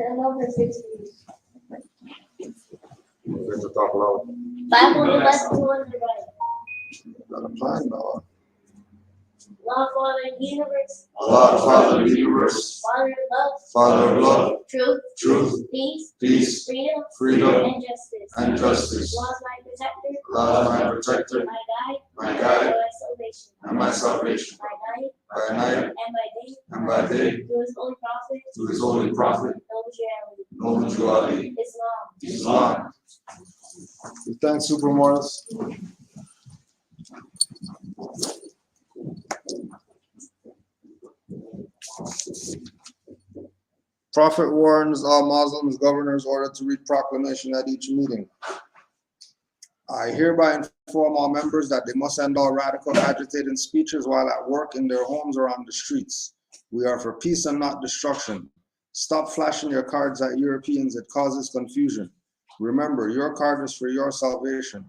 Over 60. You have to talk loud. 500 left, 200 right. Got a plan now. Love, Father, universe. Allah, Father of the universe, Father of love. Father of love, Truth. truth, Peace. peace, Freedom. freedom, And justice. and justice. Love my protector. Allah, my protector, My guide. my And guide, my salvation. and my salvation. By night. By night And by day. and by day, Through his holy prophet. through his holy prophet, Noble Noble Islam. Islam. We thank Super Morris. Prophet warns all Muslims governors ordered to read proclamation at each meeting. I hereby inform all members that they must end all radical agitating speeches while at work, in their homes, or on the streets. We are for peace and not destruction. Stop flashing your cards at Europeans. It causes confusion. Remember, your card is for your salvation.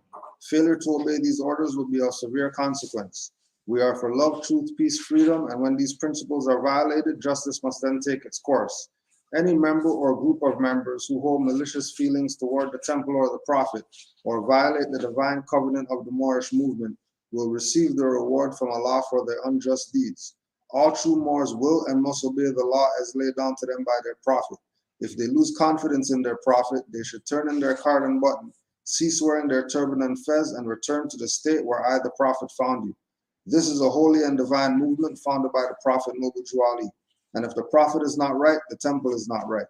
Failure to obey these orders will be of severe consequence. We are for love, truth, peace, freedom, and when these principles are violated, justice must then take its course. Any member or group of members who hold malicious feelings toward the temple or the prophet, or violate the divine covenant of the Moorish movement, will receive the reward from Allah for their unjust deeds. All true Moors will and must obey the law as laid down to them by their prophet. If they lose confidence in their prophet, they should turn in their card and button, cease wearing their turban and fez, and return to the state where I, the prophet, found you. This is a holy and divine movement founded by the prophet Noble Ali. And if the prophet is not right, the temple is not right.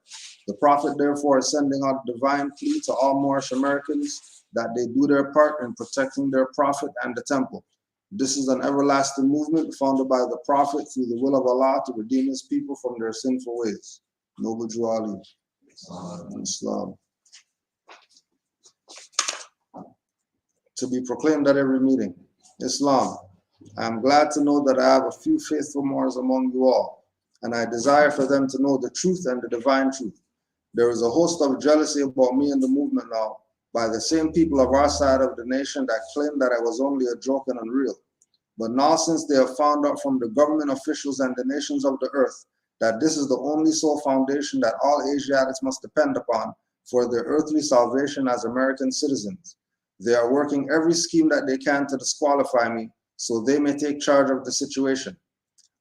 The prophet therefore is sending out a divine plea to all Moorish Americans that they do their part in protecting their prophet and the temple. This is an everlasting movement founded by the prophet through the will of Allah to redeem his people from their sinful ways. Noble Ali. Islam. To be proclaimed at every meeting. Islam. I am glad to know that I have a few faithful Moors among you all, and I desire for them to know the truth and the divine truth. There is a host of jealousy about me and the movement now by the same people of our side of the nation that claim that I was only a joke and unreal. But now, since they have found out from the government officials and the nations of the earth that this is the only sole foundation that all Asiatics must depend upon for their earthly salvation as American citizens, they are working every scheme that they can to disqualify me so they may take charge of the situation.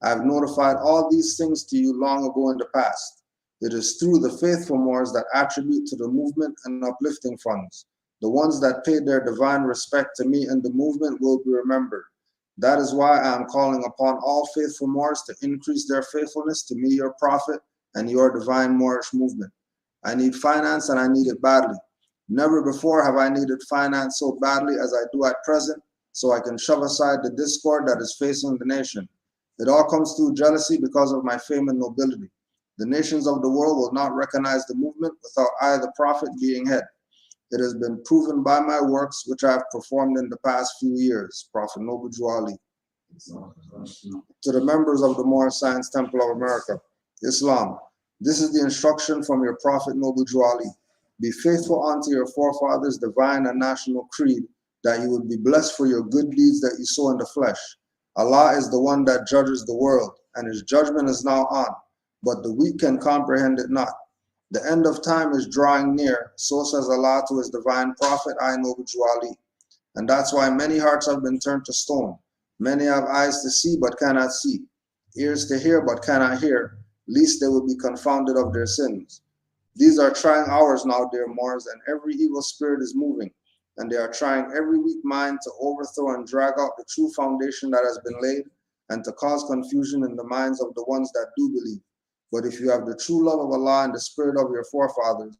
I have notified all these things to you long ago in the past. It is through the faithful Moors that attribute to the movement and uplifting funds. The ones that paid their divine respect to me and the movement will be remembered. That is why I am calling upon all faithful Moors to increase their faithfulness to me, your prophet, and your divine Moorish movement. I need finance and I need it badly. Never before have I needed finance so badly as I do at present, so I can shove aside the discord that is facing the nation. It all comes through jealousy because of my fame and nobility. The nations of the world will not recognize the movement without I, the prophet, being head. It has been proven by my works, which I have performed in the past few years. Prophet Noble Ali. To the members of the Moorish Science Temple of America, Islam. This is the instruction from your Prophet Noble Ali. Be faithful unto your forefathers' divine and national creed, that you would be blessed for your good deeds that you sow in the flesh. Allah is the one that judges the world, and his judgment is now on, but the weak can comprehend it not. The end of time is drawing near, so says Allah to his divine prophet, I Noble Ali. And that's why many hearts have been turned to stone. Many have eyes to see but cannot see, ears to hear but cannot hear, lest they will be confounded of their sins. These are trying hours now, dear Moors, and every evil spirit is moving, and they are trying every weak mind to overthrow and drag out the true foundation that has been laid, and to cause confusion in the minds of the ones that do believe. But if you have the true love of Allah and the spirit of your forefathers,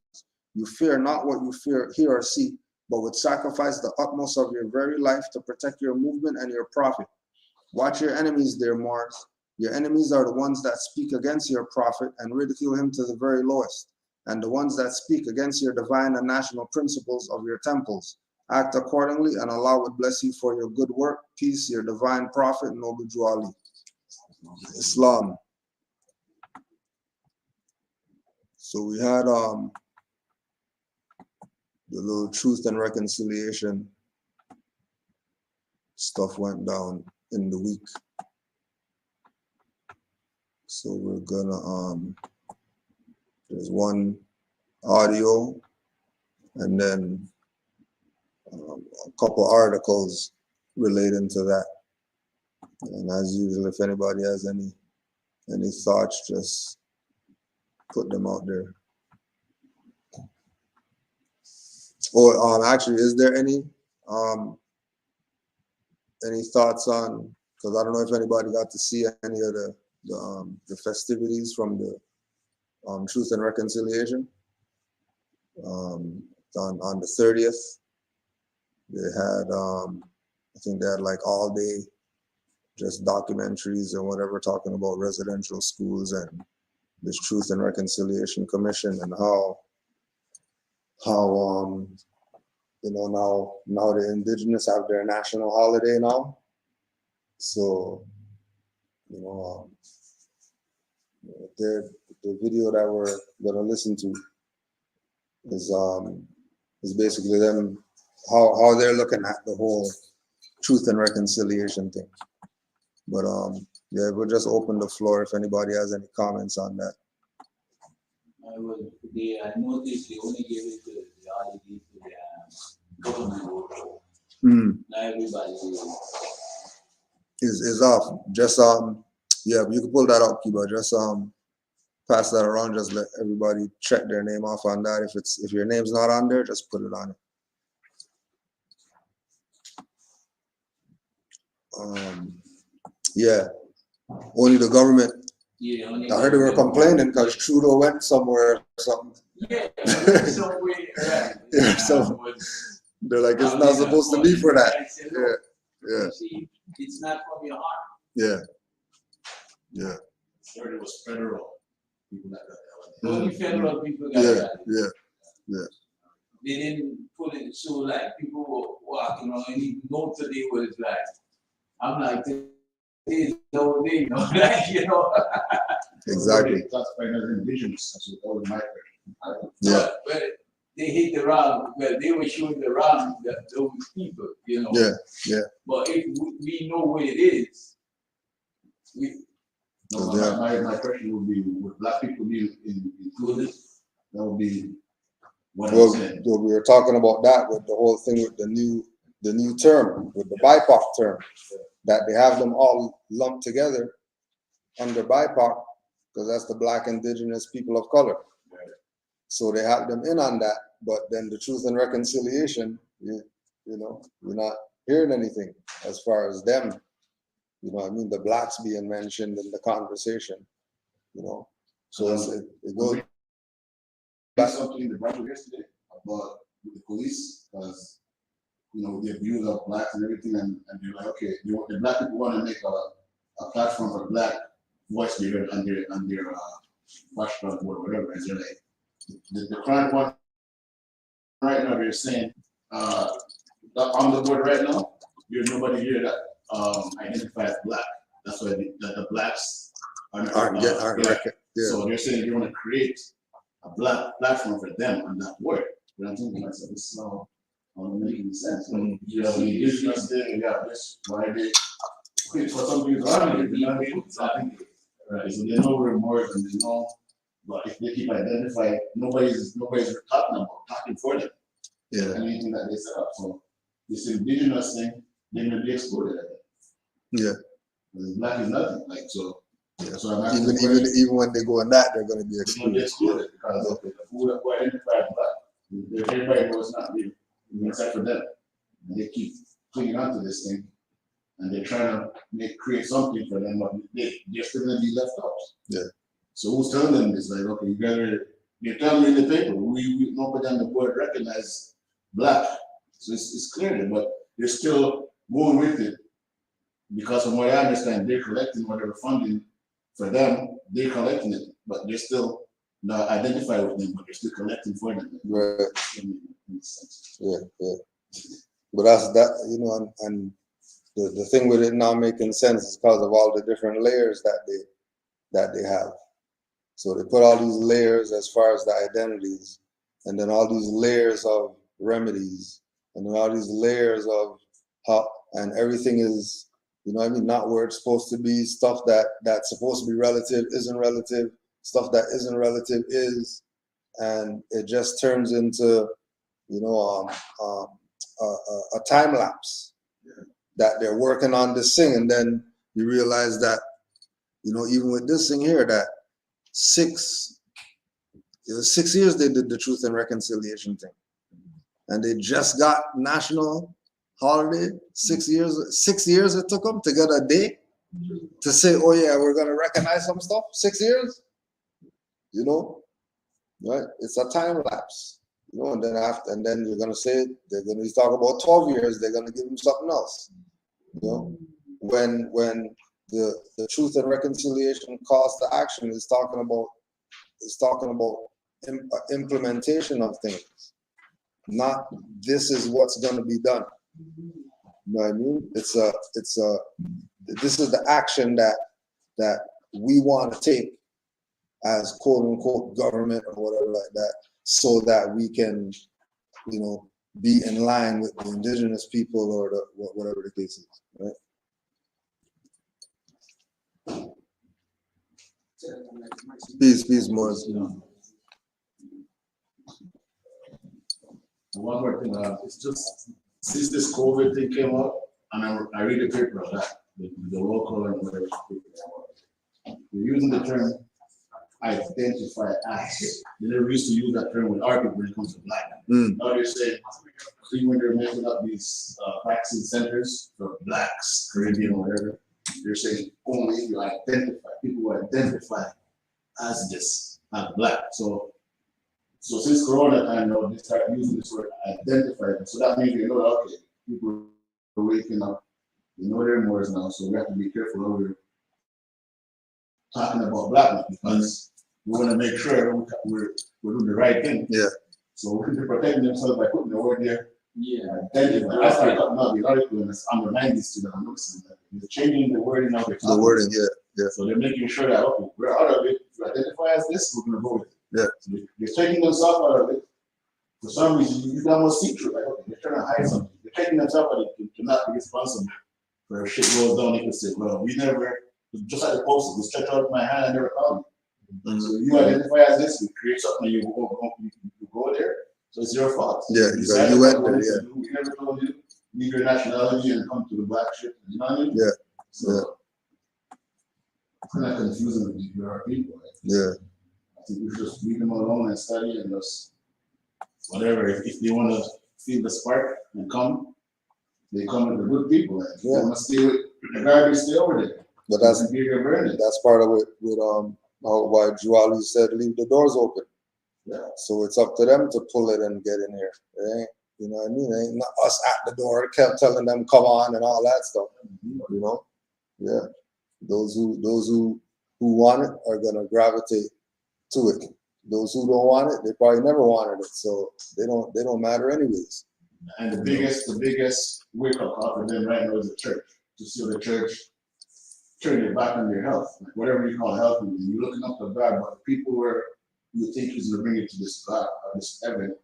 you fear not what you hear or see, but would sacrifice the utmost of your very life to protect your movement and your prophet. Watch your enemies, dear Moors. Your enemies are the ones that speak against your prophet and ridicule him to the very lowest, and the ones that speak against your divine and national principles of your temples. Act accordingly, and Allah would bless you for your good work. Peace, your divine prophet, Noble Ali. Islam. So we had the little truth and reconciliation stuff went down in the week. So we're gonna there's one audio and then a couple articles relating to that. And as usual, if anybody has any thoughts, just put them out there. Or actually, is there any thoughts on? Because I don't know if anybody got to see any of the festivities from the Truth and Reconciliation on the 30th. They had I think they had like all day just documentaries and whatever talking about residential schools and this Truth and Reconciliation Commission and how you know now the indigenous have their national holiday now. So you know the video that we're gonna listen to is basically them how they're looking at the whole Truth and Reconciliation thing. But yeah, we'll just open the floor if anybody has any comments on that. I noticed they only gave it to the holiday to the government workforce. Not everybody is off. Just yeah, you can pull that up, Kiba. Just pass that around. Just let everybody check their name off on that. If your name's not on there, just put it on it. Yeah, only the government. Yeah, only I heard they were complaining because Trudeau went somewhere or something. Yeah, somewhere, right. Yeah, so they're like, it's not supposed to be for that. Yeah. See, it's not from your heart. Yeah. Yeah. Sorry, it was federal people that got that. Only federal people got Yeah. that. Yeah. Yeah. They didn't put it so like people were walking around and even know today was like, I'm like, today's no day, you know, like, you know. Exactly. Classified as indigenous, that's what all my question. Yeah. But they hit the wrong, well, they were showing the wrong, those people, you know. Yeah. Yeah. But if we know what it is, we. No, Yeah. my question would be, would black people be included? That would be what Well, I'm saying. we were talking about that with the whole thing with the new term, with the BIPOC term, that they have them all lumped together under BIPOC because that's the Black, Indigenous, People of Color. Right. So they have them in on that, but then the Truth and Reconciliation, you know, you're not hearing anything as far as them. You know, I mean, the blacks being mentioned in the conversation. You know, so it goes. That's something in the Bible yesterday about the police, because you know the views of blacks and everything, and they're like, okay, the black people want to make a platform for black voice to be heard on their watchdog or whatever, and they're like, the current one right now they're saying on the board right now, there's nobody here that identifies black. That's why the blacks aren't Yeah. So they're saying they want to create a black platform for them on that word. You know what I'm thinking? Like, so this is not making sense. So you have the indigenous thing, you have this, why they quit for some reason. You know what I mean? Exactly. Right. So they know we're more than they know. But if they keep identifying, nobody's talking for them. Yeah. Anything that they set up. So this indigenous thing, they may be excluded. Yeah. Because black is nothing. Like so. Yeah. So I'm asking Even when they go in that, they're going to be excluded. Because okay, the food who identified black, everybody knows not me, except for them. And they keep clinging on to this thing, and they're trying to create something for them, but they're still going to be left out. Yeah. So who's telling them this? Like, okay, you're telling me in the paper, we nobody on the board recognize black, so it's clear there, but they're still going with it because from what I understand, they're collecting whatever funding. For them, they're collecting it, but they're still not identified with them, but they're still collecting for them. Right. Yeah, yeah. But that's that, you know, and the thing with it not making sense is because of all the different layers that they have. So they put all these layers as far as the identities, and then all these layers of remedies, and then all these layers of and everything is, you know what I mean, not where it's supposed to be. Stuff that's supposed to be relative isn't relative. Stuff that isn't relative is, and it just turns into, you know, a time lapse that they're working on this thing, and then you realize that, you know, even with this thing here, that 6 years they did the Truth and Reconciliation thing, and they just got national holiday. 6 years. 6 years it took them to get a day to say, oh yeah, we're gonna recognize some stuff. 6 years, you know, right? It's a time lapse. You know, and then you're gonna say they're gonna talk about 12 years. They're gonna give them something else. You know, when the Truth and Reconciliation calls to action is talking about implementation of things, not this is what's gonna be done. You know what I mean? This is the action that we want to take as quote unquote government or whatever like that, so that we can, you know, be in line with the indigenous people or whatever the case is, right? Peace, Morris. One more thing, it's just since this COVID thing came up, and I read the paper of that, the local and whatever paper that was. They're using the term identify as. They never used to use that term with our people when it comes to black. Now they're saying, see when they're making up these vaccine centers for blacks, Caribbean, whatever, they're saying only if you identify, people who identify as this, as black. So since Corona time now, they start using this word identify. So that means, you know, okay, people are waking up, you know their words now, so we have to be careful how we're talking about blackness, because we want to make sure we're doing the right thing. Yeah. So they're protecting themselves by putting the word there. Yeah. Identify. I started talking about the article and it's underlined this to them. I'm noticing that they're changing the wording now. The wording, yeah. So they're making sure that, okay, we're out of it. If you identify as this, we're going to go with it. Yeah. So they're taking themselves out of it. For some reason, you almost see through. Like, okay, they're trying to hide something. They're taking themselves out of it to not be responsible for if shit goes down. They can say, well, we never, just like the poster, we stretch out my hand and never called you. So you identify as this, we create something, and you go there. So it's your fault. Yeah, you went there, yeah. We never told you, leave your nationality and come to the black ship. You know what I mean? Yeah. So it's kind of confusing with our people. Right? Yeah. I think we should just leave them alone and study and just whatever. If they want to feel the spark and come, they come with the good people. Like, if they want to stay with the garbage, stay over there. But that's part of it with why Juali said leave the doors open. Yeah. So it's up to them to pull it and get in here. Right? You know what I mean? It ain't not us at the door kept telling them come on and all that stuff. You know? Yeah. Those who want it are gonna gravitate to it. Those who don't want it, they probably never wanted it. So they don't matter anyways. And the biggest wake up call for them right now is the church. To see the church turn their back on their health. Like whatever you call health, you're looking up to God, but the people where you think is gonna bring you to this God or this heaven,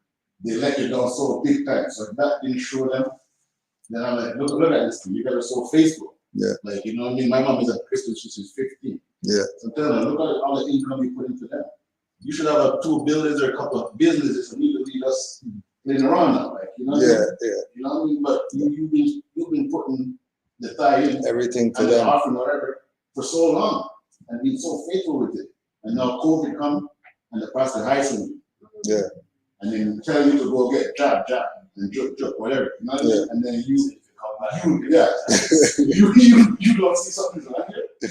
they let you down so big time. So if that didn't show them, then I'm like, look at this thing. You got to so faithful. Yeah. Like, you know what I mean? My mom is a Christian since she's 15. Yeah. So I'm telling her, look at all the income you put into them. You should have 2 buildings or a couple of businesses for me to lead us playing around now. Like, you know what I mean? Yeah. You know what I mean? But you've been putting the thigh in everything to and them, the offering, whatever, for so long and being so faithful with it. And now COVID come and the pastor hires you. Yeah. And then tell you to go get job, and job, whatever. You know what I mean? And then you don't see something like that. The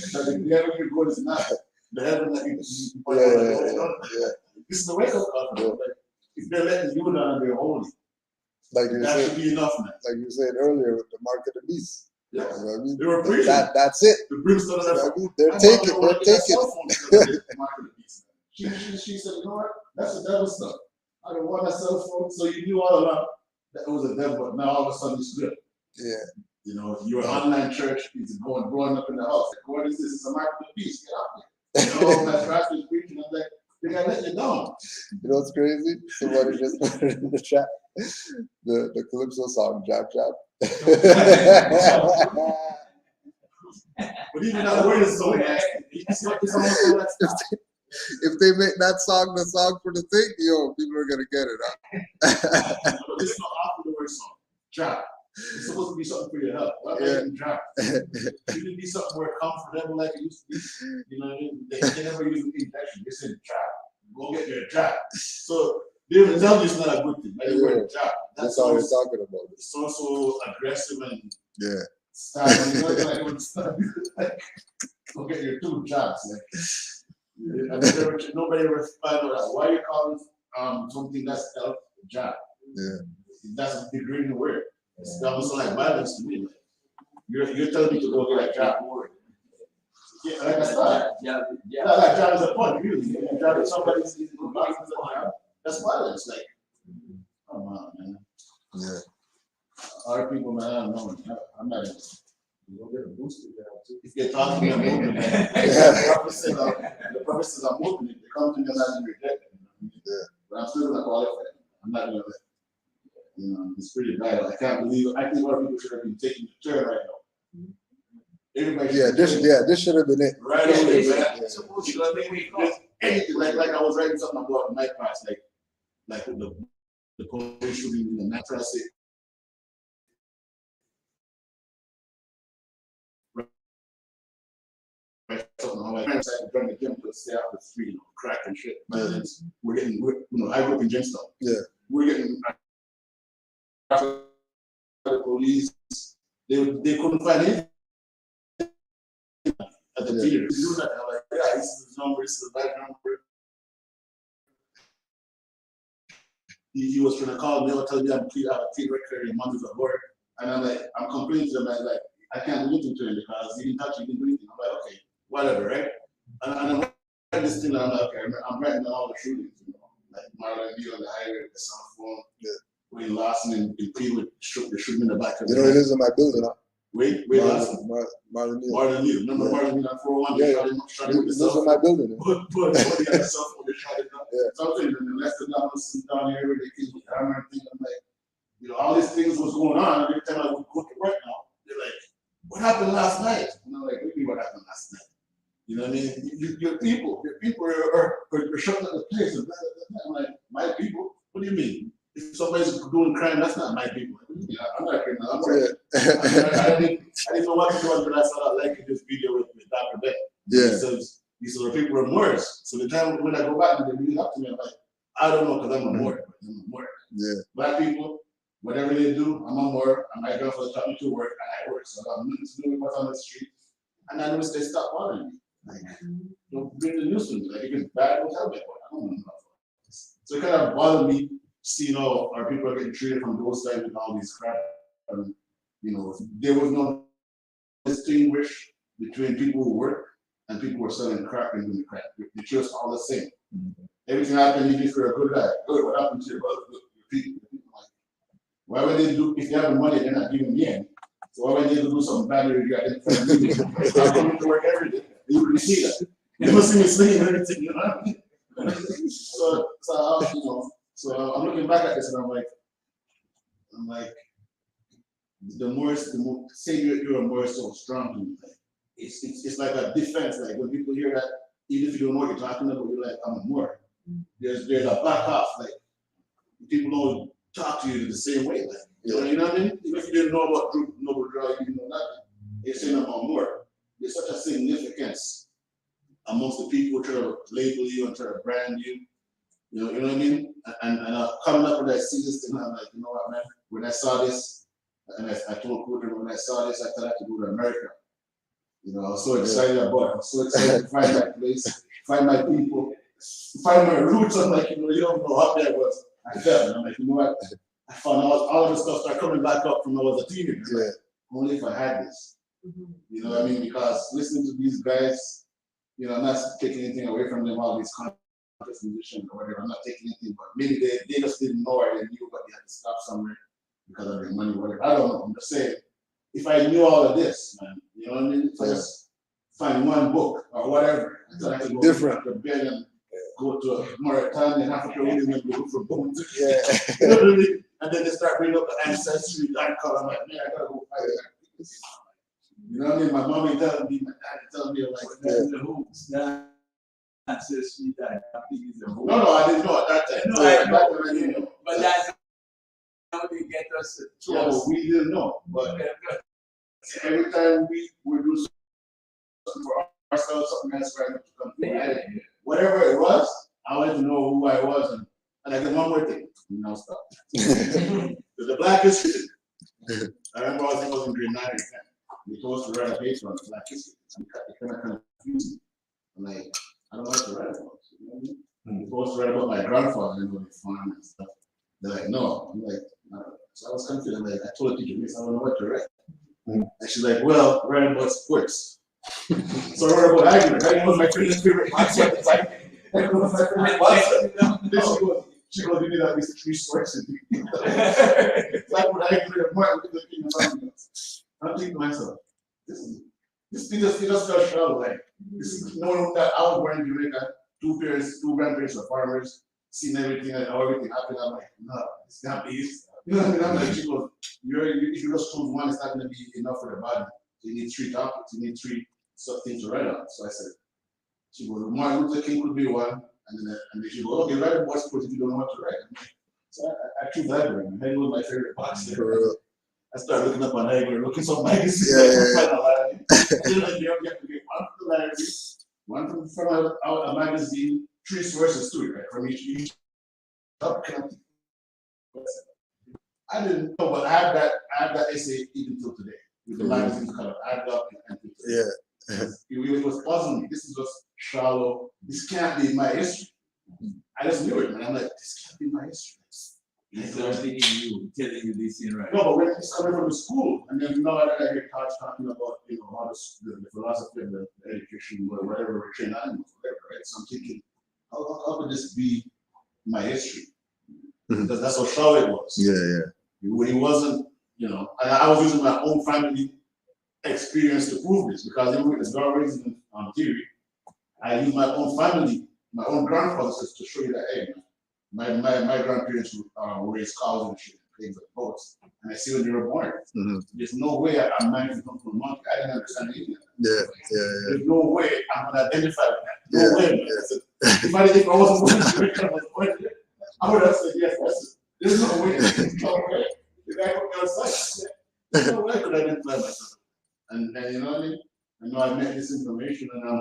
heaven you go is not the heaven that you This is the wake up call. Like, if they're letting you down and they're holy, like you that said, should be enough, man. Like you said earlier with the mark of the beast. Yeah. You know what I mean? They were preaching. That's it. The brimstone of that. They're taking. She said, you know what? That's the devil stuff. I don't want that cell phone. So you knew all along that it was a devil, but now all of a sudden it's good. Yeah. You know, your online church is growing up in the house. Like, what is this? It's a mark of the beast. Get out there. You know, my pastor's preaching. I'm like, they gotta let you down. You know what's crazy? Somebody just put it in the chat. The Calypso song, Jab Jab. But even that word is so nasty. It's almost so nasty. If they make that song the song for the thing, yo, people are gonna get it, huh? But this is not after the word song. Drop. It's supposed to be something for your health. Why Yeah. not even drop? It should be something more comfortable like it used to be. You know what I mean? They never use the injection. They said drop. Go get your drop. So they even tell you it's not a good thing. Like the word drop. That's all we're talking about. It's so aggressive and Yeah. starting. You know, like when start, like, go get your two jobs. Like, nobody ever find out why you calling something that's health a job. Yeah. That's a degrading word. It's almost like violence to me. Like, you're telling me to go get a job. Yeah, like that's not. That job is a point, really. You job is somebody's job. That's violence. Like, come on, man. Yeah. Our people, man, I don't know. I'm not even. You go get a booster job too. If they're talking to me, I'm moving, man. The prophet says I'm moving. If they come to me, I'm not going to reject them. Yeah. But I'm still going to qualify. I'm not going to let. You know, it's pretty bad. I can't believe. I think a lot of people should have been taking the turn right now. Everybody. This should have been it. Right away, man. Yeah. You know what I mean? Anything like I was writing something about night class, like the police shooting in the natural state. Right, something like my parents had to join the gym to stay out the street, you know, crack and shit. Violence. We're getting, I grew up in Jamestown. Yeah. We're getting the police. They couldn't find anything at the theater. They do that. I'm like, yeah, this is the number, this is the back number. He was trying to call me or tell me I have a clean record in months of work. And I'm like, I'm complaining to them, like, I can't do anything to him because he didn't touch it, he didn't do anything. I'm like, okay, whatever, right? And I'm writing this thing, and I'm like, okay, I'm writing down all the shootings, you know, like Marlon B on the highway, the South Phone, Wayne Lawson and Cleveland, they're shooting in the back of the You know, he lives in my building, huh? Wayne Lawson? Marlon Neal. Marlon Neal. Remember Marlon Neal on 401? Yeah, shot he him with the lives in my building. But he had a cell phone, they shot it down. Yeah. Something, and the less than down here, where they kids with the hammer and things, I'm like, you know, all these things was going on. Every time I would go to work now, they're like, what happened last night? And I'm like, what do you mean what happened last night? You know what I mean? Your people are shutting up the place. And blah, blah, blah. I'm like, my people? What do you mean? If somebody's doing crime, that's not my people. I'm not criminal. I'm right. I didn't know what to do until I started liking this video with Dr. Beck. Yeah. He said, people are Moors. So the time when I go back and they lead up to me, I'm like, I don't know because I'm a Moor. Yeah. Black people, whatever they do, I'm a Moor. And my girlfriend taught me to work, and I work. So I'm nothing to do with what's on the street. And I noticed they stopped bothering me. Like, don't bring the news to me. Like, if it's bad, don't tell me about it. I don't want to know. So it kind of bothered me seeing how our people are getting treated from both sides with all these crap. You know, there was no distinguish between people who work and people who are selling crap and doing crap. They treat us all the same. Everything happened, even if you're a good guy. Good, what happened to your brother? Good, your people. Like, why would they do, if they have the money, they're not giving me any. So why would they do something bad if you got it for me? I'm coming to work every day. You can see that. You must see me sleeping and everything, you know what I mean? So you know, so I'm looking back at this and I'm like, the more say you're a more so strong to me. Like, it's like a defense. Like when people hear that, even if you don't know what you're talking about, you're like, I'm a Moor. There's a back off. Like people don't talk to you the same way. Like you know what I mean? Even if you didn't know about noble draw, you didn't know nothing. They're saying I'm a Moor. There's such a significance amongst the people trying to label you and try to brand you. You know what I mean? And coming up when I see this thing, I'm like, you know what, man? When I saw this, and I told Cooter when I saw this, I thought I had to go to America. You know, I was so excited about it. I was so excited to find my place, find my people, find my roots. I'm like, you don't know how happy I was. I felt, and I'm like, you know what? I found all of the stuff start coming back up from when I was a teenager. Yeah. Only if I had this. You know what I mean? Because listening to these guys, you know, I'm not taking anything away from them, all these contest musicians or whatever. I'm not taking anything, but maybe they just didn't know or they knew, but they had to stop somewhere because of their money or whatever. I don't know. I'm just saying, if I knew all of this, man, you know what I mean? If I just find one book or whatever, I thought I could go different to bed and go to Mauritania and Africa and go for bones. Yeah. You know what I mean? And then they start bringing up the ancestry, that color. I'm like, man, I gotta go fight it. You know what I mean? My mommy telling me, my dad telling me, like, That's the hoops. That ancestry that I think is a hoop. no, I didn't know at that time. No, Yeah, I back know. then I didn't know. But that's how they get us to Yeah, but we didn't know. But every time we would do something for ourselves, something else right to come through. And whatever it was, I wanted to know who I was. And I did one more thing. You know, stop. The Black History. I remember I was in grade 9 or 10. We told us to write a paper on Black History. It kind of confused me. I'm like, I don't like to write about it. You know what I mean? We're supposed to write about my grandfather and the farm and stuff. They're like, no. I'm like, no. So I was confused. I'm like, I told the teacher, Miss, I don't know what to write. And she's like, well, write about sports. So I wrote about Agner. Agner was my favorite boxer at the time. Agner was my favorite boxer. Then she goes, you need at least 3 sports in you. Like what Agner and Martin Luther King and something else. I'm thinking to myself, this just felt shallow. Like, this is knowing that I was born in Jamaica, 2 grandparents were farmers, seeing everything and how everything happened. I'm like, no, it's not be this. You know what I mean? I'm like, she goes, if you just choose one, it's not going to be enough for the body. So you need 3 topics, you need 3 things to write on. So I said, she goes, Martin Luther King could be one. And then she goes, okay, write about sports if you don't know what to write. So I choose Hagler. Hagler was my favorite boxer. I started looking up on Hagler, looking some magazines. Then like, you have to get one from the library, one from a magazine, 3 sources to it, right? From each I didn't know, but I have that essay even till today. With the magazines kind of added up and it was puzzling me. This is just shallow. This can't be my history. I just knew it, man. I'm like, this can't be my history. That's what I'm thinking you, telling you this in right. No, but when it's coming from the school, and then now that I hear Todd talking about, you know, how the philosophy of the education, or whatever, we're trained animals, whatever, right? So I'm thinking, how could this be my history? Because that's how shallow it was. When it wasn't, you know, and I was using my own family experience to prove this, because even with the Darwinism theory, I use my own family, my own grandfathers to show you that, hey, my grandparents raised cows and shit, pigs and goats, and I see when they were born. There's no way I'm married to come from a monkey. I didn't understand anything. There's no way I'm gonna identify with that. No way. If I wasn't born here, I would have said yes. There's no way. There's no way. The guy put me outside. There's no way I could identify myself. And you know what I mean? I know I met this information, and I'm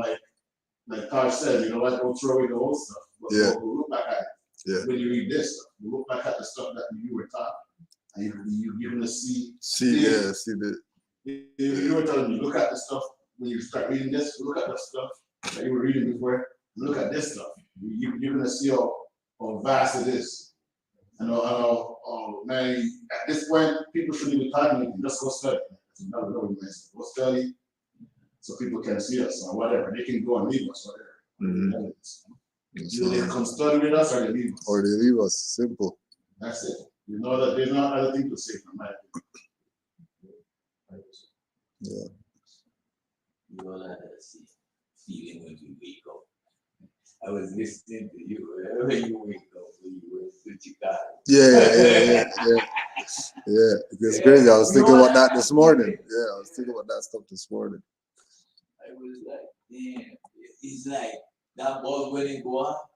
like Taj said, you know what? Don't throw away the old stuff. But we'll look back at it. When you read this stuff, you look back at the stuff that you were taught, and you're gonna see the. You were telling me, look at the stuff when you start reading this. Look at the stuff that you were reading before. Look at this stuff. You're gonna see how vast it is. And man, at this point, people shouldn't be talking anything. Just go study. Go study, so people can see us or whatever. They can go and leave us, whatever. Either they come study with us or they leave us. Or they leave us. Simple. That's it. You know that there's not other thing to say from my opinion. You know that feeling when you wake up. I was listening to you whenever you wake up when you went to Chicago. It's crazy. I was thinking about that this morning. I was thinking about that stuff this morning. I was like, damn, it's like that ball when it go up,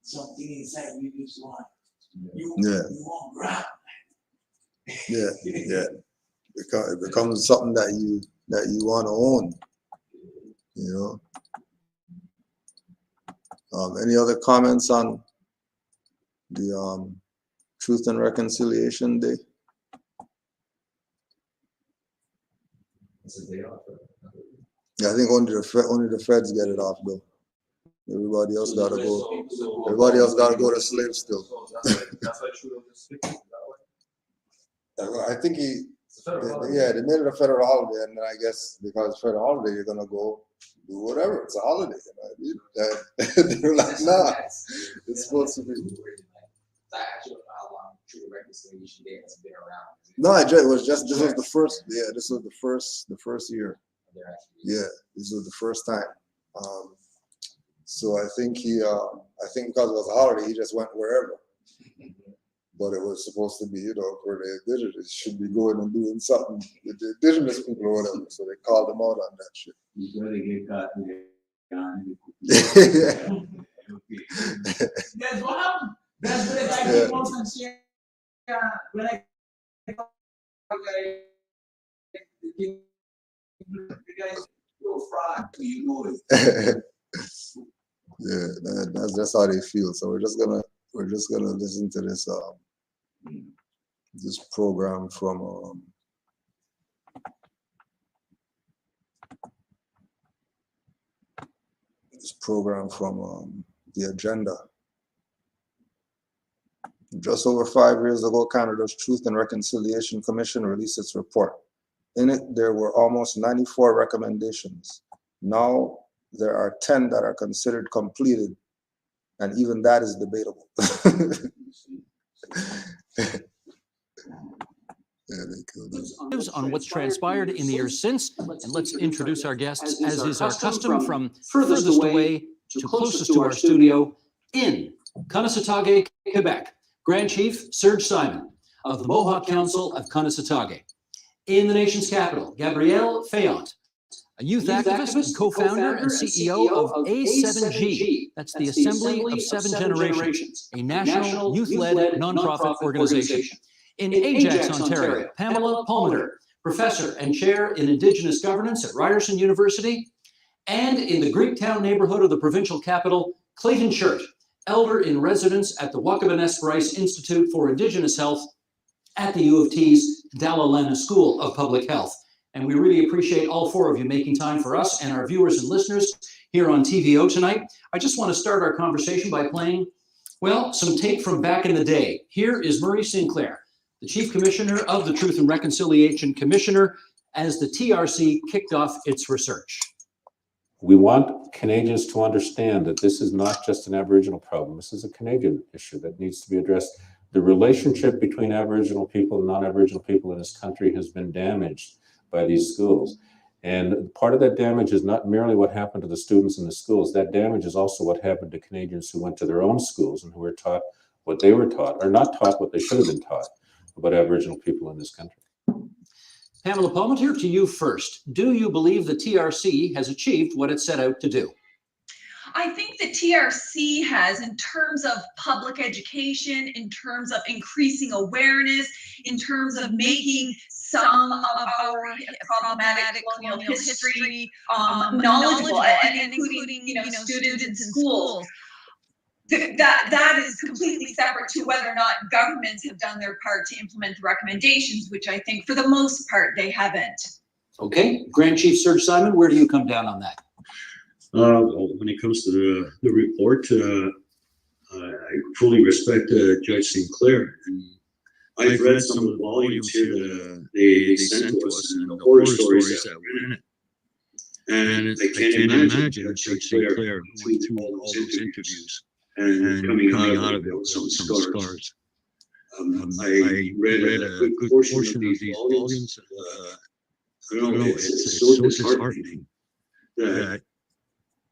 something inside you just want. You want grab. It becomes something that you want to own. You know. Any other comments on the Truth and Reconciliation Day? It's a day off. Yeah, I think only the feds get it off though. Everybody else gotta go. Everybody else gotta go to slave still. That's why Trudeau just stick with that way. I think they made it a federal holiday, and then I guess because it's a federal holiday, you're gonna go do whatever. It's a holiday. You know? They're like, nah, it's supposed to be. I actually don't know how long Truth and Reconciliation Day has been around. No, it was just this was the first. Yeah, this was the first year. Yeah, this was the first time. So I think because it was a holiday, he just went wherever. but it was supposed to be, for the indigenous, should be going and doing something with the indigenous people or whatever. So they called them out on that shit. You gotta get caught there. That's what happened. That's what I keep on saying. When I the guys, you're a fraud, you know it. Yeah, that's how they feel. So we're just gonna listen to this this program from the agenda. Just over 5 years ago, Canada's Truth and Reconciliation Commission released its report. In it, there were almost 94 recommendations. Now, there are 10 that are considered completed, and even that is debatable. On what's transpired in the years since, and let's introduce our guests, as is our custom, from furthest away to closest to our studio in Kanesatake, Quebec, Grand Chief Serge Simon of the Mohawk Council of Kanesatake. In the nation's capital, Gabrielle Fayant, a youth activist and co-founder and CEO of A7G, that's the Assembly of Seven Generations, a national youth-led nonprofit organization. In Ajax, Ontario, Pamela Palmater, professor and chair in Indigenous governance at Ryerson University. And in the Greektown neighborhood of the provincial capital, Clayton Shirt, elder in residence at the Wakabines Bryce Institute for Indigenous Health at the U of T's Dalla Lana School of Public Health. And we really appreciate all four of you making time for us and our viewers and listeners here on TVO tonight. I just want to start our conversation by playing, well, some tape from back in the day. Here is Murray Sinclair, the Chief Commissioner of the Truth and Reconciliation Commissioner, as the TRC kicked off its research. We want Canadians to understand that this is not just an Aboriginal problem. This is a Canadian issue that needs to be addressed. The relationship between Aboriginal people and non-Aboriginal people in this country has been damaged by these schools. And part of that damage is not merely what happened to the students in the schools. That damage is also what happened to Canadians who went to their own schools and who were taught what they were taught, or not taught what they should have been taught about Aboriginal people in this country. Pamela Palmater, to you first. Do you believe the TRC has achieved what it set out to do? I think the TRC has, in terms of public education, in terms of increasing awareness, in terms of making some of our problematic colonial history knowledgeable, and including students in schools. That is completely separate to whether or not governments have done their part to implement the recommendations, which I think for the most part they haven't. Okay, Grand Chief Serge Simon, where do you come down on that? Well, when it comes to the report, I fully respect Judge Sinclair, and I've read some of the volumes here that they sent to us and the horror stories that were in it. And I can't imagine Judge Sinclair going through all those interviews and coming out of it with some scars. I read a good portion of these volumes. I don't know, it's so disheartening that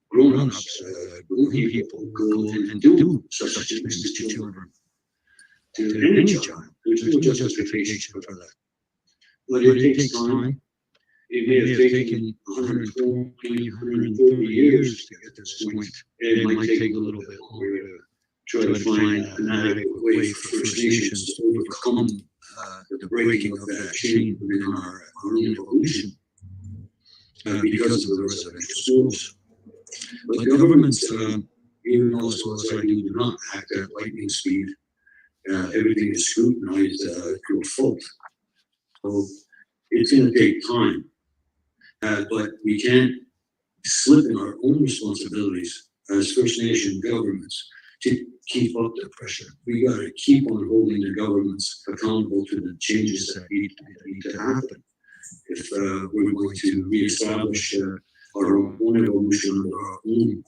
grown-ups, grown people go and do such things to children, to any child. There's no justification for that. But it takes time. It may have taken 120, 130 years to get to this point. It might take a little bit longer to try to find an adequate way for First Nations to overcome the breaking of that chain within our own evolution because of the residential schools. But governments, you know as well as I do not act at lightning speed. Everything is scrutinized to a fault. So it's going to take time. But we can't slip in our own responsibilities as First Nation governments to keep up the pressure. We got to keep on holding the governments accountable to the changes that need to happen if we're going to reestablish our own evolution on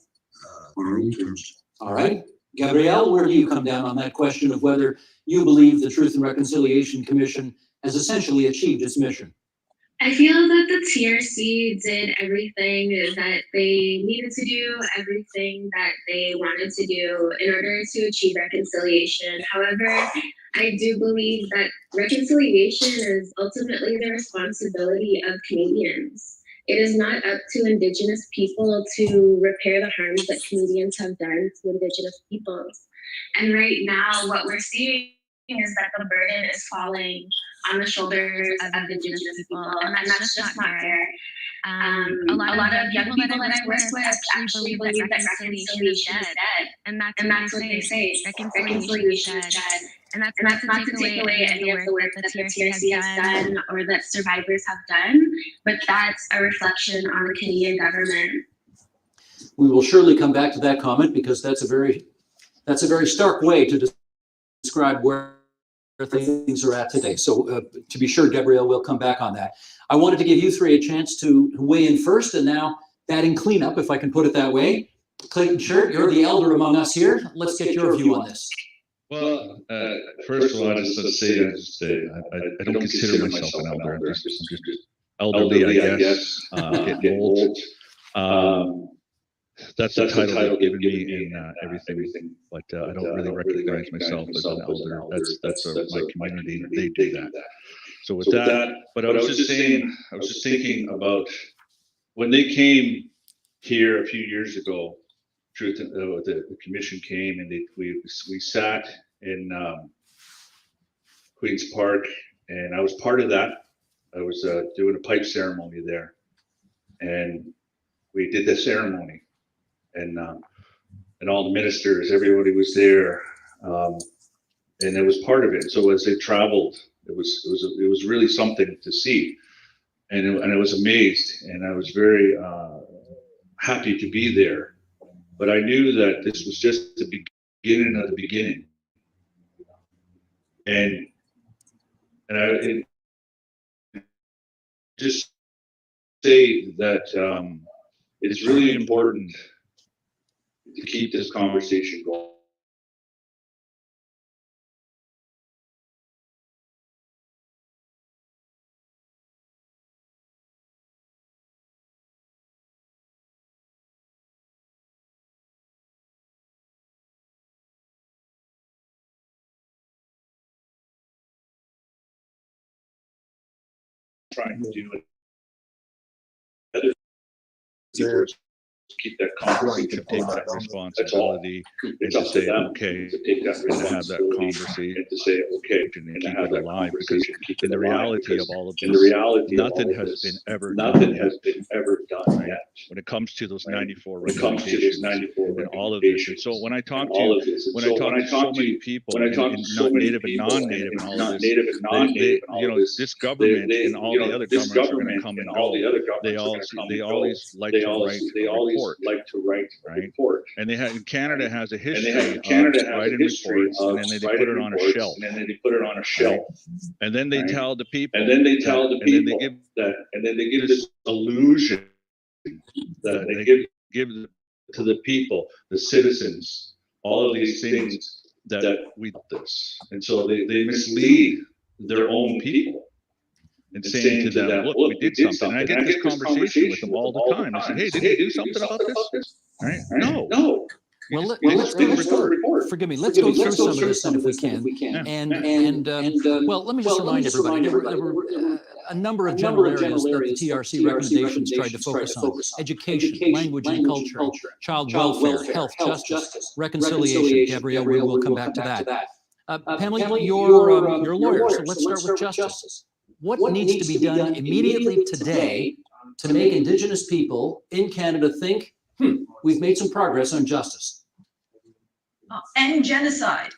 our own terms. All right. Gabrielle, where do you come down on that question of whether you believe the Truth and Reconciliation Commission has essentially achieved its mission? I feel that the TRC did everything that they needed to do, everything that they wanted to do in order to achieve reconciliation. However, I do believe that reconciliation is ultimately the responsibility of Canadians. It is not up to Indigenous people to repair the harms that Canadians have done to Indigenous peoples. And right now, what we're seeing is that the burden is falling on the shoulders of Indigenous people, and that's just not fair. A lot of young people that I work with actually believe that reconciliation is dead, and that's what they say. Reconciliation is dead. And that's not to take away any of the work that the TRC has done or that survivors have done, but that's a reflection on the Canadian government. We will surely come back to that comment because that's a very stark way to describe where things are at today. So to be sure, Gabrielle, we'll come back on that. I wanted to give you three a chance to weigh in first, and now batting cleanup, if I can put it that way. Clayton Shirt, you're the elder among us here. Let's get your view on this. Well, first of all, I just say I don't consider myself an elder. I'm just elderly, I guess. Getting old. That's the title they've given me in everything. But I don't really recognize myself as an elder. That's my community. They do that. So with that, but I was just saying, I was just thinking about when they came here a few years ago. The commission came and we sat in Queen's Park, and I was part of that. I was doing a pipe ceremony there, and we did the ceremony, and all the ministers, everybody was there, and it was part of it. So as they traveled, it was really something to see, and I was amazed, and I was very happy to be there. But I knew that this was just the beginning of the beginning, and I just say that it's really important to keep this conversation going. Trying to do it. Keep that conversation, take that responsibility, and to say okay, and to have that conversation, and to say okay, and keep it alive. Because in the reality of all of this, nothing has been ever done yet. When it comes to those 94 recommendations and all of this, and so when I talk to so many people, and not native and non-native, and all of this, this government and all the other governments are going to come and go. They always like to write a report, and Canada has a history of writing reports, and then they put it on a shelf, and then they tell the people, and then they give this illusion that they give to the people, the citizens, all of these things that we do this, and so they mislead their own people. And saying to them, look, we did something. And I get this conversation with them all the time. I said, hey, did you do something about this? Right? No. Well, let's go through. Forgive me. Let's go through some of this if we can. And well, let me just remind everybody there were a number of general areas that the TRC recommendations tried to focus on: education, language and culture, child welfare, health, justice, reconciliation. Gabrielle, we will come back to that. Pamela, you're a lawyer, so let's start with justice. What needs to be done immediately today to make Indigenous people in Canada think, we've made some progress on justice? End genocide.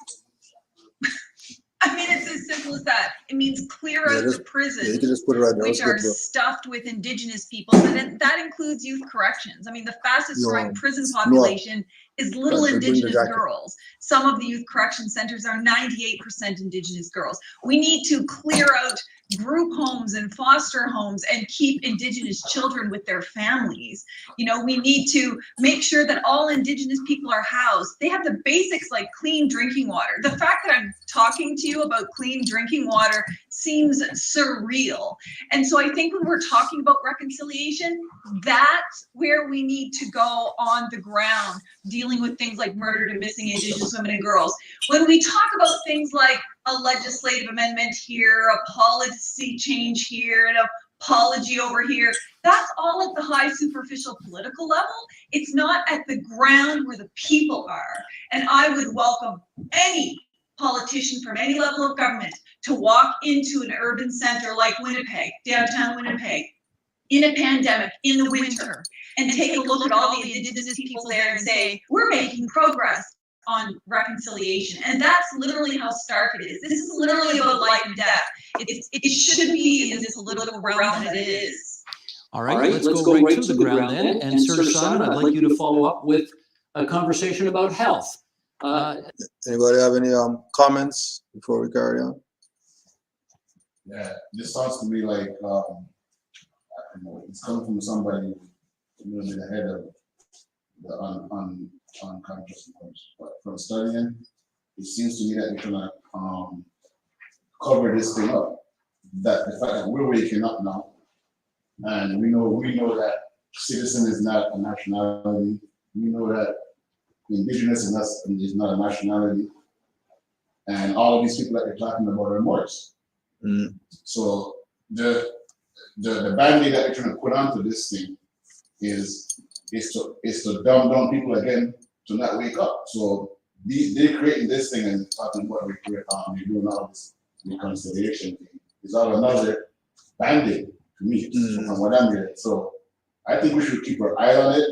I mean, it's as simple as that. It means clear out the prisons, which are stuffed with Indigenous people, and that includes youth corrections. I mean, the fastest growing prison population is little Indigenous girls. Some of the youth correction centers are 98% Indigenous girls. We need to clear out group homes and foster homes and keep Indigenous children with their families. You know, we need to make sure that all Indigenous people are housed. They have the basics like clean drinking water. The fact that I'm talking to you about clean drinking water seems surreal. And so I think when we're talking about reconciliation, that's where we need to go on the ground, dealing with things like murdered and missing Indigenous women and girls. When we talk about things like a legislative amendment here, a policy change here, and a apology over here, that's all at the high superficial political level. It's not at the ground where the people are. And I would welcome any politician from any level of government to walk into an urban center like Winnipeg, downtown Winnipeg, in a pandemic, in the winter, and take a look at all the Indigenous people there and say, we're making progress on reconciliation. And that's literally how stark it is. This is literally about life and death. It should be in this political realm that it is. All right, let's go right to the ground then. And Sir Simon, I'd like you to follow up with a conversation about health. Anybody have any comments before we carry on? Yeah, this sounds to me like it's coming from somebody a little bit ahead of the unconscious approach. But from studying, it seems to me that we're trying to cover this thing up. That the fact that we're waking up now, and we know that citizen is not a nationality. We know that Indigenous is not a nationality, and all of these people that you're talking about are Moors. So the band-aid that we're trying to put onto this thing is to dumb down people again to not wake up. So they're creating this thing and talking about they're doing all this reconciliation thing. It's all another band-aid to me, from what I'm hearing. So I think we should keep our eye on it,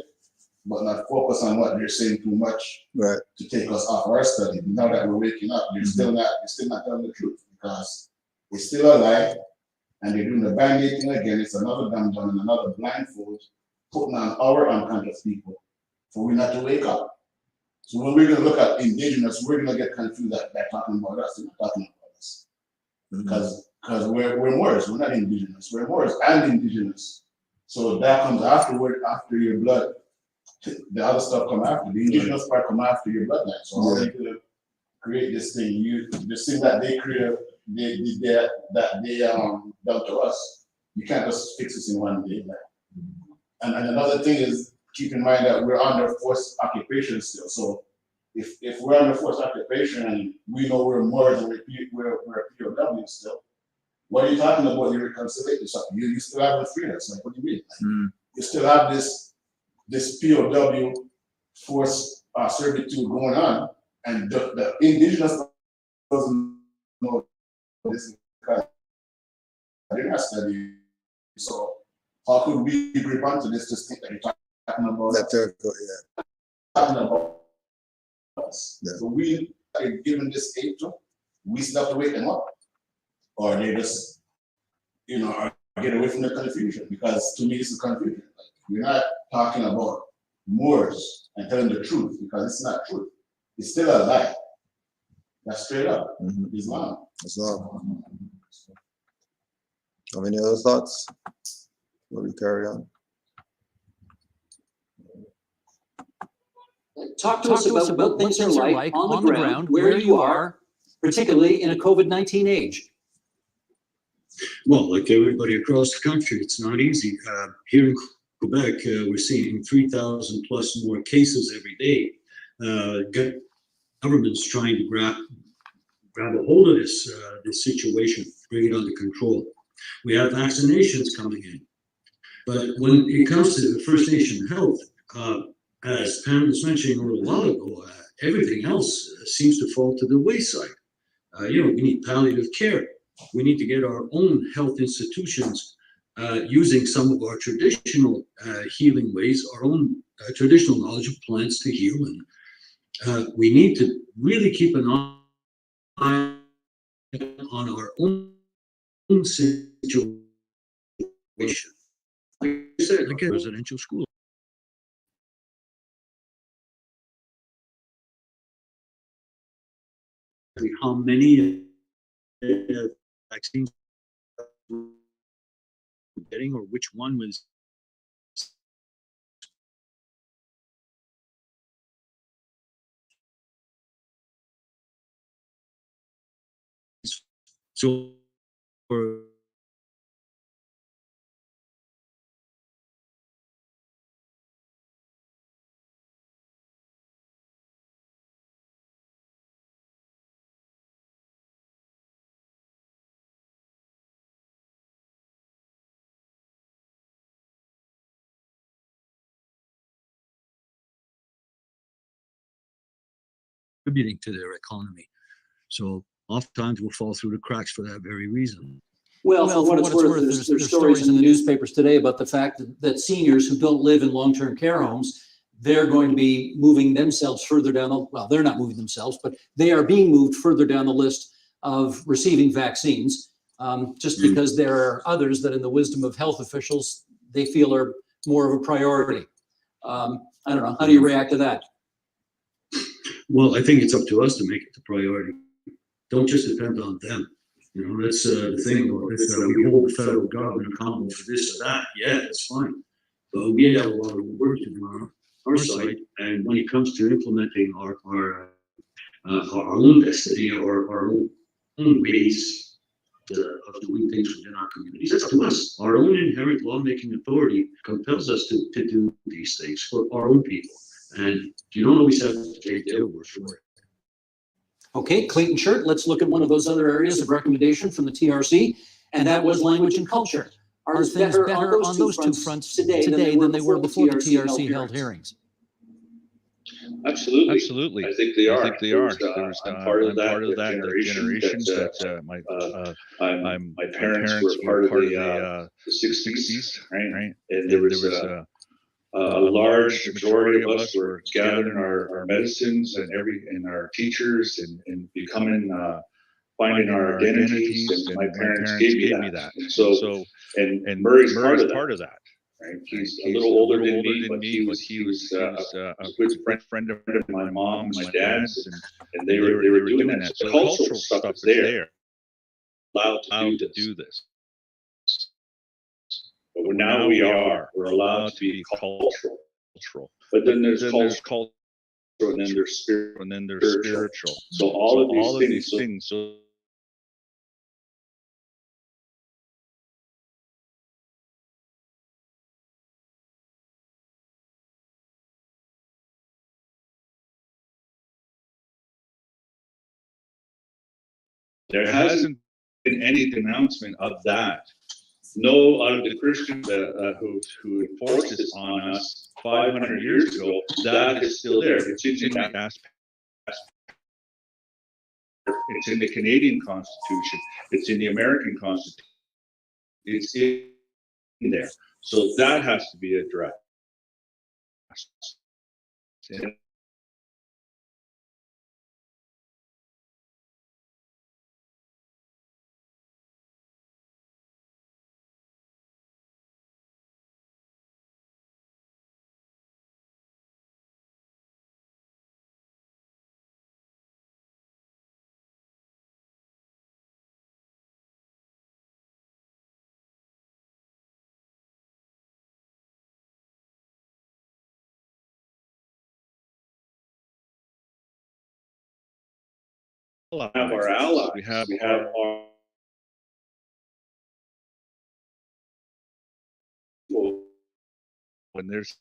but not focus on what they're saying too much to take us off our study. Now that we're waking up, you're still not telling the truth, because it's still a lie, and they're doing the band-aid thing again. It's another dumb down and another blindfold putting on our unconscious people for we not to wake up. So when we're going to look at Indigenous, we're going to get confused that they're talking about us. They're not talking about us. Because we're Moors, we're not Indigenous. We're Moors and Indigenous. So that comes afterward, after your blood. The other stuff come after. The Indigenous part come after your bloodline. So how are you going to create this thing? This thing that they create, that they done to us, you can't just fix this in one day. And another thing is, keep in mind that we're under forced occupation still. So if we're under forced occupation and we know we're Moors and we're POW still, what are you talking about? You reconcile something. You still have the freedom. Like, what do you mean? You still have this POW forced servitude going on, and the Indigenous doesn't know this because they're not studying. So how could we grip onto this to think that you're talking about talking about us? So we are given this aid to, we still have to wake them up, or they just are get away from the confusion, because to me it's a confusion. Like, we're not talking about Moors and telling the truth, because it's not truth. It's still a lie. That's straight up Islam. Islam. Have any other thoughts? Will we carry on? Talk to us about what things are like on the ground where you are, particularly in a COVID-19 age. Well, like everybody across the country, it's not easy. Here in Quebec, we're seeing 3,000 plus more cases every day. Government's trying to grab a hold of this situation, bring it under control. We have vaccinations coming in. But when it comes to First Nation health, as Pam was mentioning a little while ago, everything else seems to fall to the wayside. We need palliative care. We need to get our own health institutions using some of our traditional healing ways, our own traditional knowledge of plants to heal. And we need to really keep an eye on our own situation. Like I said, like a residential school. How many vaccines we're getting, or which one was so contributing to their economy. So oftentimes we'll fall through the cracks for that very reason. Well, for what it's worth, there's stories in the newspapers today about the fact that seniors who don't live in long-term care homes, they're going to be moving themselves further down the, well, they're not moving themselves, but they are being moved further down the list of receiving vaccines, just because there are others that in the wisdom of health officials, they feel are more of a priority. I don't know, how do you react to that? Well, I think it's up to us to make it the priority. Don't just depend on them. You know, that's the thing about this, that we hold the federal government accountable for this or that. Yeah, that's fine. But we have a lot of work to do on our side. And when it comes to implementing our own destiny or our own ways of doing things within our communities, that's up to us. Our own inherent lawmaking authority compels us to do these things for our own people. And you don't always have to take their word for it. Okay, Clayton Shirt, let's look at one of those other areas of recommendation from the TRC, and that was language and culture. Are things better on those two fronts today than they were before the TRC held hearings? Absolutely. I think they are. I'm part of that generation that my parents were part of the 60s, right? And there was a large majority of us were gathering our medicines and our teachers and becoming finding our identities, and my parents gave me that. And Murray's part of that. Right? He's a little older than me, but he was a good friend of my mom and my dad's, and they were doing that. So the cultural stuff is there, allowed to do this. But now we're allowed to be cultural. But then there's cultural, and then there's spiritual. So all of these things. So there hasn't been any denouncement of that. No, out of the Christians who enforced this on us 500 years ago, that is still there. It's in that aspect. It's in the Canadian Constitution. It's in the American Constitution. It's in there. So that has to be addressed. We have our allies. We have our when there's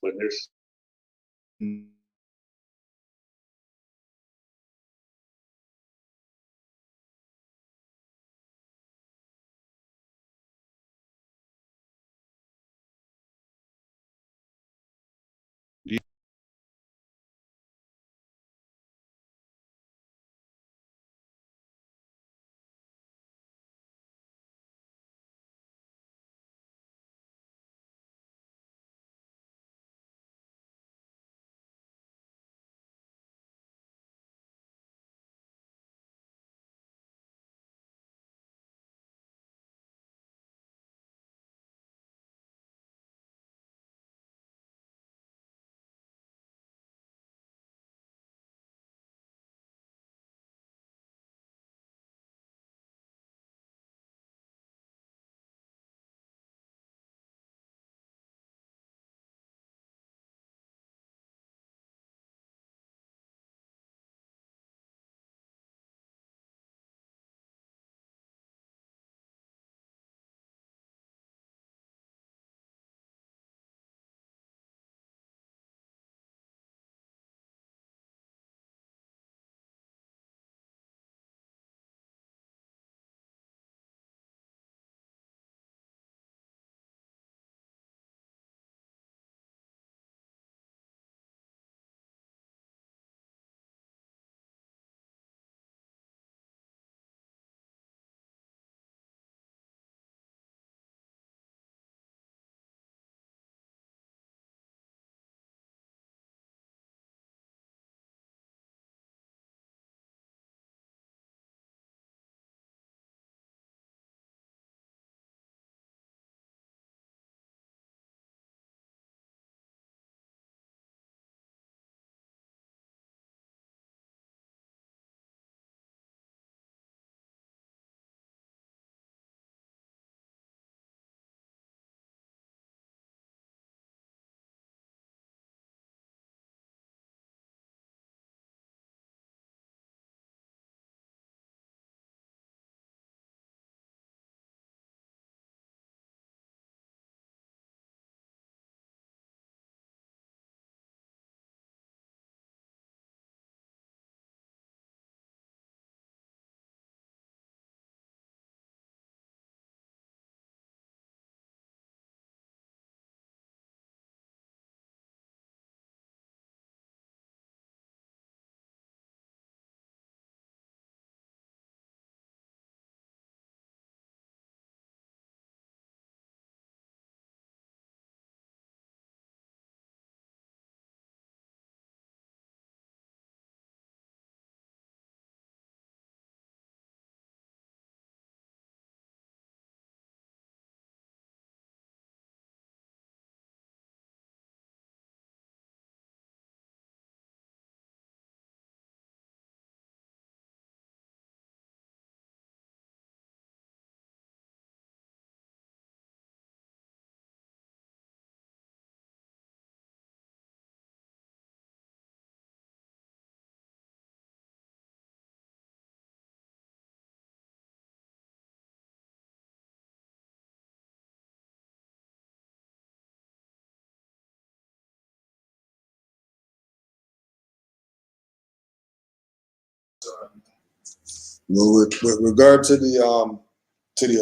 With regard to the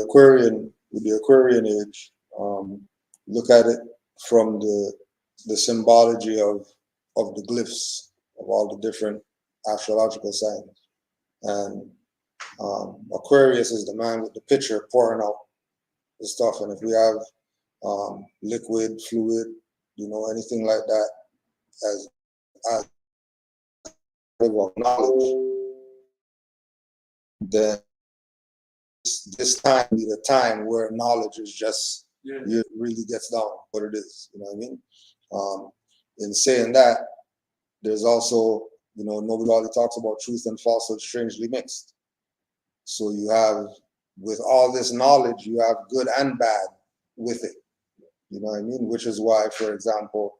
Aquarian age, look at it from the symbology of the glyphs of all the different astrological signs. And Aquarius is the man with the pitcher pouring out the stuff. And if we have liquid, fluid, anything like that as knowledge, then this time be the time where knowledge is just it really gets down what it is. You know what I mean? In saying that, there's also, nobody always talks about truth and falsehood strangely mixed. So you have, with all this knowledge, you have good and bad with it. You know what I mean? Which is why, for example,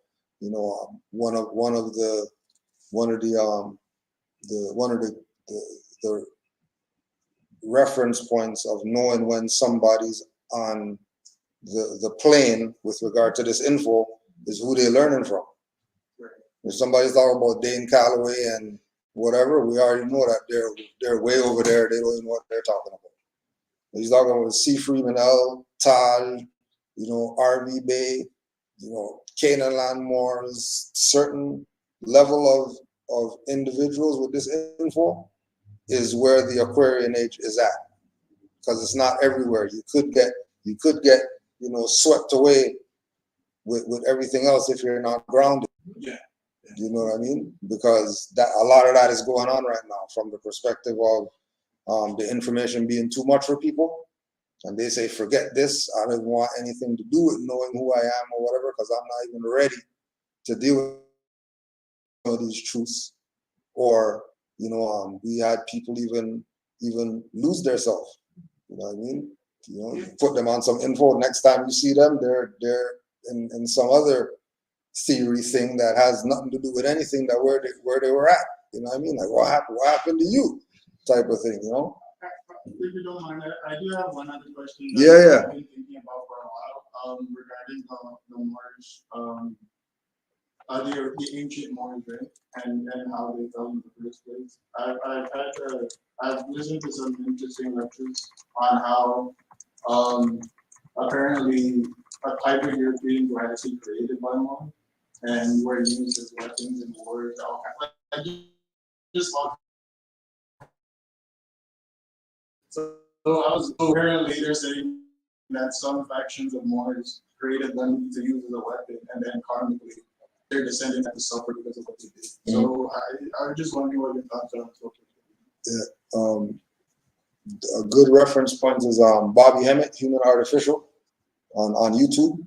one of the reference points of knowing when somebody's on the plane with regard to this info is who they're learning from. If somebody's talking about Dane Calloway and whatever, we already know that they're way over there. They don't even know what they're talking about. He's talking about C. Freeman L, Tal, RV Bay, Canaanland Moors, certain level of individuals with this info is where the Aquarian age is at, because it's not everywhere. You could get swept away with everything else if you're not grounded. Yeah. You know what I mean? Because that a lot of that is going on right now from the perspective of the information being too much for people, and they say, forget this. I don't want anything to do with knowing who I am or whatever, because I'm not even ready to deal with these truths. Or we had people even lose their self. You know what I mean? You put them on some info. Next time you see them, they're in some other theory thing that has nothing to do with anything that where they were at. You know what I mean? Like what happened to you, type of thing. If you don't mind, I do have one other question. Yeah. I've been thinking about for a while regarding the Moorish, the ancient Moors, right? And how they fell in the first place. I've listened to some interesting lectures on how apparently a type of Europeans were actually created by Moors and were used as weapons in wars. So I was apparently they're saying that some factions of Moors created them to use as a weapon, and then karmically their descendants had to suffer because of what they did. So I was just wondering what your thoughts are. Yeah. A good reference point is Bobby Hemmett, Human Artificial, on YouTube.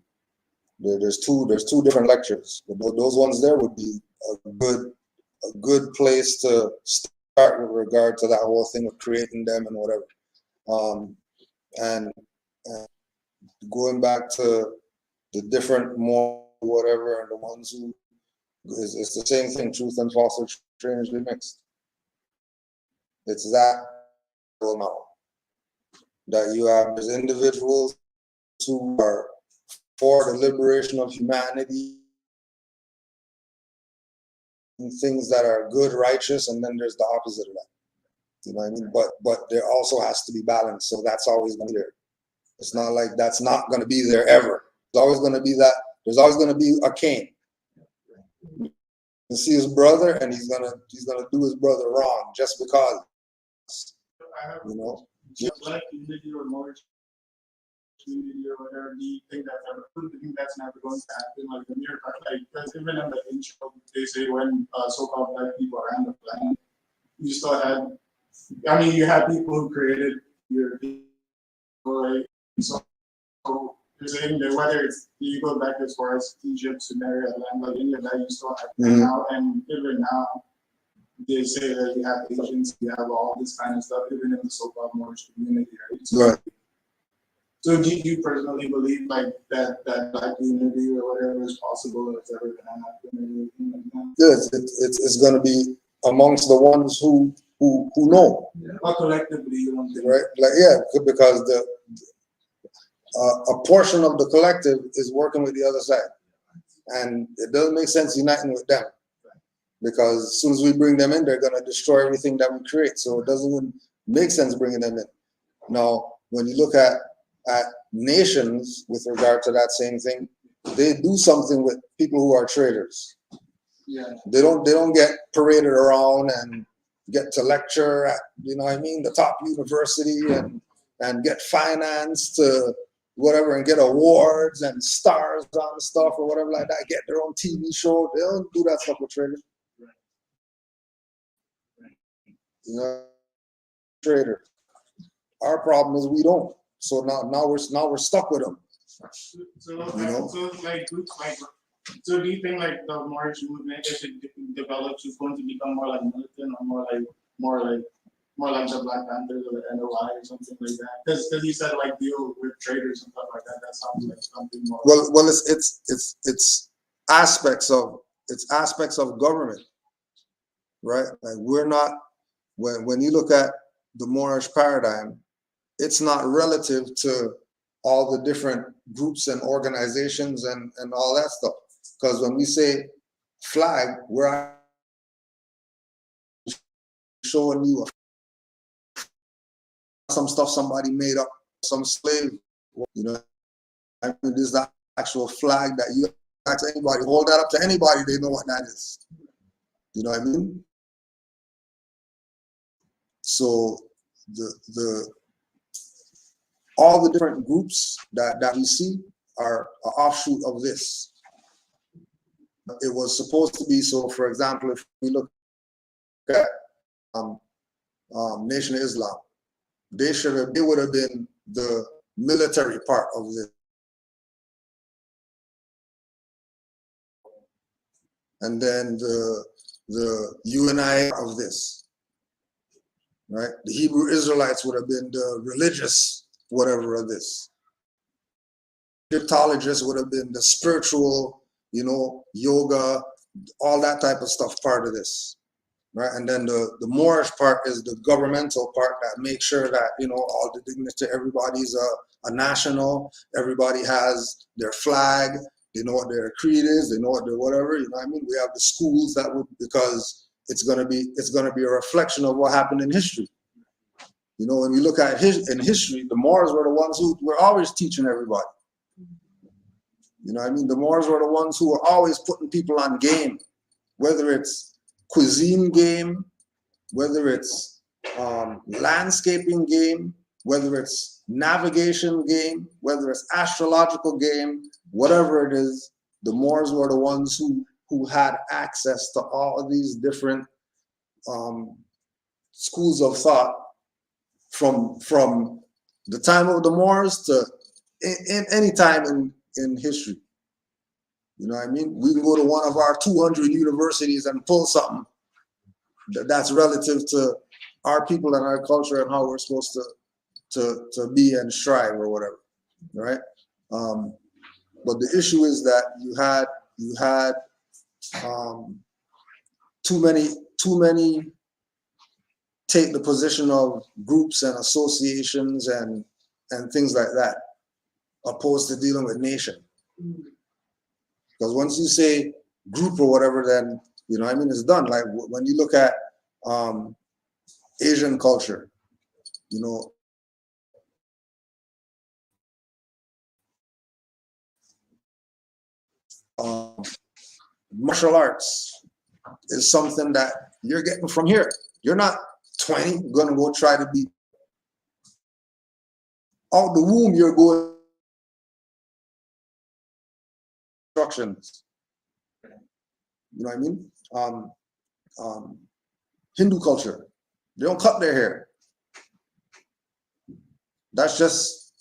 There's two different lectures. Those ones there would be a good place to start with regard to that whole thing of creating them and whatever. And going back to the different more whatever and the ones who it's the same thing. Truth and falsehood strangely mixed. It's that now that you have as individuals who are for the liberation of humanity and things that are good, righteous, and then there's the opposite of that. You know what I mean? But there also has to be balance. So that's always going to be there. It's not like that's not going to be there ever. There's always going to be that. There's always going to be a Cain. You see his brother, and he's gonna do his brother wrong just because. Black community or Moorish community or whatever, do you think that's never going to happen? Like the mere because even in the intro, they say when so-called black people are on the planet, you still had. I mean, you have people who created your people, right? So you're saying that whether it's you go back as far as Egypt, Sumeria, land, like any of that, you still have now, and even now, they say that you have Asians, you have all this kind of stuff, even in the so-called Moorish community, right? Right. So do you personally believe like that black community or whatever is possible or it's ever gonna happen? Yes, it's gonna be amongst the ones who know. But collectively, you don't think, right? Like because a portion of the collective is working with the other side, and it doesn't make sense uniting with them. because as soon as we bring them in, they're going to destroy everything that we create. So it doesn't even make sense bringing them in. Now, when you look at nations with regard to that same thing, they do something with people who are traders. Yeah. They don't get paraded around and get to lecture at, you know what I mean, the top university and get financed to whatever and get awards and stars on stuff or whatever like that, get their own TV show. They don't do that stuff with traders. You know, traders. Our problem is we don't. So now we're stuck with them. So do you think like the Moorish movement, as it develops, is going to become more like militant or more like the Black Panthers or the NOI or something like that? Because you said like deal with traders and stuff like that. That sounds like something more. Well, it's aspects of government, right? Like we're not when you look at the Moorish paradigm, it's not relative to all the different groups and organizations and all that stuff. Because when we say flag, we're showing you some stuff somebody made up, some slave, you know. I mean, this is the actual flag that you ask anybody, hold that up to anybody, they know what that is. You know what I mean? So all the different groups that we see are an offshoot of this. It was supposed to be so. For example, if we look at Nation of Islam, they would have been the military part of this, and then the UNI of this, right? The Hebrew Israelites would have been the religious whatever of this. Egyptologists would have been the spiritual, you know, yoga, all that type of stuff part of this, right? And then the Moorish part is the governmental part that makes sure that, you know, all the dignity, everybody's a national, everybody has their flag, they know what their creed is, they know what their whatever, you know what I mean? We have the schools that would, because it's gonna be a reflection of what happened in history. You know, when you look at in history, the Moors were the ones who were always teaching everybody. You know what I mean? The Moors were the ones who were always putting people on game, whether it's cuisine game, whether it's landscaping game, whether it's navigation game, whether it's astrological game, whatever it is, the Moors were the ones who had access to all of these different schools of thought from the time of the Moors to in any time in history. You know what I mean? We can go to one of our 200 universities and pull something that's relative to our people and our culture and how we're supposed to be and strive or whatever, right? But the issue is that you had too many take the position of groups and associations and things like that, opposed to dealing with nation. Because once you say group or whatever, then, you know what I mean, it's done. Like when you look at Asian culture, you know, martial arts is something that you're getting from here. You're not 20 gonna go try to be out the womb. You're going instructions. You know what I mean? Hindu culture, they don't cut their hair. That's just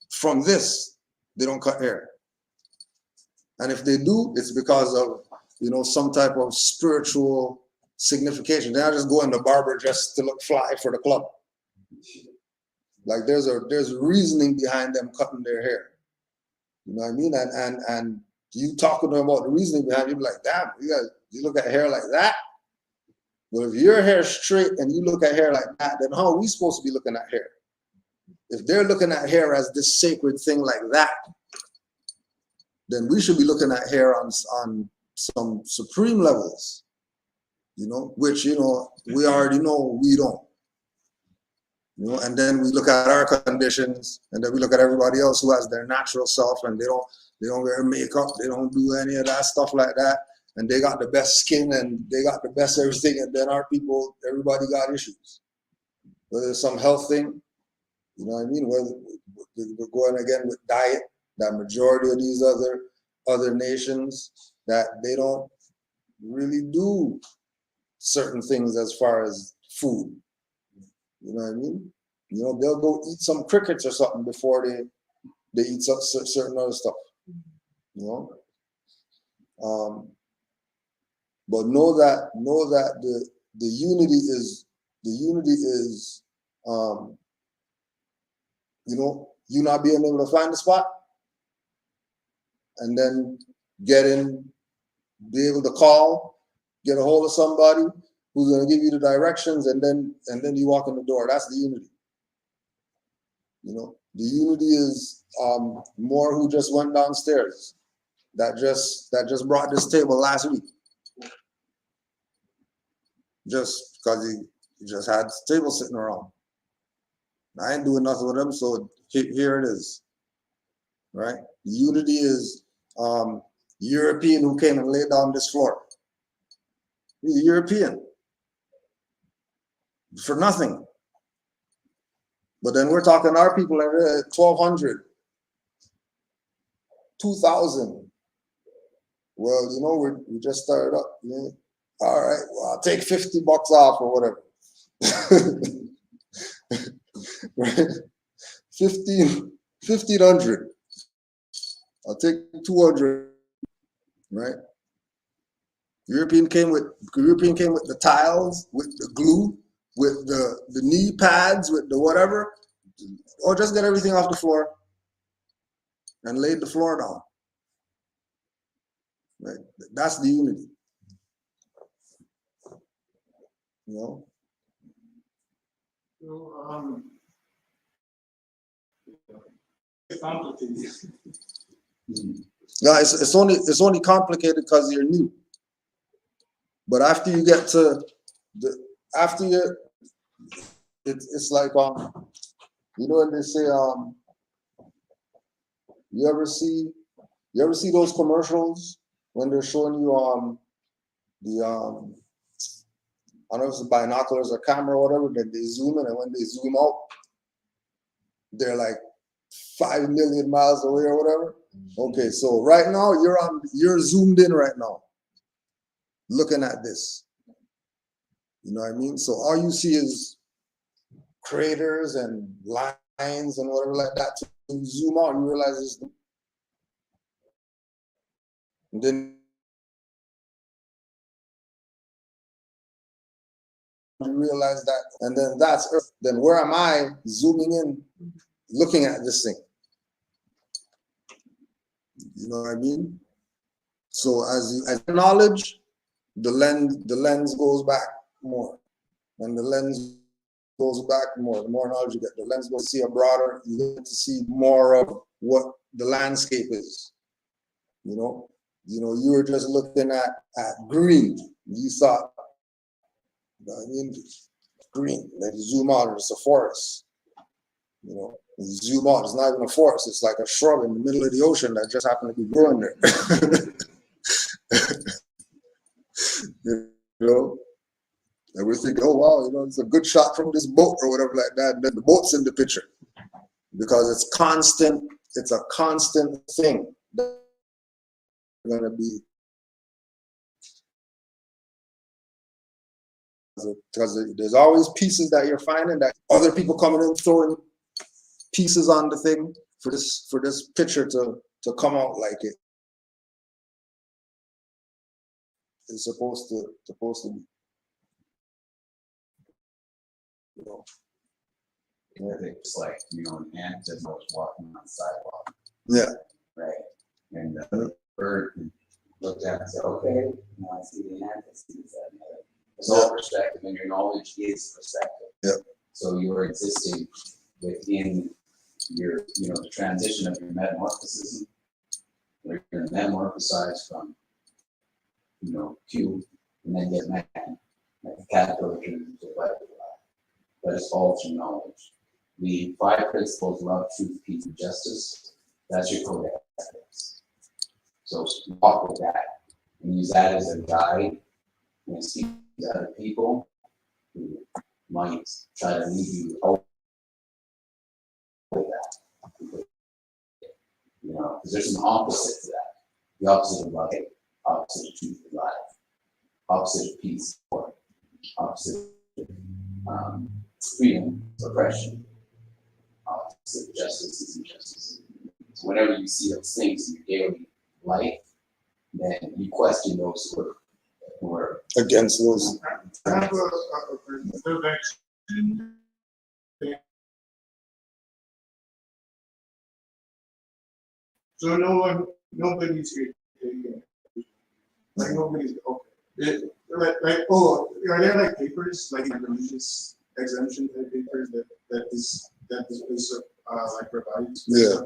from this. They don't cut hair. And if they do, it's because of, you know, some type of spiritual signification. They're not just going to barber just to look fly for the club. Like there's reasoning behind them cutting their hair. You know what I mean? And you talking to them about the reasoning behind it, you're like, damn, you look at hair like that? Well, if your hair's straight and you look at hair like that, then how are we supposed to be looking at hair? If they're looking at hair as this sacred thing like that, then we should be looking at hair on some supreme levels. which, we already know we don't. And then we look at our conditions, and then we look at everybody else who has their natural self, and they don't wear makeup, they don't do any of that stuff like that, and they got the best skin and they got the best everything, and then our people, everybody got issues. Whether it's some health thing, you know what I mean? Whether we're going again with diet, that majority of these other nations, that they don't really do certain things as far as food. You know what I mean? They'll go eat some crickets or something before they eat some certain other stuff. But know that the unity is you not being able to find the spot, and then be able to call, get a hold of somebody who's going to give you the directions, and then you walk in the door. That's the unity. The unity is more who just went downstairs, that just brought this table last week, just because he just had the table sitting around. I ain't doing nothing with him, so here it is, right? The unity is European who came and laid down this floor. He's a European for nothing. But then we're talking our people at 1,200, 2,000. Well, we just started up. All right, well, I'll take $50 off or whatever. Right? 1,500. I'll take 200. Right? European came with the tiles, with the glue, with the knee pads, with the whatever, or just get everything off the floor and laid the floor down. Right? That's the unity. It's complicated. Yeah, it's only complicated because you're new. But after you get to it's like when they say you ever see those commercials when they're showing you the I don't know if it's binoculars or camera or whatever, that they zoom in, and when they zoom out, they're like 5 million miles away or whatever. Okay, so right now you're zoomed in right now, looking at this. You know what I mean? So all you see is craters and lines and whatever like that. So you zoom out, you realize it's, and then you realize that, and then that's Earth. Then where am I zooming in, looking at this thing? You know what I mean? So as knowledge, the lens goes back more. And the lens goes back more. The more knowledge you get, the lens goes to see a broader, you get to see more of what the landscape is. You were just looking at green. You thought, green. Then you zoom out, it's a forest. You zoom out, it's not even a forest. It's like a shrub in the middle of the ocean that just happened to be growing there. And we think, oh wow, it's a good shot from this boat or whatever like that. And then the boat's in the picture because it's constant. It's a constant thing. Going to be because there's always pieces that you're finding that other people coming in throwing pieces on the thing for this picture to come out like it is supposed to be. It's like, an ant doesn't know it's walking on the sidewalk. Yeah. Right. And the bird looked at it and said, okay, I see the ant, I see this, that, and the other. It's all perspective, and your knowledge is perspective. Yeah. So you are existing within your, the transition of your metamorphosis, where you're going to metamorphosize from, Q and then get mad, like a caterpillar turns into a butterfly. But it's all through knowledge. The 5 principles: love, truth, peace, and justice. That's your code of ethics. So walk with that and use that as a guide when you speak to other people who might try to lead you out with that. You know, because there's an opposite to that. The opposite of love, opposite of truth is life, opposite of peace, or opposite of freedom, oppression, opposite of justice is injustice. So whenever you see those things in your daily life, then you question those who are against those. I have the vaccine thing. So nobody's here taking it. Like nobody's okay. Like are there like papers like religious exemption type papers that is like provides? Yeah.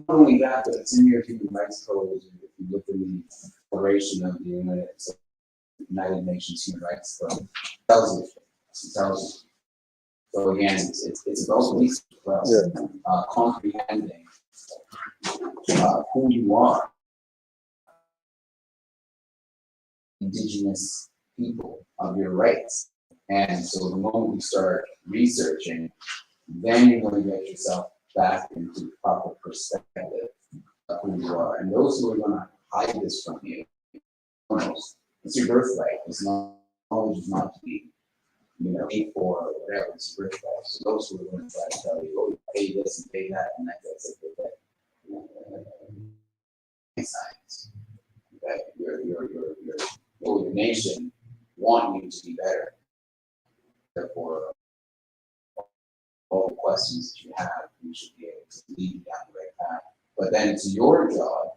not only that, but it's in your human rights code. If you look at the Declaration of the United Nations Human Rights Code, it tells you. So again, it's about police as well, comprehending who you are, indigenous people, of your rights. And so the moment you start researching, then you're going to get yourself back into proper perspective of who you are. And those who are going to hide this from you, it's your birthright. It's not, knowledge is not to be, paid for or whatever. It's your birthright. So those who are going to try to tell you, oh, you pay this and pay that, and that's science. Okay? Your nation want you to be better. Therefore, all the questions that you have, you should be able to lead you down the right path. But then it's your job,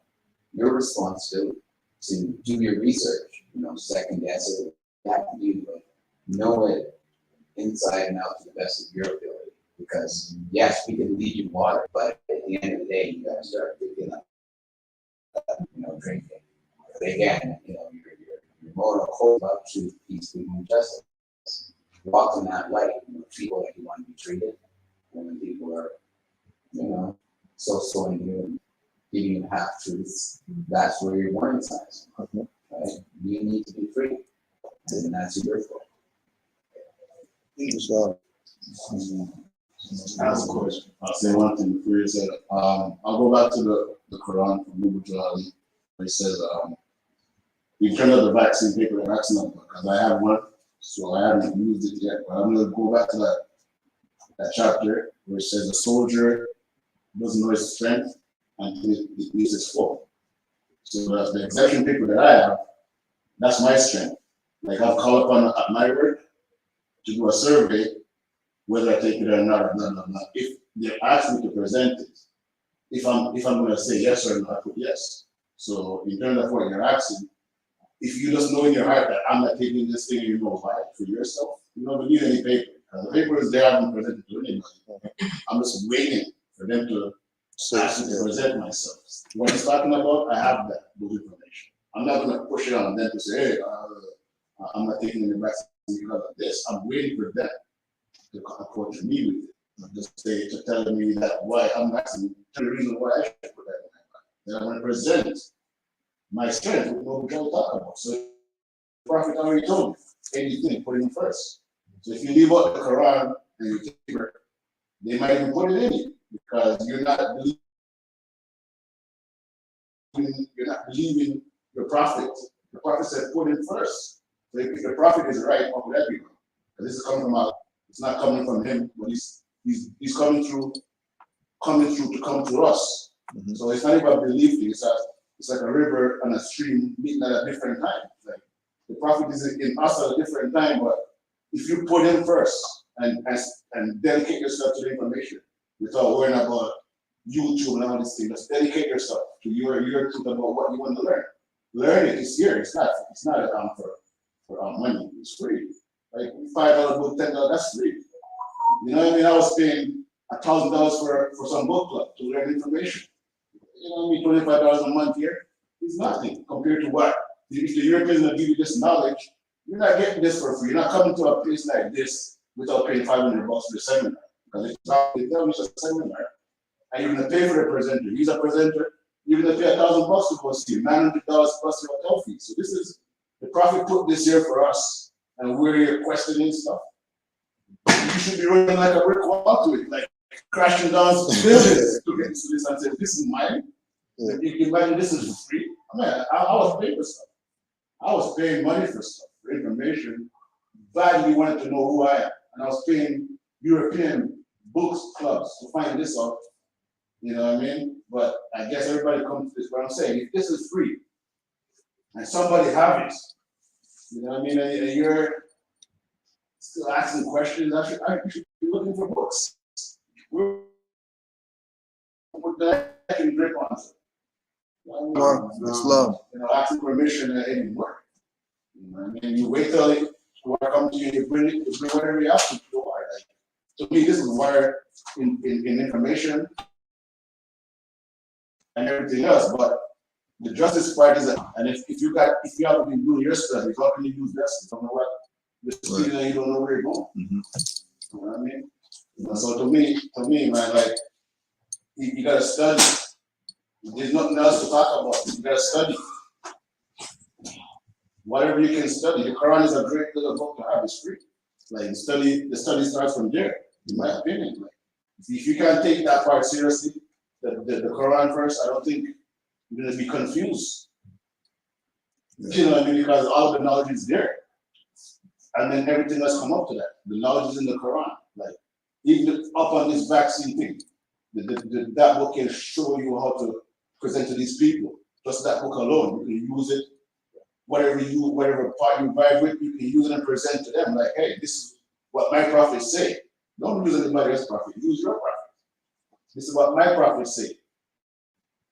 your responsibility to do your research, second guess it, you have to do it, know it inside and out to the best of your ability. Because yes, we can lead you water, but at the end of the day, you gotta start picking up, drinking. But again, your moral code of truth, peace, freedom, and justice. Walk in that light, treat people like you want to be treated. And when people are, so in you and giving you half truths, that's where your warning signs are. Right? You need to be free. And that's your birthright. Of course. I'll say one thing before you say that. I'll go back to the Quran from Muhammad Ali, where he says, we turned out the vaccine paper and vaccine number because I have one, so I haven't used it yet. But I'm going to go back to that chapter where it says a soldier doesn't know his strength until it needs its full. So the exemption paper that I have, that's my strength. Like I've called upon at my work to do a survey, whether I take it or not, If they ask me to present it, if I'm going to say yes or no, I put yes. So in terms of what you're asking, if you just know in your heart that I'm not taking this thing, you know why, for yourself, you don't need any paper. The paper is there, I haven't presented to anybody. I'm just waiting for them to ask me to present myself. What he's talking about, I have that information. I'm not going to push it on them to say, hey, I'm not taking any vaccine because of this. I'm waiting for them to approach me with it. Just say to tell me that why I'm vaccinated, the reason why I should put that in my body. Then I'm going to present my strength with what we're talking about. So the Prophet already told you, anything, put it in first. So if you leave out the Quran and you take it, they might even put it in you because you're not believing your prophet. The prophet said put it first. So if the prophet is right, what would that be? Because this is coming from it's not coming from him, but he's coming through to come to us. Mm-hmm. So it's not about belief thing. It's like a river and a stream meeting at a different time. Like the prophet is in us at a different time, but if you put him first and dedicate yourself to the information without worrying about YouTube and all these things, just dedicate yourself to your truth about what you want to learn. Learn it. It's here. It's not for money. It's free. Like $5 book, $10, that's free. You know what I mean? I was paying $1,000 for some book club to learn information. You know what I mean? $25 a month here is nothing compared to what If the Europeans will give you this knowledge, you're not getting this for free. You're not coming to a place like this without paying $500 for the seminar. Because it's not a seminar. And you're gonna pay for the presenter. He's a presenter. You're gonna pay $1,000 to go see him, $900 plus your hotel fee. So this is the profit put this year for us, and we're here questioning stuff. You should be running like a brick wall to it, like crashing down buildings to get to this and say, this is mine. Yeah. You can imagine this is free. I mean, I was paying for stuff. I was paying money for stuff, for information. Badly wanted to know who I am. And I was paying European books clubs to find this out. You know what I mean? But I guess everybody comes to this. What I'm saying, if this is free and somebody have it, you know what I mean? And you're still asking questions, I should be looking for books. What that I can grip on. Islam. You know, asking permission anymore. You know what I mean? You wait till you come to you, you bring whatever you have to do. To me, this is where in information and everything else, but the justice part is, and if you haven't been doing your studies, how can you use justice? You don't know what you're speaking and you don't know where you're going. You know what I mean? So to me, man, like you gotta study. There's nothing else to talk about. You gotta study. Whatever you can study. The Quran is a great little book to have. It's free. Like the study starts from there, in my opinion. Like if you can't take that part seriously, the Quran first, I don't think you're gonna be confused. You know what I mean? Because all the knowledge is there. And then everything else come up to that. The knowledge is in the Quran. Like even up on this vaccine thing, that book can show you how to present to these people. Just that book alone, you can use it. Whatever part you vibe with, you can use it and present to them. Like, hey, this is what my prophets say. Don't use anybody else's prophet. Use your prophet. This is what my prophets say.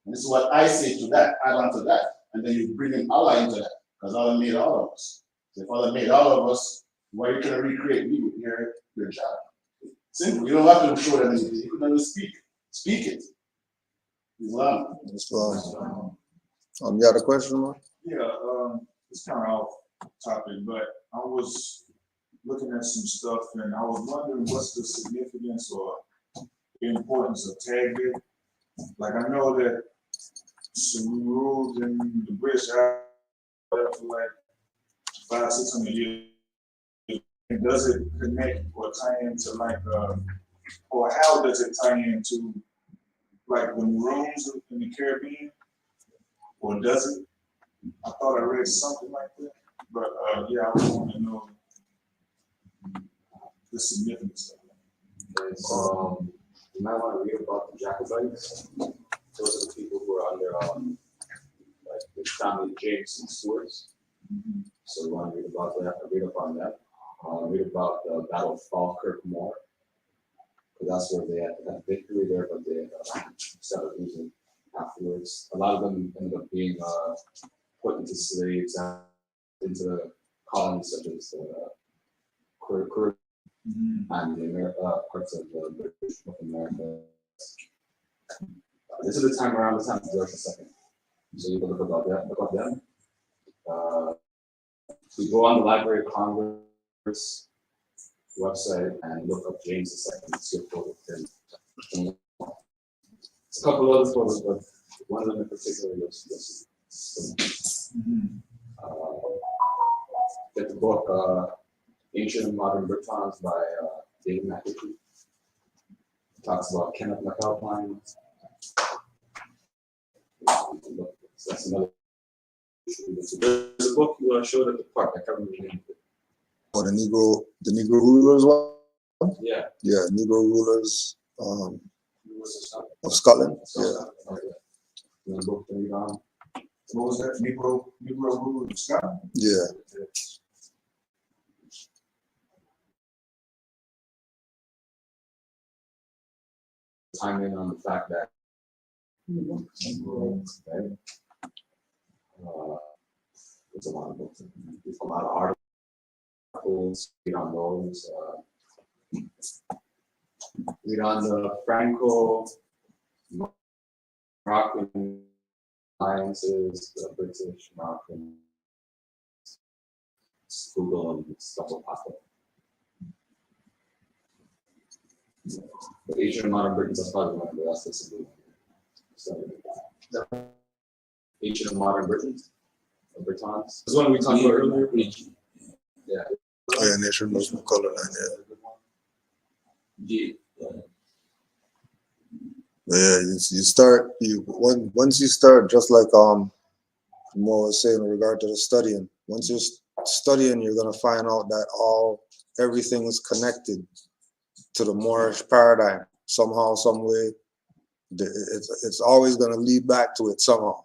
And this is what I say to that. Add on to that, and then you bring in Allah into that, because Allah made all of us. So if Allah made all of us, why are you trying to recreate me with your job? Simple. You don't have to show them anything. You can only speak. Speak it. Islam. You had a question, Mark? Yeah, it's kind of off topic, but I was looking at some stuff and I was wondering what's the significance or the importance of tag bit. Like I know that some rules in the British have for like 500-600 years. Does it connect or tie into like, or how does it tie into like the maroons in the Caribbean? Or does it? I thought I read something like that, but yeah, I would want to know the significance of it. Okay, so you might want to read about the Jacobites. Those are the people who are under like the family James and Stewarts. So you want to read about that, read up on that. Read about the Battle of Falkirk Moor, because that's where they had victory there, but they started losing afterwards. A lot of them ended up being put into slaves into the colonies such as Caribbean and the parts of the British North America. This is the time around the time of George II. So you can look about them. We go on the Library of Congress website and look up James II and see a photo of him. It's a couple other photos, but one of them in particular was get the book Ancient and Modern Britons by David McAfee. Talks about Kenneth McAlpine. So that's another. There's a book you showed at the park. I can't remember the name of it. Oh, the Negro Rulers one? Yeah. Yeah, Negro Rulers of Scotland. Yeah. The book to read on. What was that? Negro Rulers of Scotland? Yeah. Time in on the fact that okay. There's a lot of books. There's a lot of articles. Read on those. Read on the Franco Moroccan alliances, the British Moroccan just Google and stuff will pop up. The Ancient Modern Britons, that's probably one of the last listened to. Ancient and Modern Britons, or Britons. This one we talked about earlier. Yeah. Oh, yeah, nation knows no color line, yeah. Yeah, you start, once you start, just like Mo was saying in regard to the studying, once you're studying, you're gonna find out that everything is connected to the Moorish paradigm somehow, some way. It's always gonna lead back to it somehow,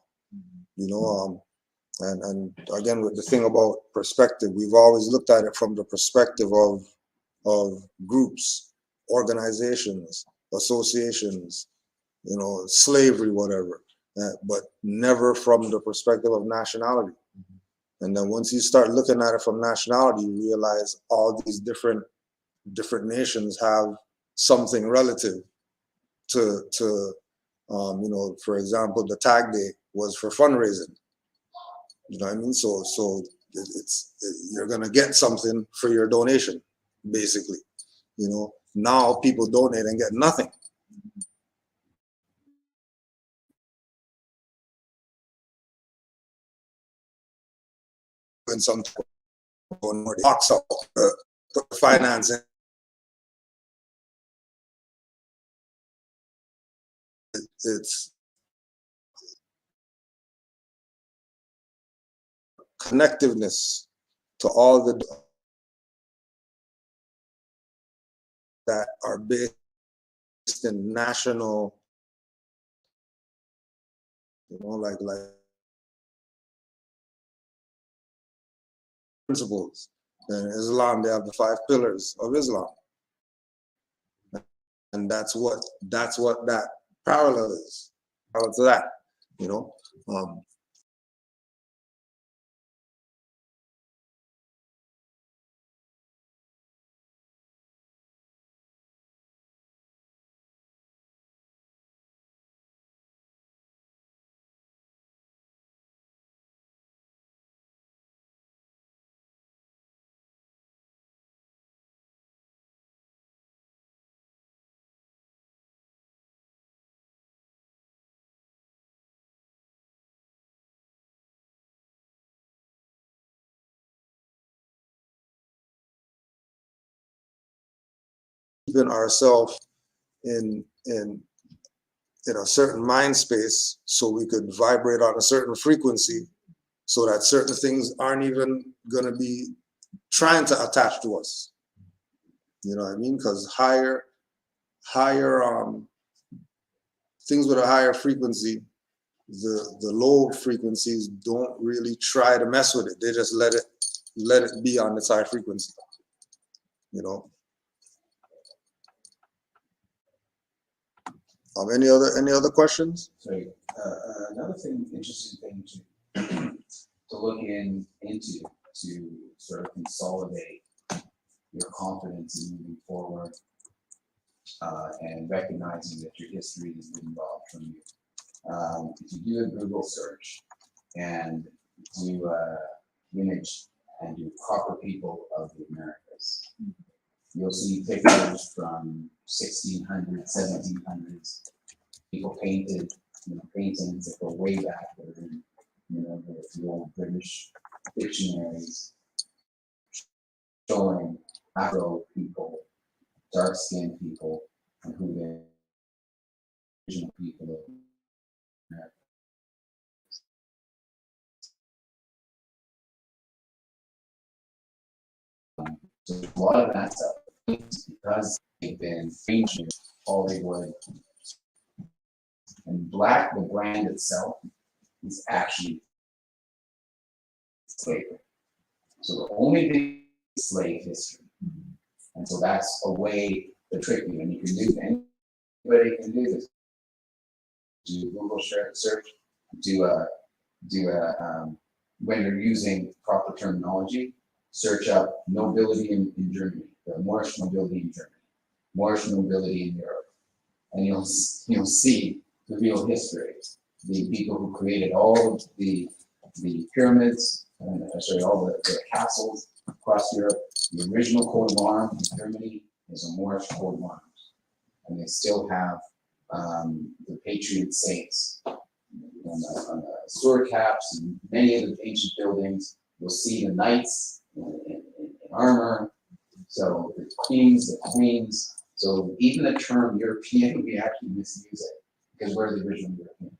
you know. And again, with the thing about perspective, we've always looked at it from the perspective of groups, organizations, associations, you know, slavery, whatever, but never from the perspective of nationality. And then once you start looking at it from nationality, you realize all these different nations have something relative to you know, for example, the Tag Day was for fundraising. You know what I mean? So you're gonna get something for your donation, basically. You know, now people donate and get nothing. When some box up, put the finance in, it's connectiveness to all the that are based in national, you know, like principles. In Islam, they have the 5 pillars of Islam, and that's what that parallel is. Parallel to that, you know. Keeping ourselves in a certain mind space so we could vibrate on a certain frequency so that certain things aren't even going to be trying to attach to us. You know what I mean? Because higher things with a higher frequency, the low frequencies don't really try to mess with it. They just let it be on its high frequency, you know. Any other questions? Sorry, another interesting thing to look into to sort of consolidate your confidence in moving forward and recognizing that your history has been robbed from you. If you do a Google search and do image and do proper people of the Americas, you'll see pictures from 1600s, 1700s. People painted, paintings that go way back there in, the old British dictionaries showing Afro people, dark-skinned people, and who the original people of America. So a lot of that stuff, because they've been ancient, Hollywood, and Black, the brand itself, is actually slavery. So the only thing is slave history. And so that's a way to trick you. And you can do, anybody can do this. Do Google search, when you're using proper terminology, search up nobility in Germany, the Moorish nobility in Germany, Moorish nobility in Europe, and you'll see the real history. The people who created all of the pyramids, all the castles, across Europe. The original coat of arms in Germany is a Moorish coat of arms. And they still have the Patriot Saints on the sword caps and many of the ancient buildings. You'll see the knights in armor. So the kings, the queens. So even the term European, we actually misuse it because we're the original European.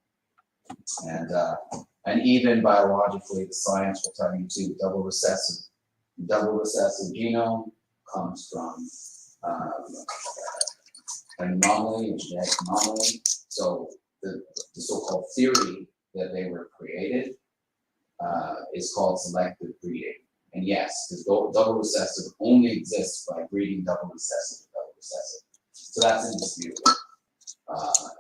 And even biologically, the science will tell you too, double recessive genome comes from an anomaly, a genetic anomaly. So the so-called theory that they were created is called selective breeding. And yes, because double recessive only exists by breeding double recessive. So that's indisputable.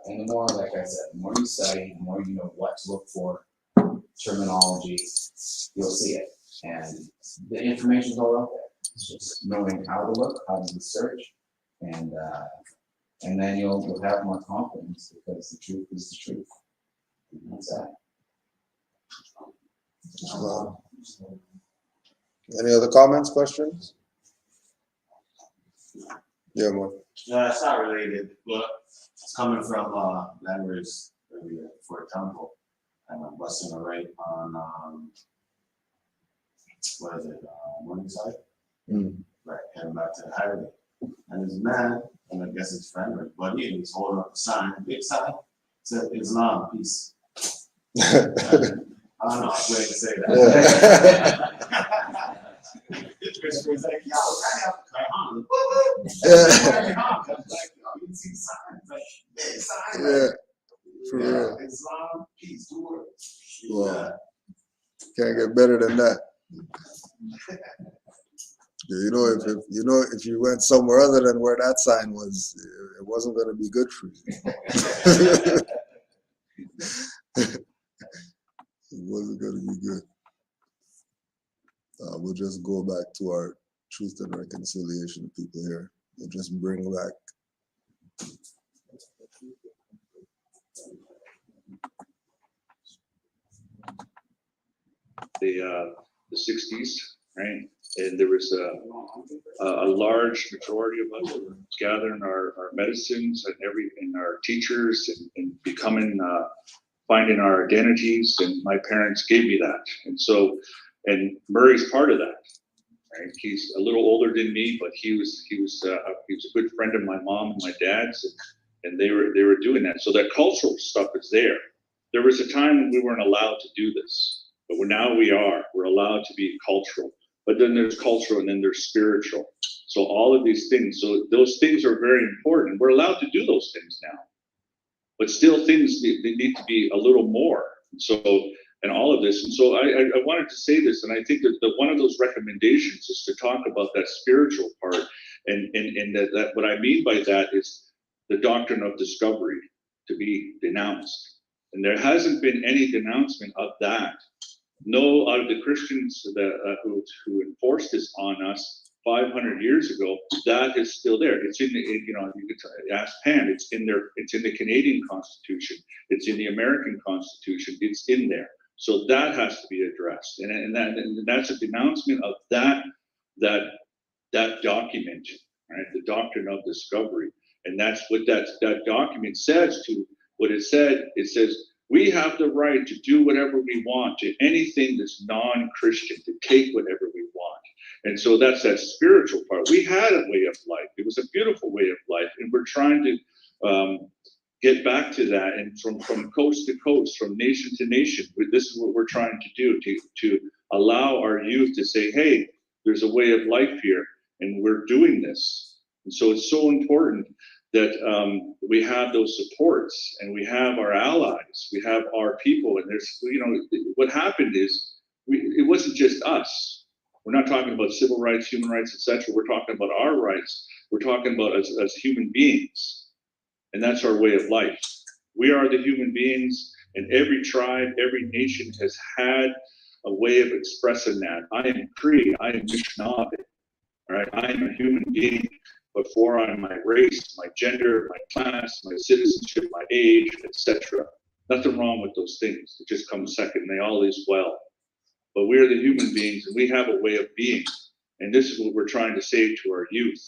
And the more, like I said, the more you study, the more you know what to look for, terminology, you'll see it. And the information's all out there. It's just knowing how to look, how to research, and then you'll have more confidence because the truth is the truth. And that's that. Any other comments, questions? Yeah, more. No, it's not related, but it's coming from Landers for a temple, and I'm busting a right on what is it, Morningside? Right, heading back to the highway. And there's a man, and I guess his friend or buddy, and he's holding up a sign, a big sign, said Islam, peace. I don't know, I'm going to say that. Christopher's like, yo, I have like, you can see the sign. It's like, big sign. Yeah, for real. Islam, peace, two words. Wow. Can't get better than that. You know, if you went somewhere other than where that sign was, it wasn't going to be good for you. It wasn't going to be good. We'll just go back to our truth and reconciliation people here. We'll just bring back the 60s, right? And there was a large majority of us gathering our medicines and our teachers and becoming, finding our identities. And my parents gave me that. And so, and Murray's part of that, right? He's a little older than me, but he was a good friend of my mom and my dad's, and they were doing that. So that cultural stuff is there. There was a time when we weren't allowed to do this, but now we're allowed to be cultural. But then there's cultural and then there's spiritual. So all of these things, so those things are very important. We're allowed to do those things now, but still things, they need to be a little more. So, and all of this. And so I wanted to say this, and I think that one of those recommendations is to talk about that spiritual part. And that what I mean by that is the doctrine of discovery to be denounced. And there hasn't been any denouncement of that. No, out of the Christians that who enforced this on us 500 years ago, that is still there. It's in the, you could ask Pan. It's in there. It's in the Canadian Constitution. It's in the American Constitution. It's in there. So that has to be addressed, and that's a denouncement of that document, right? The doctrine of discovery, and that's what that document says. To what it said, it says we have the right to do whatever we want to anything that's non-Christian, to take whatever we want. And so that's that spiritual part. We had a way of life. It was a beautiful way of life, and we're trying to get back to that. And from coast to coast, from nation to nation, this is what we're trying to do, to allow our youth to say, hey, there's a way of life here, and we're doing this. And so it's so important that we have those supports, and we have our allies, we have our people. And there's, what happened is it wasn't just us. We're not talking about civil rights, human rights, etc. We're talking about our rights. We're talking about as human beings. And that's our way of life. We are the human beings, and every tribe, every nation has had a way of expressing that. I am Cree, I am Anishinaabe, right? I am a human being before I'm my race, my gender, my class, my citizenship, my age, etc. Nothing wrong with those things. It just comes second. They all is well. But we are the human beings, and we have a way of being. And this is what we're trying to say to our youth.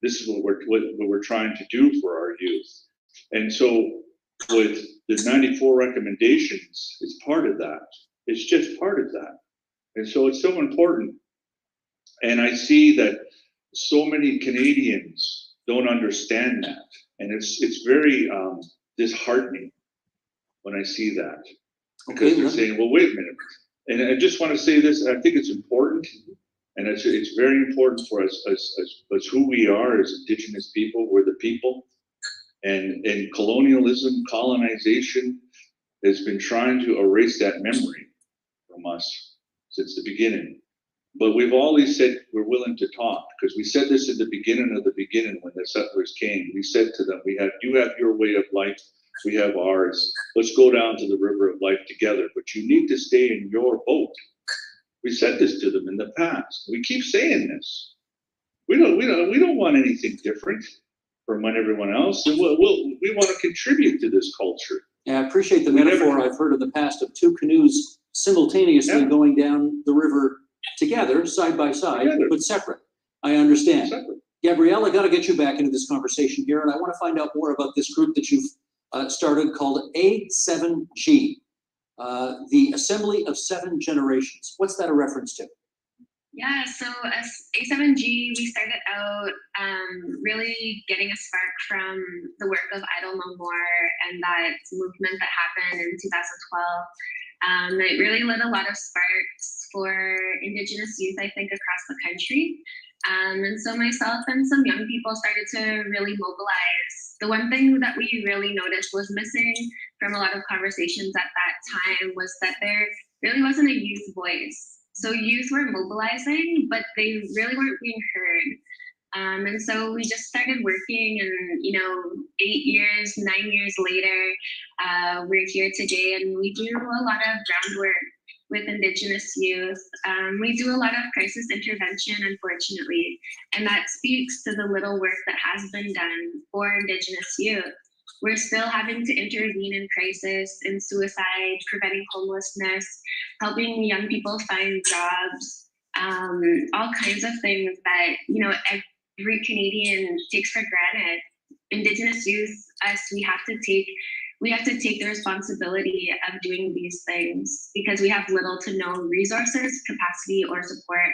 This is what we're trying to do for our youth. And so with the 94 recommendations, it's part of that. It's just part of that. And so it's so important. And I see that so many Canadians don't understand that. And it's very disheartening when I see that. Because they're saying, well, wait a minute. And I just want to say this, I think it's important. And it's very important for us as who we are as Indigenous people. We're the people. And colonialism, colonization has been trying to erase that memory from us since the beginning. But we've always said we're willing to talk, because we said this at the beginning when the settlers came. We said to them, you have your way of life, we have ours. Let's go down to the river of life together, but you need to stay in your boat. We said this to them in the past. We keep saying this. We don't want anything different from everyone else, and we want to contribute to this culture. Yeah, I appreciate the metaphor I've heard in the past of two canoes simultaneously going down the river together, side by side, but separate. I understand. Gabrielle, I got to get you back into this conversation here, and I want to find out more about this group that you've started called A7G, the Assembly of Seven Generations. What's that a reference to? Yeah, so as A7G, we started out really getting a spark from the work of Idle No More and that movement that happened in 2012. It really lit a lot of sparks for Indigenous youth, I think, across the country. And so myself and some young people started to really mobilize. The one thing that we really noticed was missing from a lot of conversations at that time was that there really wasn't a youth voice. So youth were mobilizing, but they really weren't being heard. And so we just started working, and 9 years later, we're here today, and we do a lot of groundwork with Indigenous youth. We do a lot of crisis intervention, unfortunately, and that speaks to the little work that has been done for Indigenous youth. We're still having to intervene in crisis, in suicide, preventing homelessness, helping young people find jobs, all kinds of things that, every Canadian takes for granted. Indigenous youth, us, we have to take the responsibility of doing these things because we have little to no resources, capacity, or support.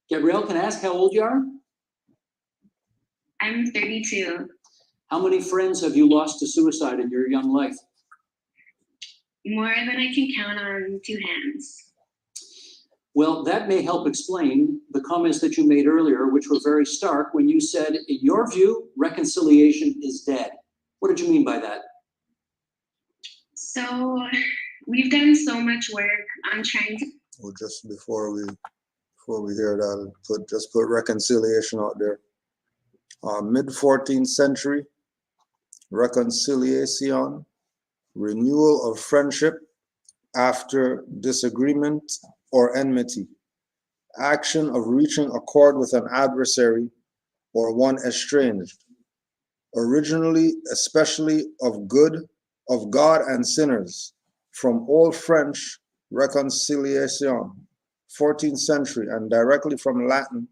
Gabrielle, can I ask how old you are? I'm 32. How many friends have you lost to suicide in your young life? More than I can count on two hands. Well, that may help explain the comments that you made earlier, which were very stark when you said, in your view, reconciliation is dead. What did you mean by that? So we've done so much work on trying to. Well, just before we hear that, put reconciliation out there. Mid 14th century, reconciliation, renewal of friendship after disagreement or enmity, action of reaching accord with an adversary or one estranged, originally especially of God and sinners, from Old French reconciliation, 14th century, and directly from Latin,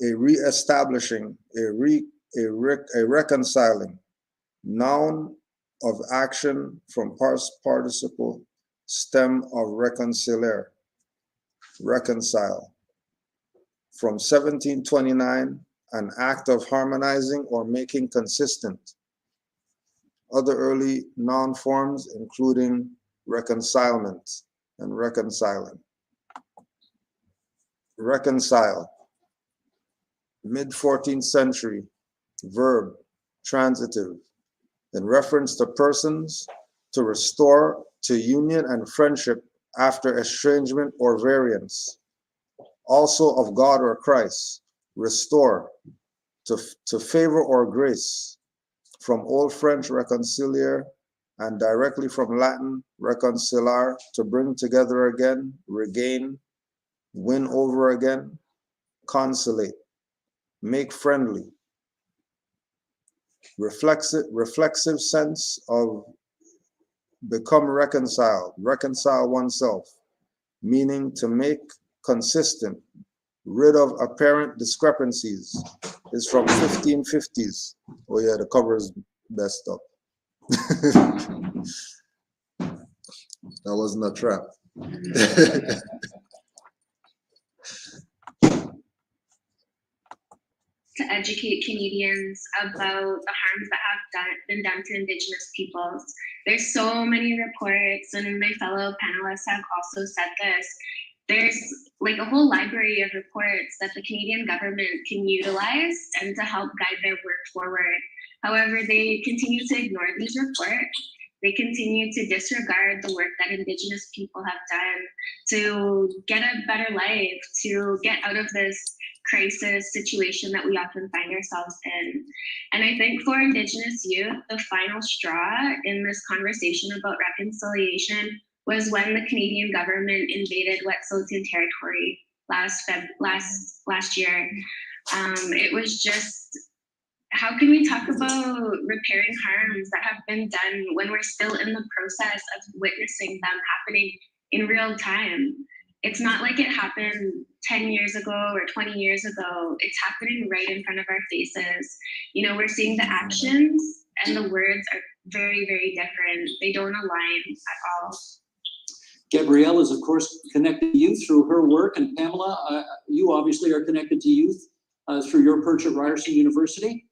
a re-establishing, a reconciling, noun of action from past participle, stem of reconciliar, reconcile. From 1729, an act of harmonizing or making consistent. Other early noun forms including reconcilement and reconciling. Reconcile, mid 14th century, verb, transitive, in reference to persons, to restore to union and friendship after estrangement or variance. Also of God or Christ, restore, to favor or grace, from Old French reconciliar and directly from Latin reconcilar, to bring together again, regain, win over again, consolate, make friendly. Reflexive sense of become reconciled, reconcile oneself, meaning to make consistent, rid of apparent discrepancies, is from 1550s. Oh yeah, the cover is messed up. That wasn't a trap. To educate Canadians about the harms that have been done to Indigenous peoples. There's so many reports, and my fellow panelists have also said this. There's like a whole library of reports that the Canadian government can utilize and to help guide their work forward. However, they continue to ignore these reports. They continue to disregard the work that Indigenous people have done to get a better life, to get out of this crisis situation that we often find ourselves in. And I think for Indigenous youth, the final straw in this conversation about reconciliation was when the Canadian government invaded Wet'suwet'en territory last year. It was just, how can we talk about repairing harms that have been done when we're still in the process of witnessing them happening in real time? It's not like it happened 10 years ago or 20 years ago. It's happening right in front of our faces. You know, we're seeing the actions and the words are very, very different. They don't align at all. Gabrielle is, of course, connected to youth through her work, and Pamela, you obviously are connected to youth through your perch at Ryerson University.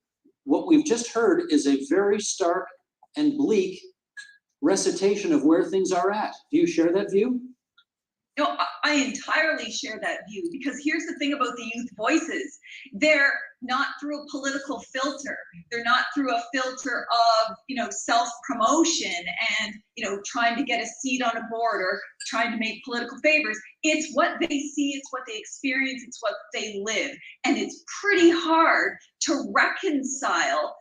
What we've just heard is a very stark and bleak recitation of where things are at. Do you share that view? No, I entirely share that view, because here's the thing about the youth voices. They're not through a political filter. They're not through a filter of, self-promotion and, trying to get a seat on a board or trying to make political favors. It's what they see, it's what they experience, it's what they live. And it's pretty hard to reconcile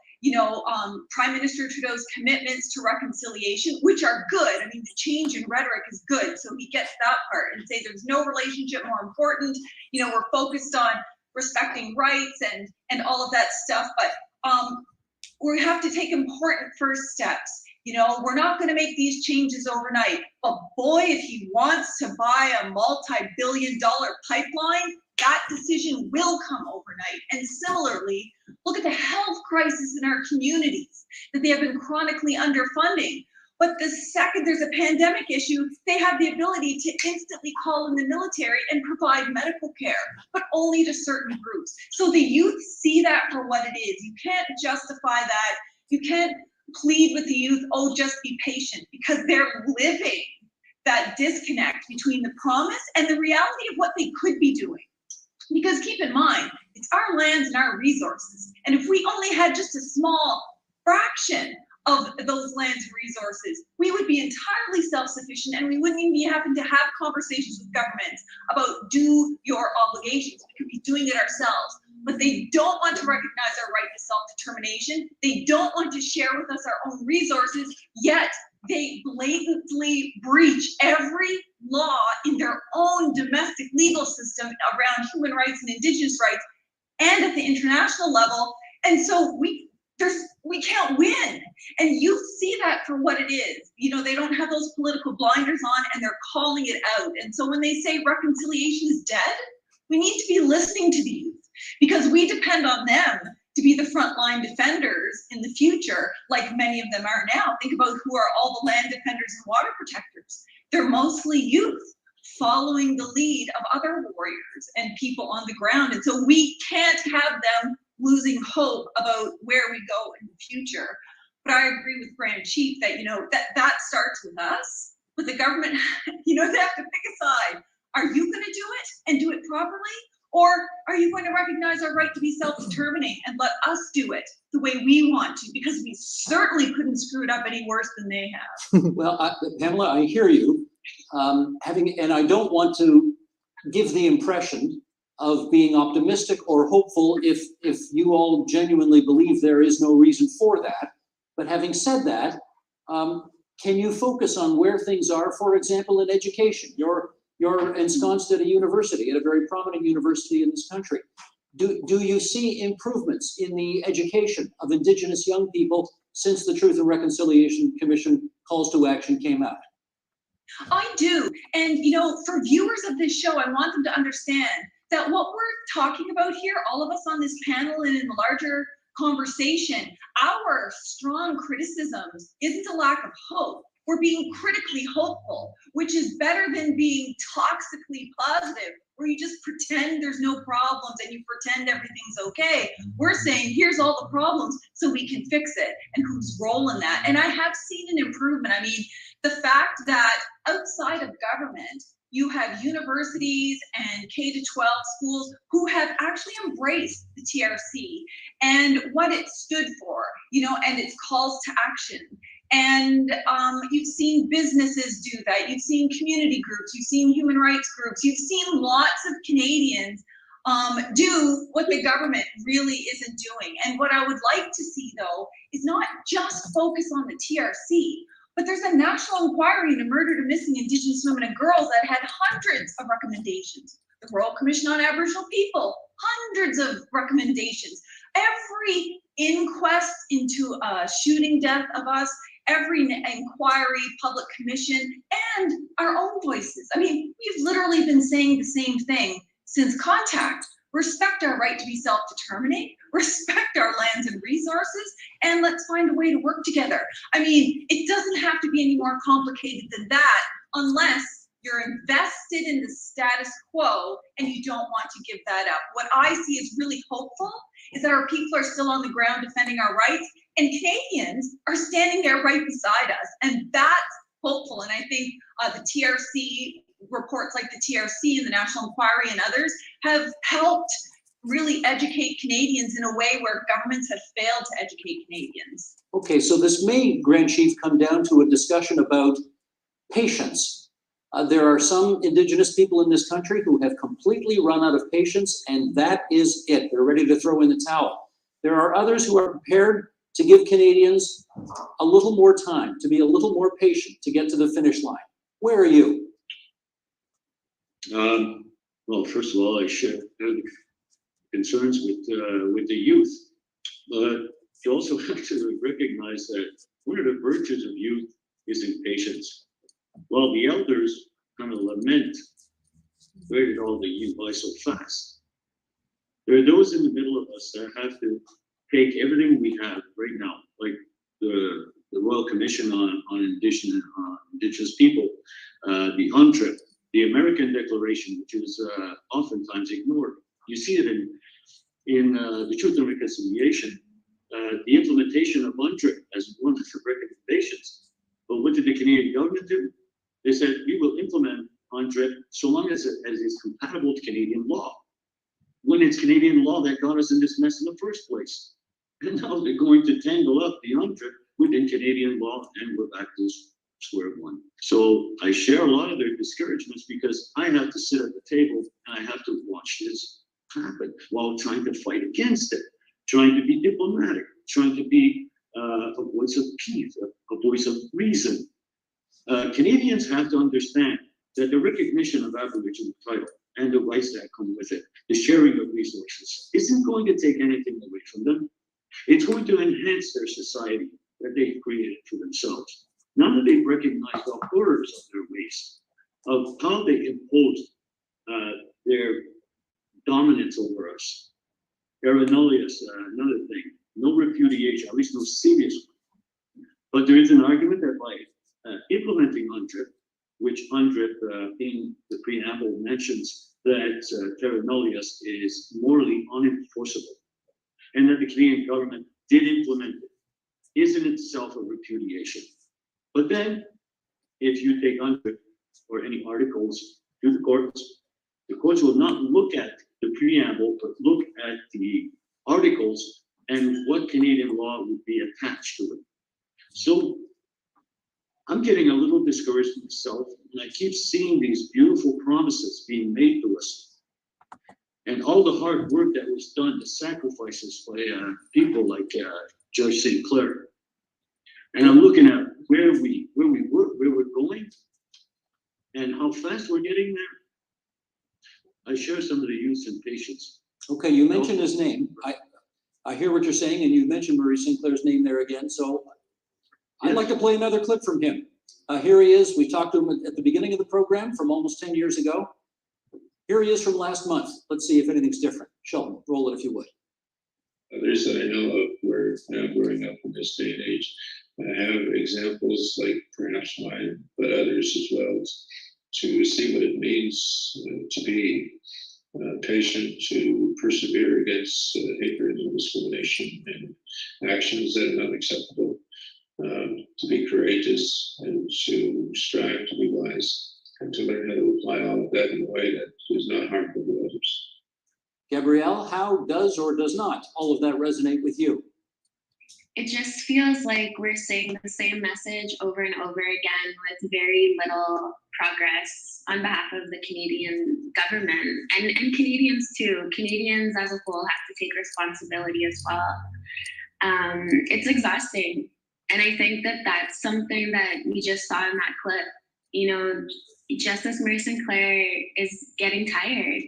Prime Minister Trudeau's commitments to reconciliation, which are good. I mean, the change in rhetoric is good. So he gets that part and say there's no relationship more important. We're focused on respecting rights and all of that stuff. But we have to take important first steps. We're not going to make these changes overnight. But boy, if he wants to buy a multi-billion-dollar pipeline, that decision will come overnight. And similarly, look at the health crisis in our communities, that they have been chronically underfunding. But the second there's a pandemic issue, they have the ability to instantly call in the military and provide medical care, but only to certain groups. So the youth see that for what it is. You can't justify that. You can't plead with the youth, oh, just be patient, because they're living that disconnect between the promise and the reality of what they could be doing. Because keep in mind, it's our lands and our resources. And if we only had just a small fraction of those lands and resources, we would be entirely self-sufficient and we wouldn't even be having to have conversations with governments about do your obligations. We could be doing it ourselves. But they don't want to recognize our right to self-determination. They don't want to share with us our own resources, yet they blatantly breach every law in their own domestic legal system around human rights and Indigenous rights and at the international level. And so we can't win. And you see that for what it is. They don't have those political blinders on and they're calling it out. And so when they say reconciliation is dead, we need to be listening to the youth, because we depend on them to be the frontline defenders in the future, like many of them are now. Think about who are all the land defenders and water protectors. They're mostly youth following the lead of other warriors and people on the ground. And so we can't have them losing hope about where we go in the future. But I agree with Grand Chief that, that starts with us, with the government, they have to pick a side. Are you going to do it and do it properly? Or are you going to recognize our right to be self-determining and let us do it the way we want to? Because we certainly couldn't screw it up any worse than they have. Well, Pamela, I hear you. And I don't want to give the impression of being optimistic or hopeful if you all genuinely believe there is no reason for that. But having said that, can you focus on where things are, for example, in education? You're ensconced at a university, at a very prominent university in this country. Do you see improvements in the education of Indigenous young people since the Truth and Reconciliation Commission calls to action came out? I do. And, for viewers of this show, I want them to understand that what we're talking about here, all of us on this panel and in the larger conversation, our strong criticisms isn't a lack of hope. We're being critically hopeful, which is better than being toxically positive, where you just pretend there's no problems and you pretend everything's okay. We're saying, here's all the problems so we can fix it. And whose role in that? And I have seen an improvement. I mean, the fact that outside of government, you have universities and K-12 schools who have actually embraced the TRC and what it stood for, and its calls to action. And you've seen businesses do that. You've seen community groups. You've seen human rights groups. You've seen lots of Canadians do what the government really isn't doing. And what I would like to see, though, is not just focus on the TRC, but there's a national inquiry into murdered and missing Indigenous women and girls that had hundreds of recommendations. The Royal Commission on Aboriginal People, hundreds of recommendations. Every inquest into a shooting death of us, every inquiry, public commission, and our own voices. I mean, we've literally been saying the same thing since contact. Respect our right to be self-determining, respect our lands and resources, and let's find a way to work together. I mean, it doesn't have to be any more complicated than that unless you're invested in the status quo and you don't want to give that up. What I see is really hopeful is that our people are still on the ground defending our rights, and Canadians are standing there right beside us. And that's hopeful. And I think the TRC, reports like the TRC and the National Inquiry and others have helped really educate Canadians in a way where governments have failed to educate Canadians. Okay, so this may, Grand Chief, come down to a discussion about patience. There are some Indigenous people in this country who have completely run out of patience, and that is it. They're ready to throw in the towel. There are others who are prepared to give Canadians a little more time, to be a little more patient, to get to the finish line. Where are you? Well, first of all, I share concerns with the youth, but you also have to recognize that one of the virtues of youth is impatience. While the elders kind of lament, where did all the youth buy so fast? There are those in the middle of us that have to take everything we have right now, like the Royal Commission on Indigenous People, the UNDRIP, the American Declaration, which is oftentimes ignored. You see it in the Truth and Reconciliation, the implementation of UNDRIP as one of the recommendations. But what did the Canadian government do? They said, we will implement UNDRIP so long as it is compatible with Canadian law. When it's Canadian law that got us in this mess in the first place. And now they're going to tangle up the UNDRIP within Canadian law, and we're back to square one. So I share a lot of their discouragements because I have to sit at the table and I have to watch this happen while trying to fight against it, trying to be diplomatic, trying to be a voice of peace, a voice of reason. Canadians have to understand that the recognition of Aboriginal title and the rights that come with it, the sharing of resources, isn't going to take anything away from them. It's going to enhance their society that they've created for themselves. Now that they've recognized the horrors of their ways, of how they imposed their dominance over us. Paranoias, another thing, no repudiation, at least no serious one. But there is an argument that by implementing UNDRIP, which UNDRIP in the preamble mentions that terra nullius is morally unenforceable, and that the Canadian government did implement it, is in itself a repudiation. But then, if you take UNDRIP or any articles to the courts will not look at the preamble, but look at the articles and what Canadian law would be attached to it. So I'm getting a little discouraged myself, and I keep seeing these beautiful promises being made to us. And all the hard work that was done, the sacrifices by people like Judge St. Clair. And I'm looking at where we were, where we're going, and how fast we're getting there. I share some of the youth's impatience. Okay, you mentioned his name. I hear what you're saying, and you mentioned Murray St. Clair's name there again. So I'd like to play another clip from him. Here he is. We talked to him at the beginning of the program from almost 10 years ago. Here he is from last month. Let's see if anything's different. Sheldon, roll it if you would. Others that I know of were now growing up in this day and age. I have examples like perhaps mine, but others as well, to see what it means to be patient, to persevere against hatred and discrimination and actions that are not acceptable, to be courageous and to strive to be wise and to learn how to apply all of that in a way that is not harmful to others. Gabrielle, how does or does not all of that resonate with you? It just feels like we're saying the same message over and over again with very little progress on behalf of the Canadian government and Canadians too. Canadians as a whole have to take responsibility as well. It's exhausting. And I think that that's something that we just saw in that clip. You know, Justice Mary Sinclair is getting tired.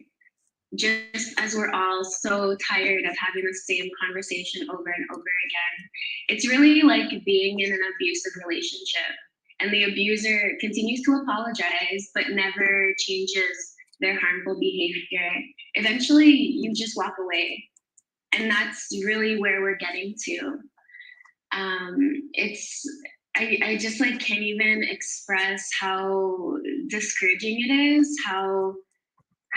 Just as we're all so tired of having the same conversation over and over again. It's really like being in an abusive relationship and the abuser continues to apologize but never changes their harmful behavior. Eventually you just walk away, and that's really where we're getting to. I just like can't even express how discouraging it is, how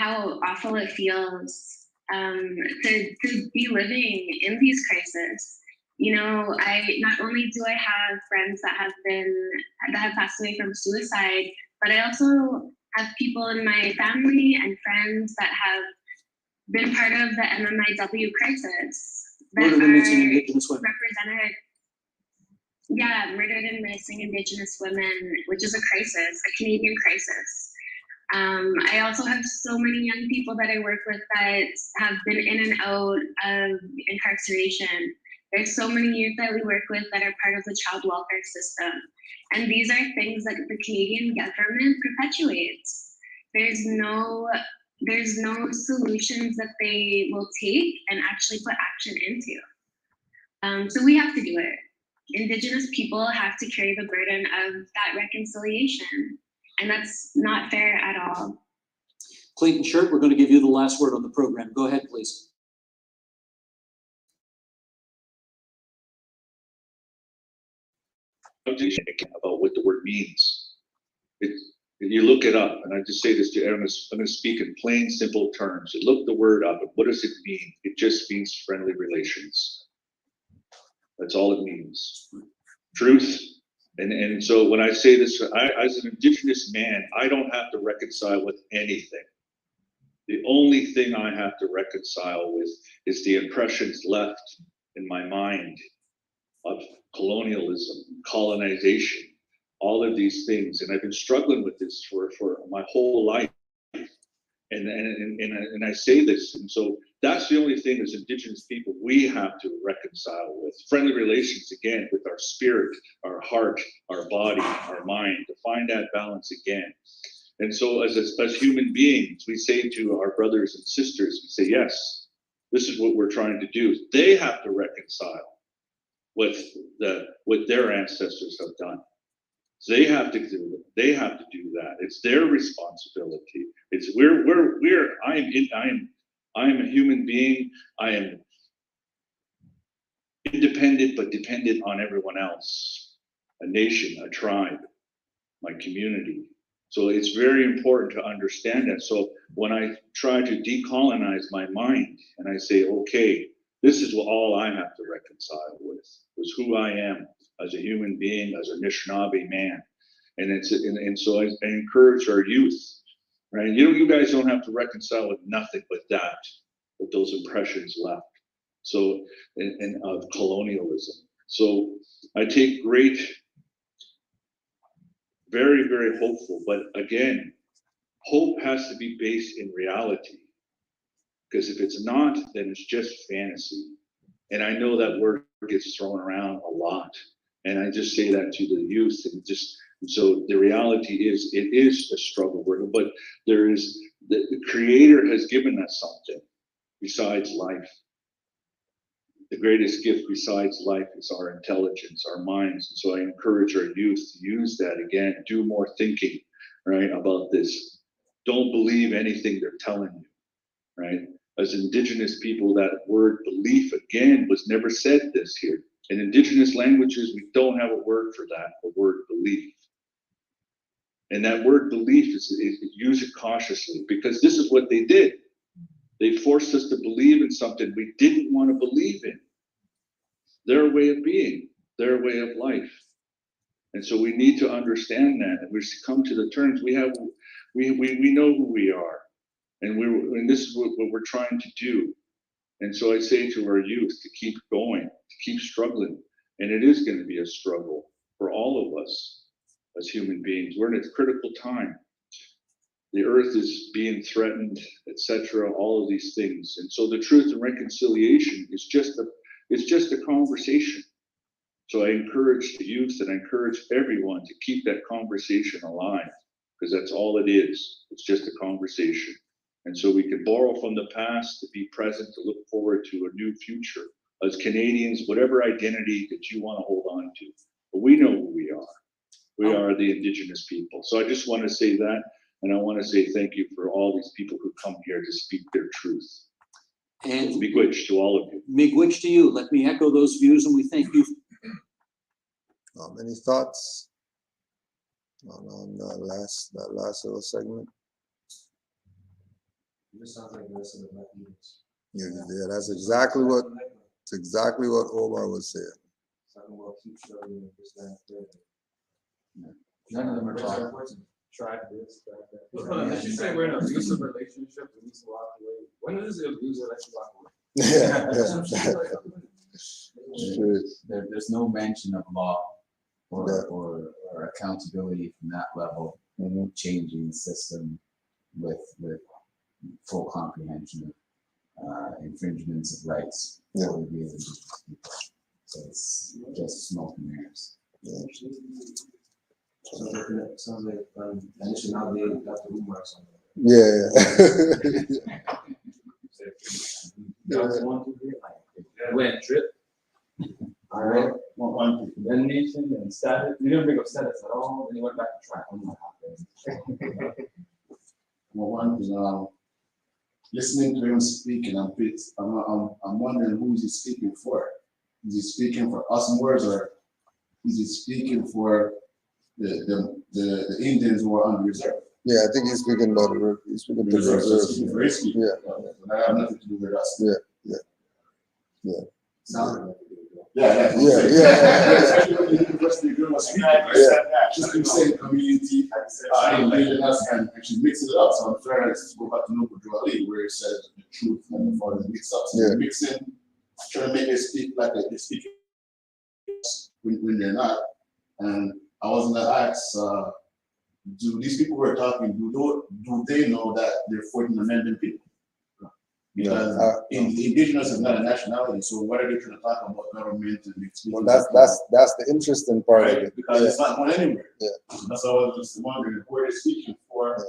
awful it feels to be living in these crises. You know, not only do I have friends that have passed away from suicide, but I also have people in my family and friends that have been part of the MMIW crisis that Murdered and missing Indigenous women. represented. Yeah, murdered and missing Indigenous women, which is a crisis, a Canadian crisis. I also have so many young people that I work with that have been in and out of incarceration. There's so many youth that we work with that are part of the child welfare system. And these are things that the Canadian government perpetuates. There's no solutions that they will take and actually put action into. So we have to do it. Indigenous people have to carry the burden of that reconciliation. And that's not fair at all. Clayton Shirt, we're going to give you the last word on the program. Go ahead, please. About what the word means. You look it up, and I just say this to everyone, I'm going to speak in plain, simple terms. You look the word up, and what does it mean? It just means friendly relations. That's all it means. Truth. And so when I say this, as an Indigenous man, I don't have to reconcile with anything. The only thing I have to reconcile with is the impressions left in my mind of colonialism, colonization, all of these things. And I've been struggling with this for my whole life. And I say this, and so that's the only thing as Indigenous people we have to reconcile with. Friendly relations, again, with our spirit, our heart, our body, our mind, to find that balance again. And so as human beings, we say to our brothers and sisters, we say, yes, this is what we're trying to do. They have to reconcile with what their ancestors have done. So they have to do it. They have to do that. It's their responsibility. It's I am a human being. I am independent but dependent on everyone else, a nation, a tribe, my community. So it's very important to understand that. So when I try to decolonize my mind and I say, okay, this is all I have to reconcile with, is who I am as a human being, as a Anishinaabe man. And so I encourage our youth, right? You guys don't have to reconcile with nothing but that, with those impressions left. So, and of colonialism. So I take great, very, very hopeful, but again, hope has to be based in reality. Because if it's not, then it's just fantasy. And I know that word gets thrown around a lot. And I just say that to the youth, and so the reality is, it is a struggle, but there is, the Creator has given us something besides life. The greatest gift besides life is our intelligence, our minds. And so I encourage our youth to use that again, do more thinking, right, about this. don't believe anything they're telling you, right? As indigenous people, that word belief, again, was never said this here. In indigenous languages, we don't have a word for that, the word belief. And that word belief is use it cautiously, because this is what they did. They forced us to believe in something we didn't want to believe in. Their way of being, their way of life. And so we need to understand that, and we come to the terms we know who we are, and this is what we're trying to do. And so I say to our youth to keep going, to keep struggling, and it is going to be a struggle for all of us as human beings. We're in a critical time. The earth is being threatened, etc. All of these things, and so the truth and reconciliation is just a conversation. So I encourage the youth and I encourage everyone to keep that conversation alive, because that's all it is. It's just a conversation. And so we can borrow from the past to be present, to look forward to a new future. As Canadians, whatever identity that you want to hold on to, but we know who we are. We are the Indigenous people. So I just want to say that, and I want to say thank you for all these people who come here to speak their truth. And miigwech to all of you. miigwech to you. Let me echo those views, and we thank you. Any thoughts on that last little segment? This sounds like the rest of the Black leaders. Yeah, that's exactly what Omar was saying. Talking about keep struggling, this, that, that. None of them are talking. Try this, try that. Well, if you say we're in an abusive relationship, we need to walk away. When is the abuser let you walk away? There's no mention of law or accountability from that level, changing the system with full comprehension of infringements of rights for the indigenous people. So it's just smoke and mirrors. Sounds like and it should not be got the room or something. Went trip. All right. One then nation and status. We didn't bring up status at all. Then he went back to track. I'm not happy. Well, one thing, listening to him speaking, I'm wondering who is he speaking for? Is he speaking for us Moors, or is he speaking for the Indians who are on reserve? Yeah, I think he's speaking about he's speaking to reserve. reserve. Yeah, I have nothing to do with us. Yeah. Sounds Yeah. Especially when the university girl was speaking, she's been saying community, indigenous, and she's mixing it up. So I'm trying to go back to Noble Joali, where it says the truth and the false mix up. So mixing, trying to make it speak like they're speaking when they're not. And I was gonna ask, do these people who are talking, do they know that they're 14th Amendment people? Because indigenous is not a nationality, so what are they trying to talk about government and well, that's the interesting part of it. Because it's not going anywhere. Yeah. That's all I was just wondering who they're speaking for,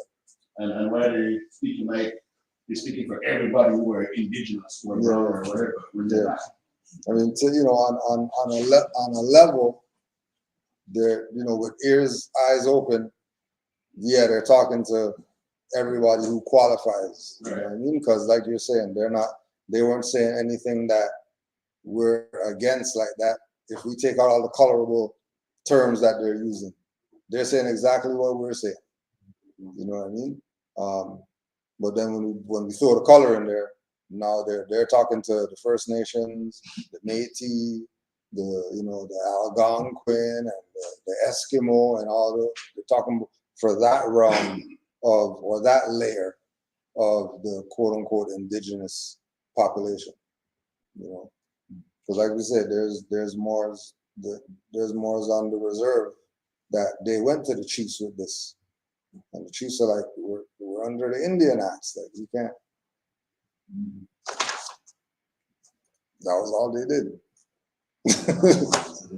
and why they're speaking like they're speaking for everybody who are indigenous or brown or whatever. When they're not. I mean, on a level, they're with ears, eyes open. Yeah, they're talking to everybody who qualifies. You know what I mean? Because like you're saying, they weren't saying anything that we're against like that. If we take out all the colorable terms that they're using, they're saying exactly what we're saying. You know what I mean? But then when we throw the color in there, now they're talking to the First Nations, the Métis, the Algonquin and the Eskimo and all the. They're talking for that realm or that layer of the quote unquote indigenous population, because like we said, there's more on the reserve that they went to the chiefs with this, and the chiefs are like, we're under the Indian Acts, like you can't. That was all they did.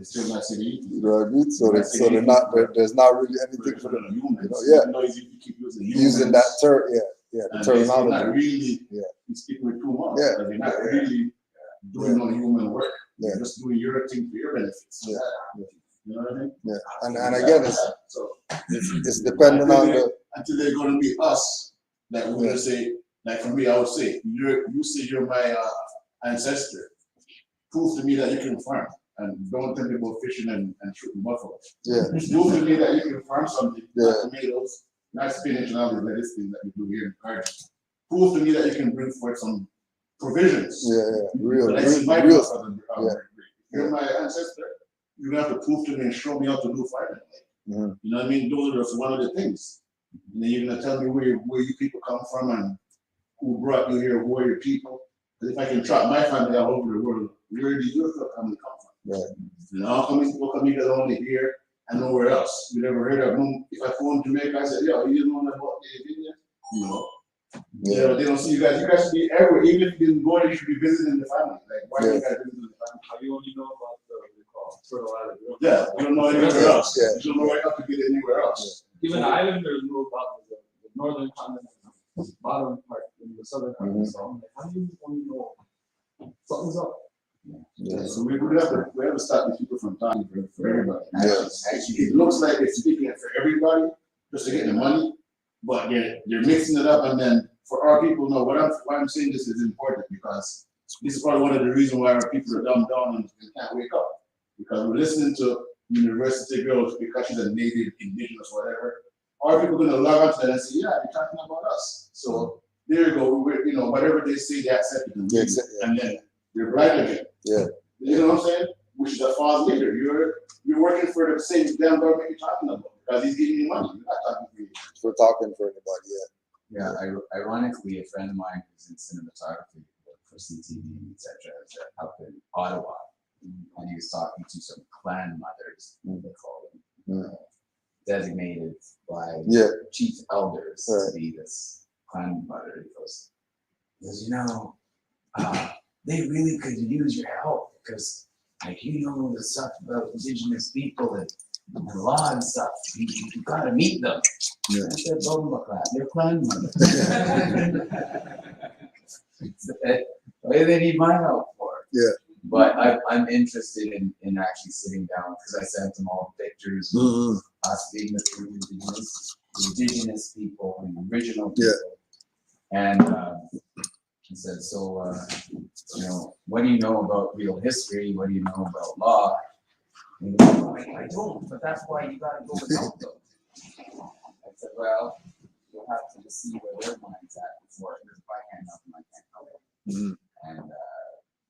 Still not saying you know what I mean? So they're not. There's not really anything for them. Using that term, the terminology. Not really. Speaking with too much. They're not really doing no human work. They're just doing your thing for your benefits. You know what I mean? Yeah, and again, it's dependent on the. Until they're going to be us, Like we would say, like for me, I would say, you say you're my ancestor. Prove to me that you can farm. And don't tell me about fishing and shooting buffalo. Yeah. Prove to me that you can farm something, Yeah. not tomatoes, not spinach and all the lettuce things that we do here in the garden. Prove to me that you can bring forth some provisions. Yeah, real. You're my ancestor. You're gonna have to prove to me and show me how to do farming. Mm-hmm. You know what I mean? Those are just one of the things. And then you're gonna tell me where you people come from and who brought you here, who are your people. Because if I can track my family all over the world, where did your family come from? Right. You know, how come you guys only here and nowhere else? You never heard of them. If I phone Jamaica, I said, yo, you don't know about the Virginia? You know. Yeah, they don't see you guys. You guys should be everywhere. Even if you didn't go there, you should be visiting the family. Like, why are you guys visiting the family? How you only know about what they call Turtle Island? Yeah, you don't know anywhere else. Yeah. You don't know where else to get anywhere else. Even the islanders know about the northern continent, the bottom part, and the southern part. So, how do you only know something's up? Yeah, so we have to stop these people from talking for everybody. Actually, it looks like they're speaking it for everybody just to get the money, but they're mixing it up. And then for our people, no, why I'm saying this is important because this is probably one of the reasons why our people are dumbed down and can't wake up. Because we're listening to university girls because she's a native, indigenous, whatever. Our people are going to log on to that and say, yeah, they're talking about us. So there you go. Whatever they say, they accept it. And then you're blind again. Yeah. You know what I'm saying? Which is a false leader. You're working for the same damn government you're talking about because he's giving you money. You're not talking for you. We're talking for anybody, Yeah, ironically, a friend of mine who's in cinematography for CTV, etc., up in Ottawa, and he was talking to some clan mothers, they call them, designated by chief elders to be this clan mother. He goes, you know, they really could use your help because, like, you know, the stuff about indigenous people and law and stuff. You got to meet them. Yeah. I said, they're clan mothers. They need my help for it. Yeah. But I'm interested in actually sitting down because I sent them all pictures of us being the indigenous people and original people. Yeah. And he said, so, you know, what do you know about real history? What do you know about law? And he goes, I don't, but that's why you got to go and help them. I said, well, you'll have to just see where their mind's at before, because if I can't help them, I can't help them. And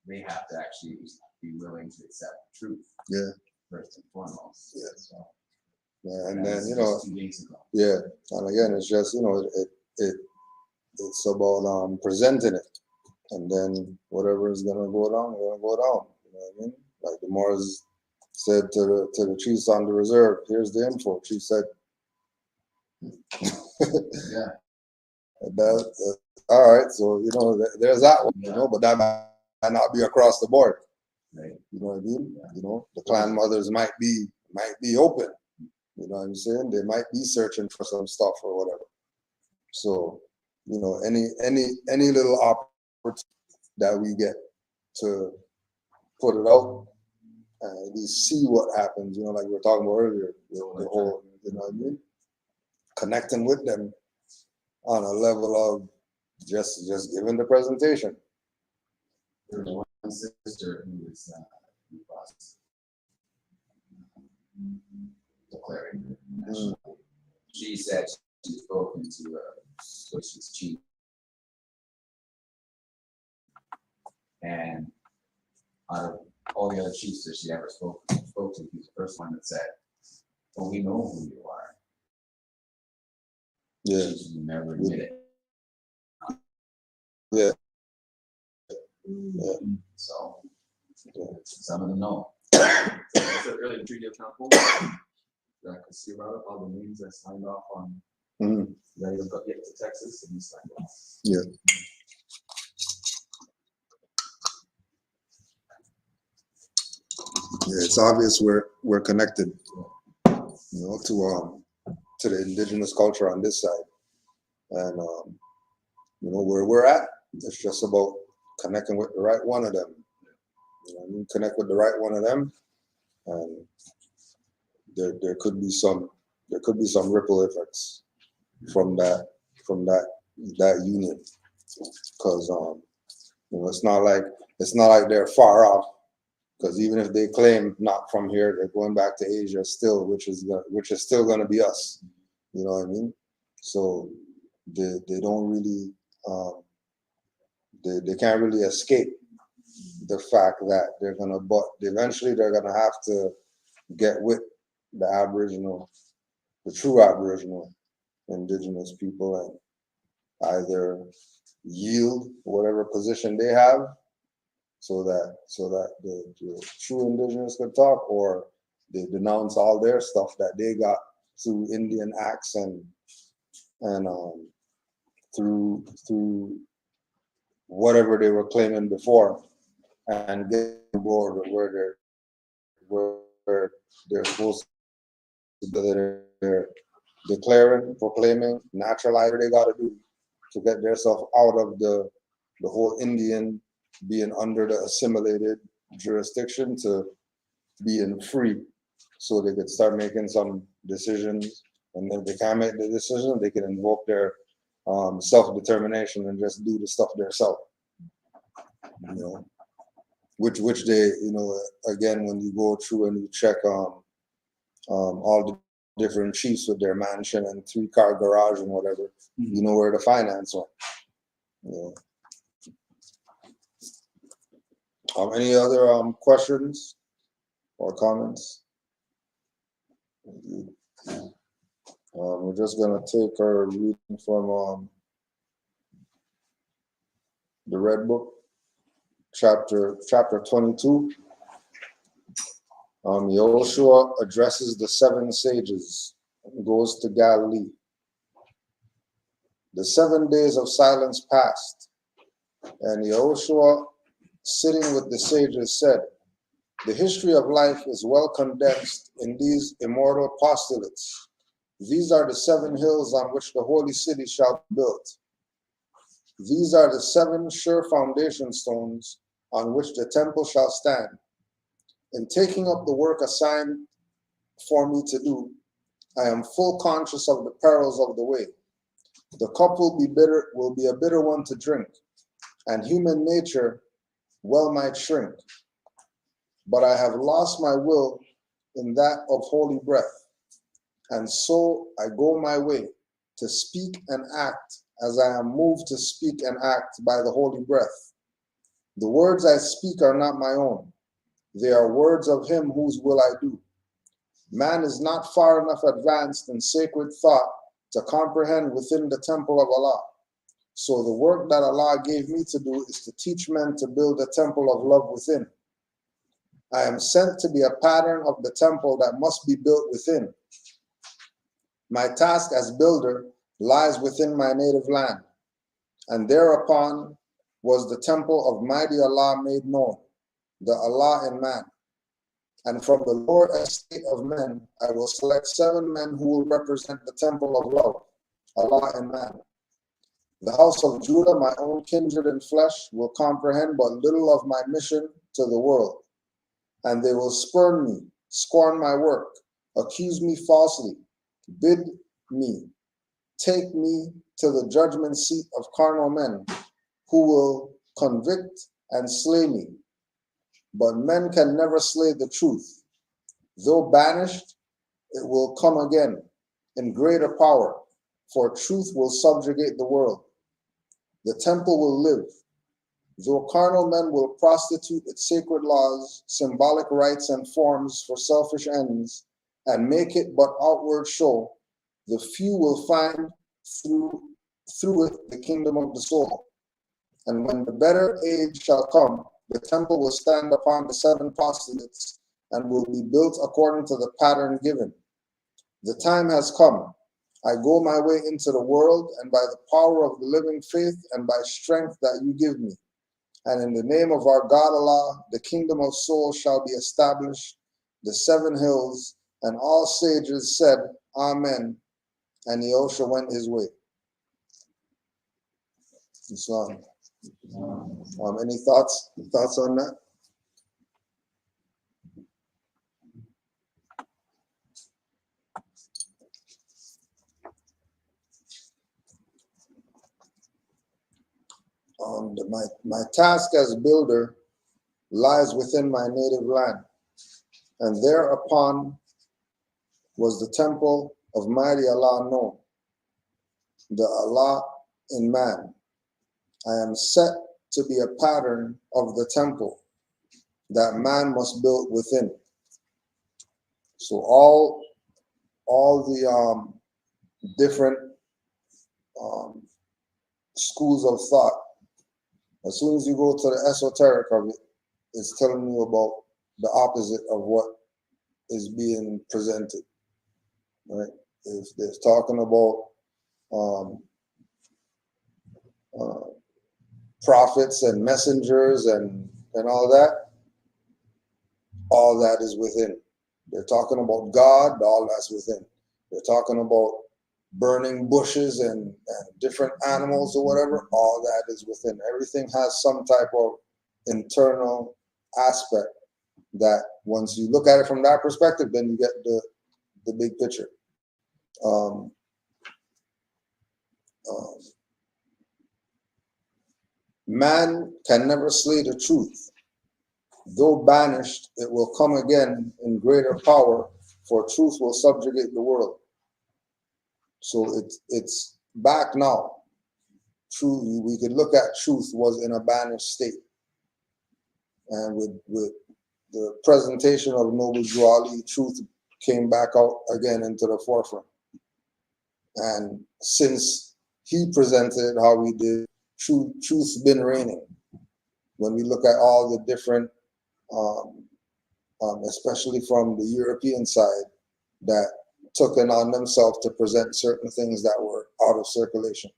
they have to actually be willing to accept the truth. Yeah. First and foremost. Yeah. So, yeah, and then, you know, 2 days ago. Yeah, and again, it's just, you know, it's about presenting it, and then whatever is gonna go down. You know what I mean? Like the Moors said to the chiefs on the reserve, "Here's the info." Chief said, "Yeah, all right." So you know, there's that one, you know, but that might not be across the board. Right. You know what I mean? Yeah. You know, the clan mothers might be open. You know what I'm saying? They might be searching for some stuff or whatever. So, you know, any little opportunity that we get to put it out and at least see what happens, you know, like we were talking about earlier, the whole, you know what I mean? Connecting with them on a level of just giving the presentation. There's one sister who is declaring. She said she's spoken to Scotia's chief, and out of all the other chiefs that she ever spoke to, he's the first one that said, "Well, we know who you are." Yeah. She never admit it. Yeah. Yeah. So some of them know. I said earlier, the Treaty of Cancun, that I could see right up all the names that signed off on. That you got get to Texas and you signed off. Yeah. Yeah, it's obvious we're connected, you know, to the indigenous culture on this side, and you know where we're at. It's just about connecting with the right one of them. You know what I mean? Connect with the right one of them, and there could be some ripple effects from that that union, because it's not like they're far off. Because even if they claim not from here, they're going back to Asia still, which is still going to be us. You know what I mean? So they don't really they can't really escape the fact that eventually they're gonna have to get with the true Aboriginal indigenous people, and either yield whatever position they have so that the true indigenous can talk, or they denounce all their stuff that they got through Indian acts and through whatever they were claiming before, and get on board with where they're supposed to, they're declaring, proclaiming, naturalize what they got to do to get themselves out of the whole Indian being under the assimilated jurisdiction to being free, so they could start making some decisions. And if they can't make the decision, they can invoke their self-determination and just do the stuff themselves. Which they, again, when you go through and you check all the different chiefs with their mansion and 3-car garage and whatever, you know where the finance went. Any other questions or comments? We're just gonna take our reading from the Red Book, chapter 22. Yahushua addresses the 7 sages and goes to Galilee. The 7 days of silence passed, and Yahushua, sitting with the sages, said, "The history of life is well condensed in these immortal postulates. These are the 7 hills on which the holy city shall be built. These are the 7 sure foundation stones on which the temple shall stand. In taking up the work assigned for me to do, I am full conscious of the perils of the way. The cup will be a bitter one to drink, and human nature well might shrink. But I have lost my will in that of holy breath, and so I go my way to speak and act as I am moved to speak and act by the holy breath. The words I speak are not my own. They are words of him whose will I do. Man is not far enough advanced in sacred thought to comprehend within the temple of Allah. So the work that Allah gave me to do is to teach men to build a temple of love within. I am sent to be a pattern of the temple that must be built within. My task as builder lies within my native land, and thereupon was the temple of mighty Allah made known, the Allah in man. And from the lower estate of men, I will select 7 men who will represent the temple of love, Allah in man. The house of Judah, my own kindred in flesh, will comprehend but little of my mission to the world. And they will spurn me, scorn my work, accuse me falsely, bid me, take me to the judgment seat of carnal men, who will convict and slay me. But men can never slay the truth. Though banished, it will come again in greater power, for truth will subjugate the world. The temple will live. Though carnal men will prostitute its sacred laws, symbolic rites and forms for selfish ends, and make it but outward show, the few will find through it the kingdom of the soul. And when the better age shall come, the temple will stand upon the 7 postulates and will be built according to the pattern given. The time has come. I go my way into the world, and by the power of the living faith and by strength that you give me. And in the name of our God Allah, the kingdom of souls shall be established, the 7 hills, and all sages said, Amen. And Yahushua went his way. Islam. Any thoughts on that? my task as builder lies within my native land, and thereupon was the temple of mighty Allah known, the Allah in man. I am set to be a pattern of the temple that man must build within. So all the different schools of thought, as soon as you go to the esoteric of it, it's telling you about the opposite of what is being presented, right? If they're talking about prophets and messengers and all that is within. They're talking about God, all that's within. They're talking about burning bushes and different animals or whatever, all that is within. Everything has some type of internal aspect that once you look at it from that perspective, then you get the big picture. Man can never slay the truth. Though banished, it will come again in greater power, for truth will subjugate the world. So it's back now. True, we could look at truth was in a banished state. And with the presentation of Noble Drew Ali, truth came back out again into the forefront. And since he presented how he did, truth's been reigning. When we look at all the different, especially from the European side, that took it on themselves to present certain things that were out of circulation.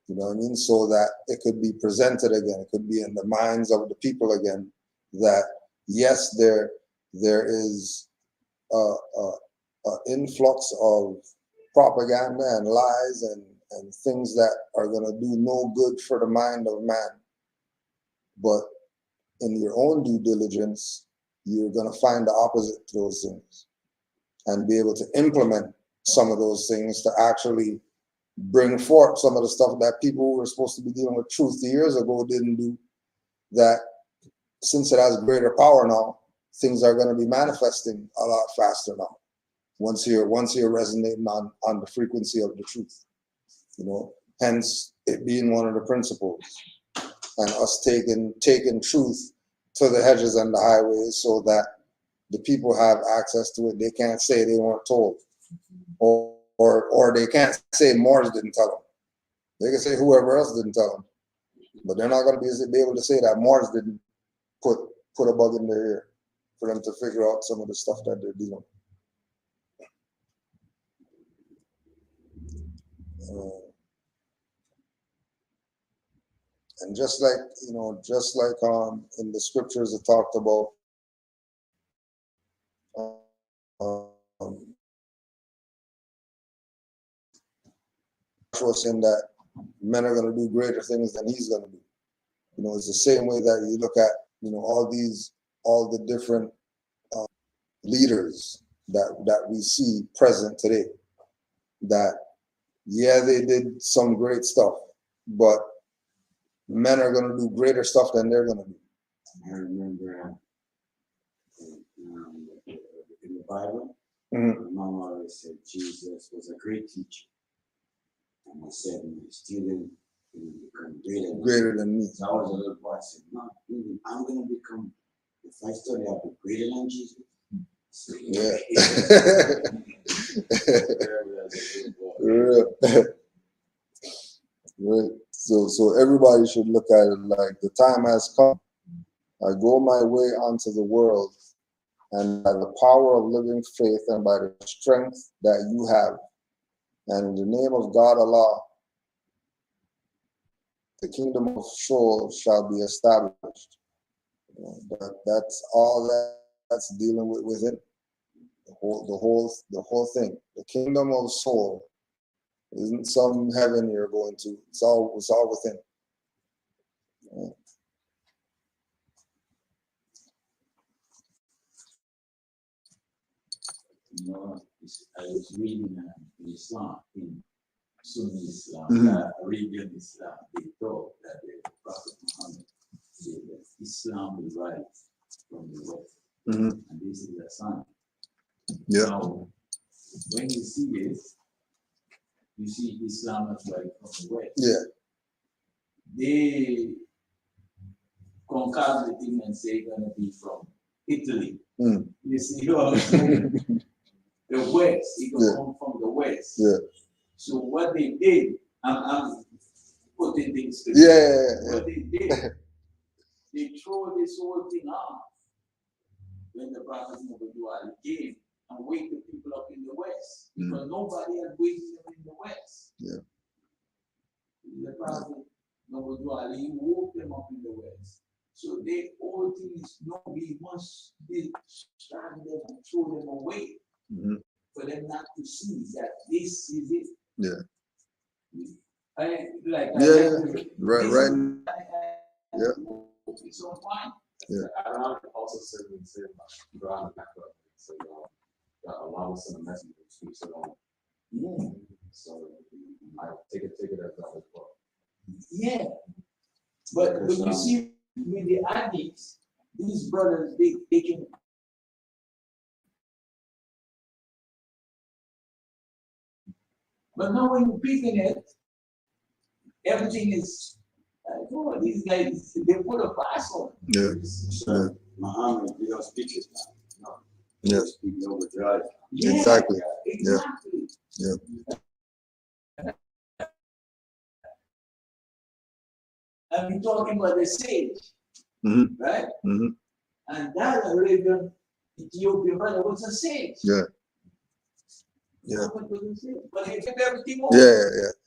You know what I mean? So that it could be presented again. It could be in the minds of the people again that yes, there is an influx of propaganda and lies and things that are going to do no good for the mind of man. But in your own due diligence, you're going to find the opposite to those things and be able to implement some of those things to actually bring forth some of the stuff that people who were supposed to be dealing with truth years ago didn't do. That since it has greater power now, things are going to be manifesting a lot faster now. Once you're resonating on the frequency of the truth, you know, hence it being one of the principles, and us taking truth to the hedges and the highways so that the people have access to it. They can't say they weren't told, or they can't say Morris didn't tell them. They can say whoever else didn't tell them, but they're not going to be able to say that Morris didn't put a bug in their ear for them to figure out some of the stuff that they're dealing with. And just like, you know, in the scriptures it talked about was saying that men are going to do greater things than he's going to do. You know, it's the same way that you look at, you know, all the different leaders that we see present today, that, yeah, they did some great stuff, but men are going to do greater stuff than they're going to do. I remember in the Bible, my mom always said Jesus was a great teacher. And I said, my student will become greater than me. So I was a little boy. I said, no, I'm going to become, if I study, I'll be greater than Jesus. So, yeah. Right. So everybody should look at it like the time has come. I go my way onto the world, and by the power of living faith and by the strength that you have, and in the name of God Allah, the kingdom of soul shall be established. You know, that's all that's dealing with it. The whole thing. The kingdom of soul isn't some heaven you're going to. It's all within. Right. You know, I was reading in Islam, in Sunni Islam, Arabian Islam, they thought that Islam derives from the West. Mm-hmm. And this is a sign. Yeah. Now, when you see this, you see Islam as like from the West. Yeah. They concoct the thing and say it's gonna be from Italy. Mm. You see, you know, the West, it can come from the West. Yeah. So what they did, I'm putting things together. What they did, they throw this whole thing off when the Prophet Muhammad came and wake the people up in the West. Because nobody had wakened them in the West. Yeah. The Prophet Muhammad, he woke them up in the West. So they all things, no, we must distract them and throw them away. Mm-hmm. For them not to see that this is it. Yeah. Right. Yeah. It's on fine. Yeah. Quran also says in the Quran, so that Allah will send a messenger who speaks alone. Yeah. So I take it as that as well. Yeah. But when you see with the addicts, these brothers, they can. But now when you're picking it, everything is like, oh, these guys, they put a pass on. Yeah. So, Muhammad, we don't speak it now. No. Yeah. Speak overdrive. Yeah, exactly. Exactly. Yeah. And we're talking about the sage, right? Mm-hmm. And that Arabian Ethiopian brother was a sage. Yeah. Yeah. But he kept everything over.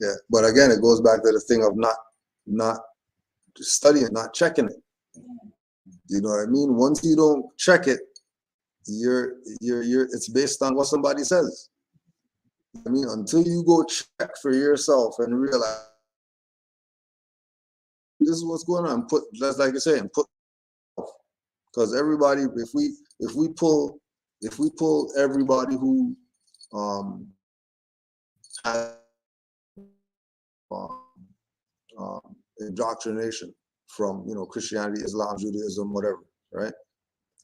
Yeah. But again, it goes back to the thing of not studying, not checking it. You know what I mean? Once you don't check it, you're it's based on what somebody says. I mean, until you go check for yourself and realize this is what's going on, put, just like you're saying, put, because everybody, if we pull everybody who has indoctrination from, you know, Christianity, Islam, Judaism, whatever, right?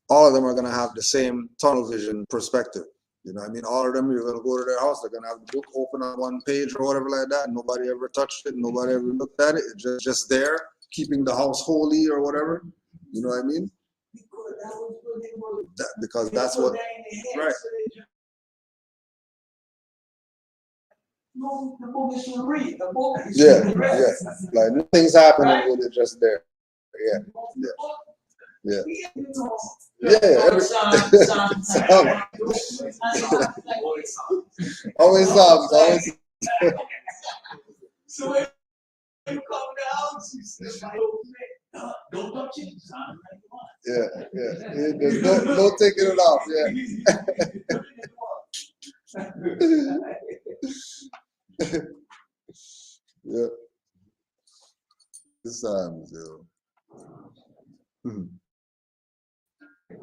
All of them are going to have the same tunnel vision perspective. You know what I mean? All of them, you're going to go to their house, they're going to have the book open on one page or whatever like that. Nobody ever touched it. Nobody ever looked at it. It's just there, keeping the house holy or whatever. You know what I mean? Because that's what, right. No, the book is to read. The book is Yeah, to read. yeah. Like nothing's happening with it just there. Yeah, yeah. Always Psalms. So when you come down, you say, my old man, don't touch it. Yeah. There's no taking it off. Yeah. Yeah. The Psalms, yo.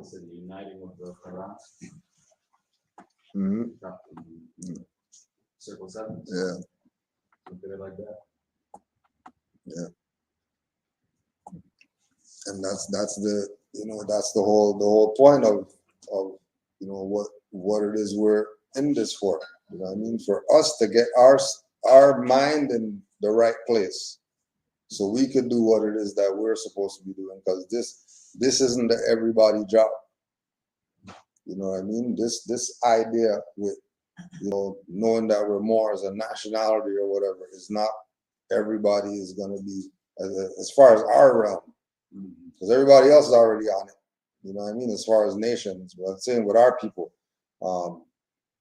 So uniting with the Quran. Circle 7. Yeah. Something like that. Yeah. And that's the, you know, that's the whole point of you know what it is we're in this for. You know what I mean? For us to get our mind in the right place, so we could do what it is that we're supposed to be doing. Because this isn't the everybody job. You know what I mean? This idea with, you know, knowing that we're more as a nationality or whatever is not everybody is going to be as far as our realm, because everybody else is already on it. You know what I mean? As far as nations, but I'm saying with our people,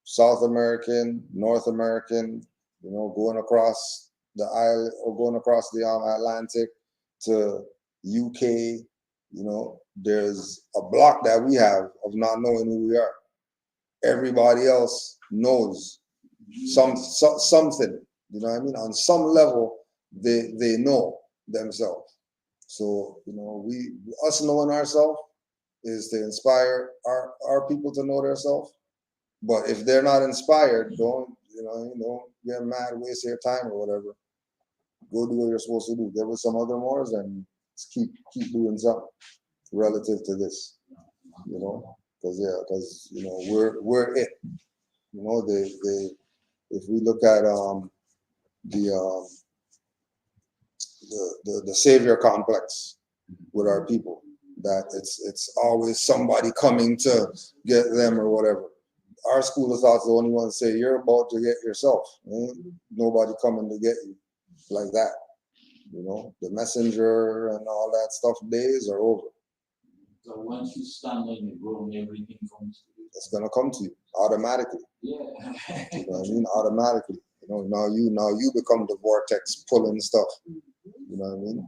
South American, North American, you know, going across the island or going across the Atlantic to UK, you know, there's a block that we have of not knowing who we are. Everybody else knows something, you know what I mean? On some level, they know themselves. So, you know, us knowing ourselves is to inspire our people to know themselves. But if they're not inspired, don't get mad, waste your time or whatever. Go do what you're supposed to do. Get with some other Moors and keep doing something. relative to this, you know, because you know we're it, you know. They if we look at the savior complex with our people, that it's always somebody coming to get them or whatever. Our school of thought's the only one to say you're about to get yourself. Ain't nobody coming to get you like that. You know, the messenger and all that stuff days are over. So once you stand on the ground, everything comes to you. It's gonna come to you automatically. Yeah. You know what I mean? Automatically. You know, now you become the vortex pulling stuff. You know what I mean?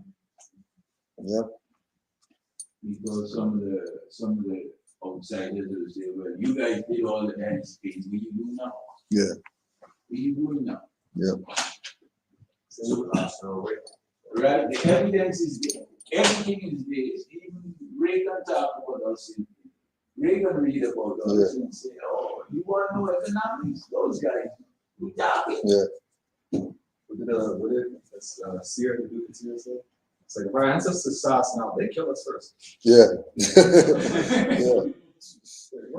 Yep. Because some of the outsiders will say, well, you guys did all the dance things. What you do now? Yeah. What you doing now? Yep. Right, the evidence is there. Everything is there. Even Reagan talked about us. Reagan read about us and say, oh, you want to know economics? Those guys, we talking. Yeah. What did Seer to do it seriously? It's like if our ancestors saw us now, they kill us first. Yeah. Yeah.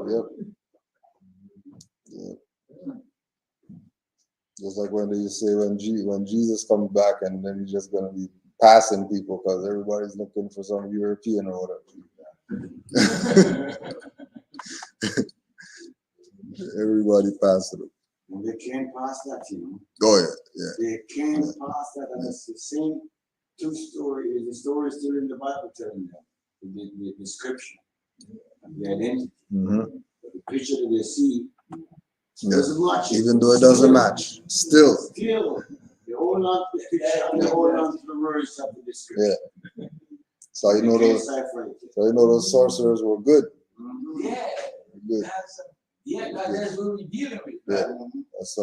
Yep. Yeah. Just like when they say when Jesus comes back and then he's just gonna be passing people because everybody's looking for some European or whatever. Everybody passing them. And they came past that, you know. Oh yeah. They came past that, and it's the same two stories. The story is still in the Bible telling them the description and the identity. Mm-hmm. But the picture that they see doesn't match. Even though it doesn't match, still. They hold on to the words of the description. Yeah. So you know those sorcerers were good. Yeah. Good. That's what we're dealing with. Yeah. That's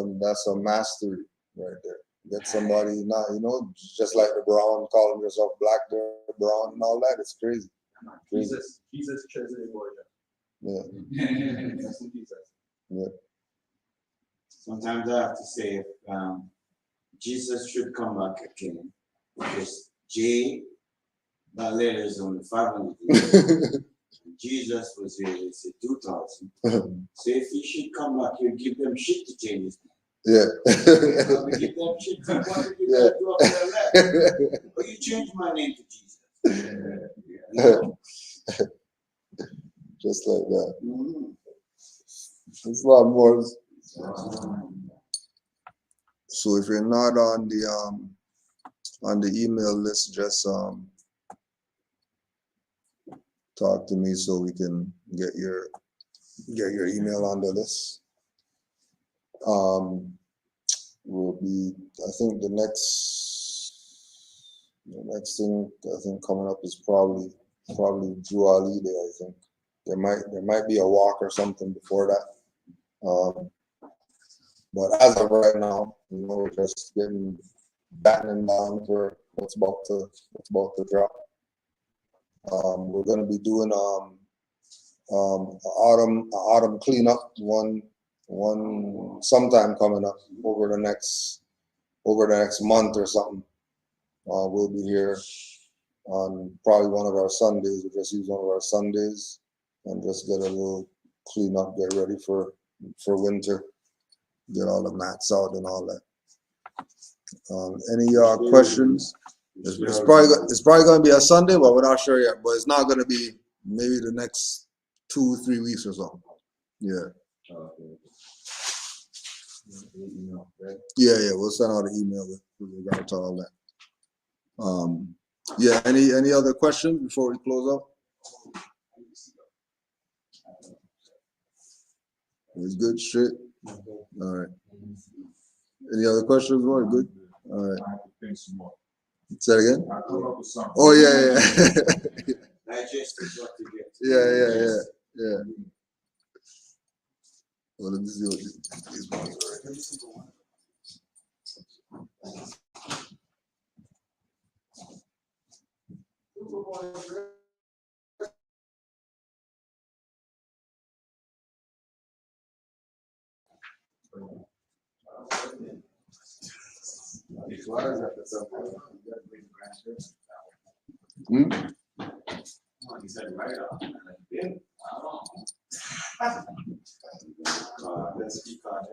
some mastery right there. Get somebody not, you know, just like the brown calling yourself black, they're brown and all that. It's crazy. Jesus chosen origin. Yeah. That's what Jesus. Yeah. Sometimes I have to say, Jesus should come back again because J, that letter is only 500. Jesus was here, they said 2,000. So if he should come back, he'll give them shit to change his name. Yeah. Give them shit to do up their left. But you change my name to Jesus. Yeah. Just like that. It's a lot more. So if you're not on the email list, just talk to me so we can get your email on the list. Will be, I think the next thing I think coming up is probably Juali Day. I think there might be a walk or something before that. But as of right now, you know, we're just battening down for what's about to drop. We're going to be doing autumn cleanup one sometime coming up over the next month or something. We'll be here on probably one of our Sundays. We'll just use one of our Sundays and just get a little cleanup, get ready for winter, get all the mats out and all that. Any questions? It's probably going to be a Sunday, but we're not sure yet. But it's not going to be maybe the next 2-3 weeks or so. Yeah. Yeah. We'll send out an email with regard to all that. Yeah. Any other questions before we close up? It's good. Straight. All right. Any other questions? More good. All right. Say it again. Oh yeah. Yeah. Well, let me see what these ones are. right on. Yeah, I don't know. Let's speak on it.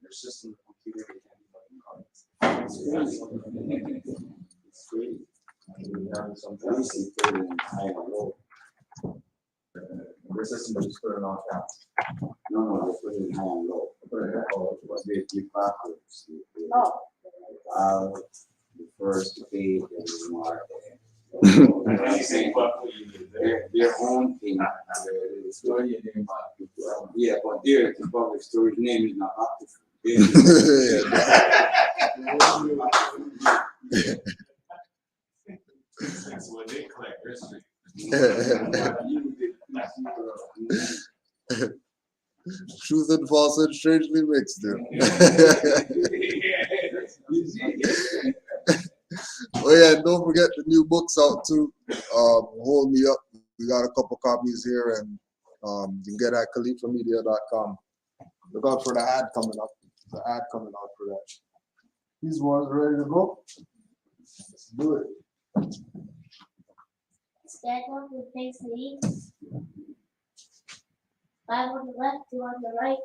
Their system, computer, it's great. Their system is just put it on cap. No, they put it in high and low. Put it in they backwards. The first, the page, and the mark. Their own thing. Yeah, but the public storage name is not active. That's what they collect. Truth and falsehood strangely mixed there. Oh yeah, and don't forget the new books out too. Hold Me Up. We got a couple copies here, and you can get at khalifamedia.com. Look out for the ad coming up. The ad coming out for that. These ones ready to go? Let's do it. Stand up and face the east. 5 on the left, 2 on the right.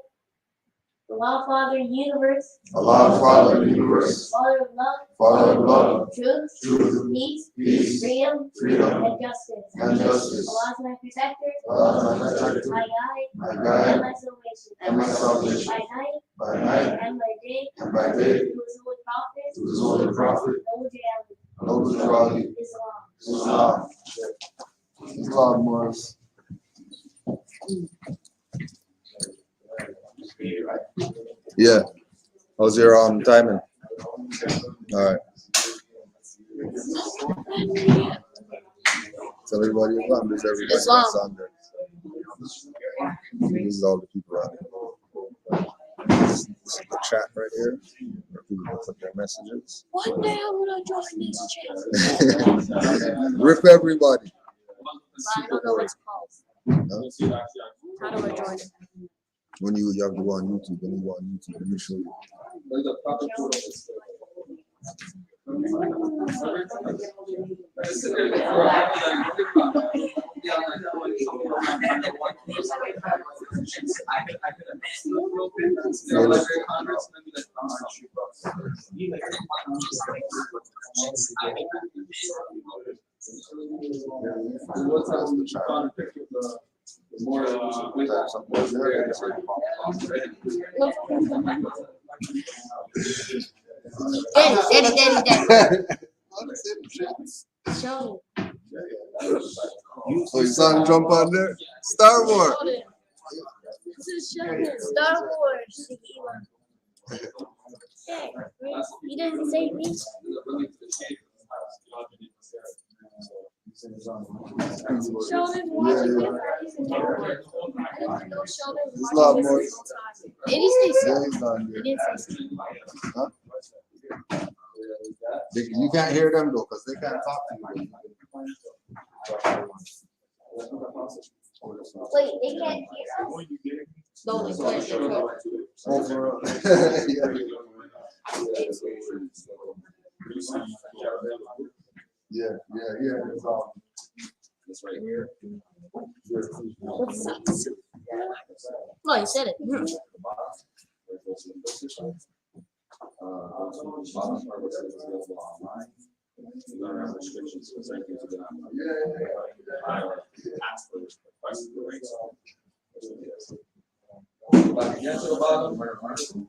Allah, Father, universe. Allah, Father, universe. Father of love. Father of love. Truth. Truth. Peace. Peace. Freedom. Freedom. And justice. And justice. Allah is my protector. Allah is my protector. My guide. My guide. And my salvation. And my salvation. By night. By night. And by day. And by day. To his holy prophet. To his holy prophet. Noble Jalali. Islam. Islam, Morris. Yeah. How's your timing? All right. Tell everybody Islam. There's everybody that's on there. This is all the people out there. This is the chat right here where people can put their messages. One day I want to join this chat. Rip everybody. I don't know what it's called. Huh? How do I join it? When you have to go on YouTube, let me show you. Daddy. Show me. So you saw him jump on there? Star Wars. This is Star Wars. Hey, he doesn't say me. Sheldon watching this. It's a lot more. Did he say so? Yeah, he's on He there. didn't say so. Huh? You can't hear them though, because they can't talk to you. Wait, they can't hear us? No, they can't hear us. Yeah. This right here. No, he said it. Again to the bottom.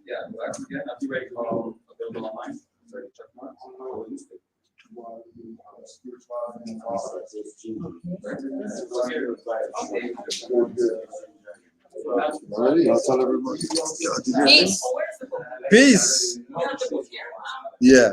Yeah, back again. I'll be ready to call available online. Ready to check mark. Alrighty, I'll tell everybody. Peace. Peace. Yeah.